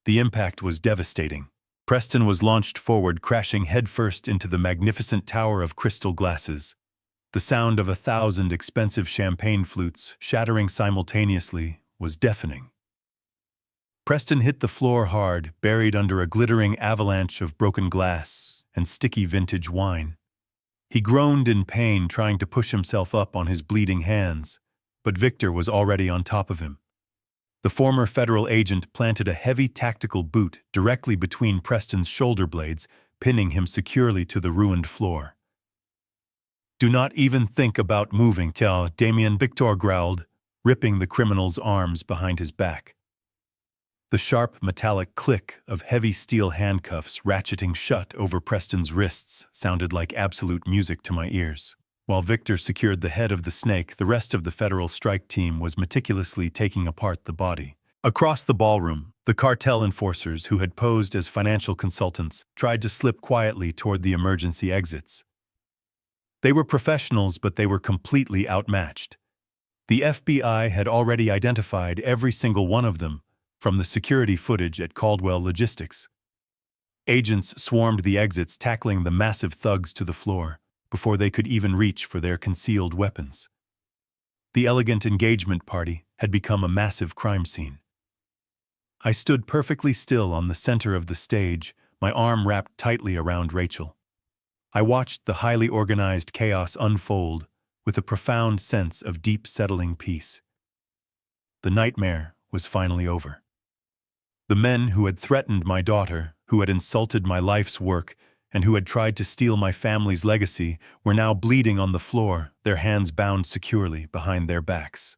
The impact was devastating. Preston was launched forward, crashing headfirst into the magnificent tower of crystal glasses. The sound of 1,000 expensive champagne flutes shattering simultaneously was deafening. Preston hit the floor hard, buried under a glittering avalanche of broken glass and sticky vintage wine. He groaned in pain, trying to push himself up on his bleeding hands, but Victor was already on top of him. The former federal agent planted a heavy tactical boot directly between Preston's shoulder blades, pinning him securely to the ruined floor. "Do not even think about moving, Damien," Victor growled, ripping the criminal's arms behind his back. The sharp, metallic click of heavy steel handcuffs ratcheting shut over Preston's wrists sounded like absolute music to my ears. While Victor secured the head of the snake, the rest of the federal strike team was meticulously taking apart the body. Across the ballroom, the cartel enforcers who had posed as financial consultants tried to slip quietly toward the emergency exits. They were professionals, but they were completely outmatched. The FBI had already identified every single one of them from the security footage at Caldwell Logistics. Agents swarmed the exits, tackling the massive thugs to the floor before they could even reach for their concealed weapons. The elegant engagement party had become a massive crime scene. I stood perfectly still on the center of the stage, my arm wrapped tightly around Rachel. I watched the highly organized chaos unfold with a profound sense of deep settling peace. The nightmare was finally over. The men who had threatened my daughter, who had insulted my life's work, and who had tried to steal my family's legacy were now bleeding on the floor, their hands bound securely behind their backs.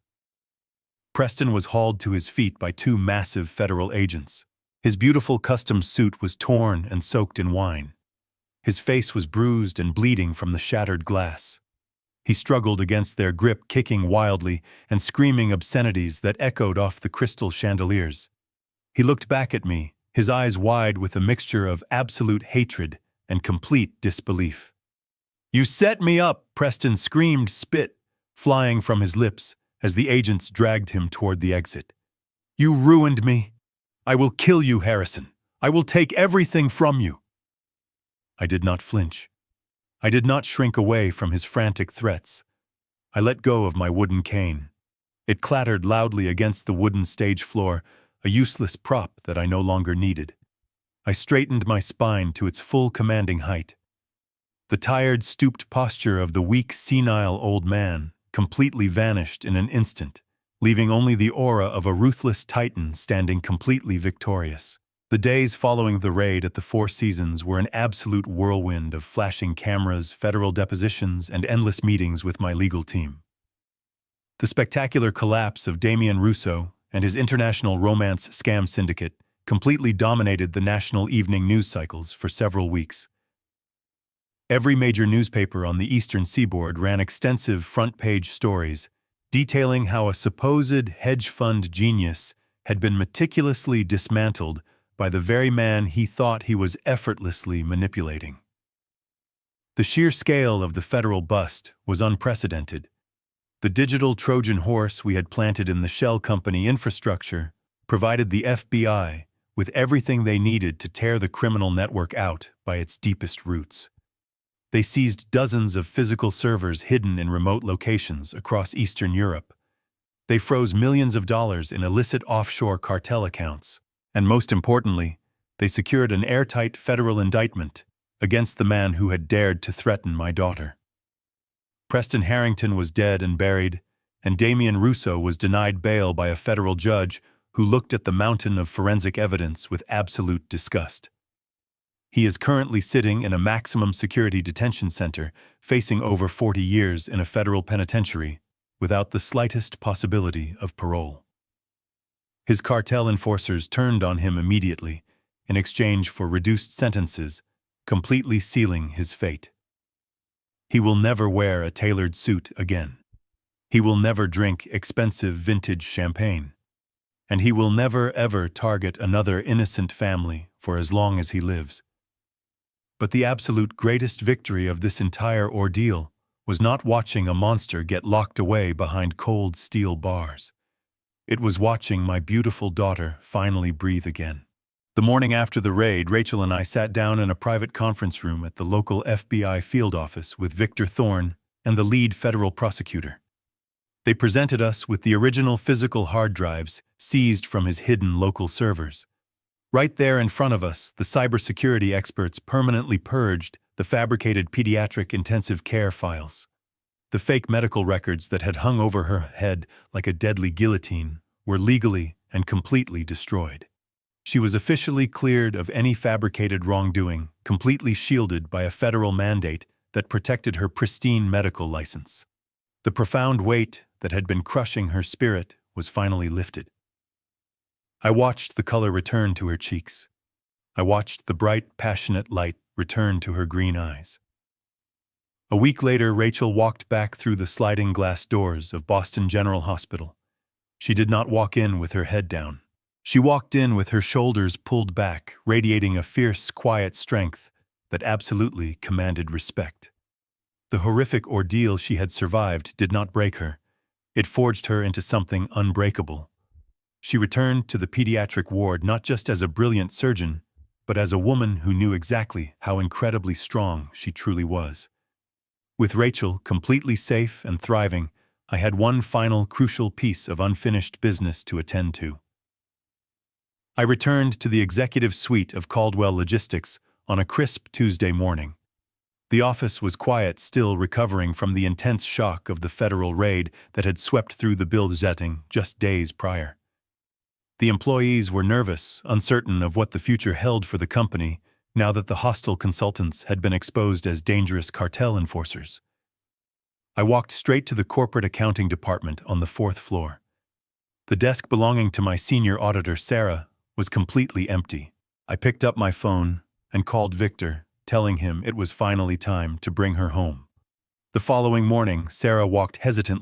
Preston was hauled to his feet by two massive federal agents. His beautiful custom suit was torn and soaked in wine. His face was bruised and bleeding from the shattered glass. He struggled against their grip, kicking wildly and screaming obscenities that echoed off the crystal chandeliers. He looked back at me, his eyes wide with a mixture of absolute hatred and complete disbelief. "You set me up!" Preston screamed, spit flying from his lips as the agents dragged him toward the exit. "You ruined me! I will kill you, Harrison! I will take everything from you!" I did not flinch. I did not shrink away from his frantic threats. I let go of my wooden cane. It clattered loudly against the wooden stage floor, a useless prop that I no longer needed. I straightened my spine to its full commanding height. The tired, stooped posture of the weak, senile old man completely vanished in an instant, leaving only the aura of a ruthless titan standing completely victorious. The days following the raid at the Four Seasons were an absolute whirlwind of flashing cameras, federal depositions, and endless meetings with my legal team. The spectacular collapse of Damian Russo and his international romance scam syndicate completely dominated the national evening news cycles for several weeks. Every major newspaper on the eastern seaboard ran extensive front-page stories detailing how a supposed hedge fund genius had been meticulously dismantled by the very man he thought he was effortlessly manipulating. The sheer scale of the federal bust was unprecedented. The digital Trojan horse we had planted in the shell company infrastructure provided the FBI with everything they needed to tear the criminal network out by its deepest roots. They seized dozens of physical servers hidden in remote locations across Eastern Europe. They froze millions of dollars in illicit offshore cartel accounts. And most importantly, they secured an airtight federal indictment against the man who had dared to threaten my daughter. Preston Harrington was dead and buried, and Damian Russo was denied bail by a federal judge who looked at the mountain of forensic evidence with absolute disgust. He is currently sitting in a maximum security detention center, facing over 40 years in a federal penitentiary, without the slightest possibility of parole. His cartel enforcers turned on him immediately, in exchange for reduced sentences, completely sealing his fate. He will never wear a tailored suit again. He will never drink expensive vintage champagne. And he will never ever target another innocent family for as long as he lives. But the absolute greatest victory of this entire ordeal was not watching a monster get locked away behind cold steel bars. It was watching my beautiful daughter finally breathe again. The morning after the raid, Rachel and I sat down in a private conference room at the local FBI field office with Victor Thorne and the lead federal prosecutor. They presented us with the original physical hard drives seized from his hidden local servers. Right there in front of us, the cybersecurity experts permanently purged the fabricated pediatric intensive care files. The fake medical records that had hung over her head like a deadly guillotine were legally and completely destroyed. She was officially cleared of any fabricated wrongdoing, completely shielded by a federal mandate that protected her pristine medical license. The profound weight that had been crushing her spirit was finally lifted. I watched the color return to her cheeks. I watched the bright, passionate light return to her green eyes. A week later, Rachel walked back through the sliding glass doors of Boston General Hospital. She did not walk in with her head down. She walked in with her shoulders pulled back, radiating a fierce, quiet strength that absolutely commanded respect. The horrific ordeal she had survived did not break her. It forged her into something unbreakable. She returned to the pediatric ward not just as a brilliant surgeon, but as a woman who knew exactly how incredibly strong she truly was. With Rachel completely safe and thriving, I had one final crucial piece of unfinished business to attend to. I returned to the executive suite of Caldwell Logistics on a crisp Tuesday morning. The office was quiet, still recovering from the intense shock of the federal raid that had swept through the building just days prior. The employees were nervous, uncertain of what the future held for the company now that the hostile consultants had been exposed as dangerous cartel enforcers. I walked straight to the corporate accounting department on the 4th floor. The desk belonging to my senior auditor, Sarah, was completely empty. I picked up my phone and called Victor, telling him it was finally time to bring her home. The following morning, Sarah walked hesitantly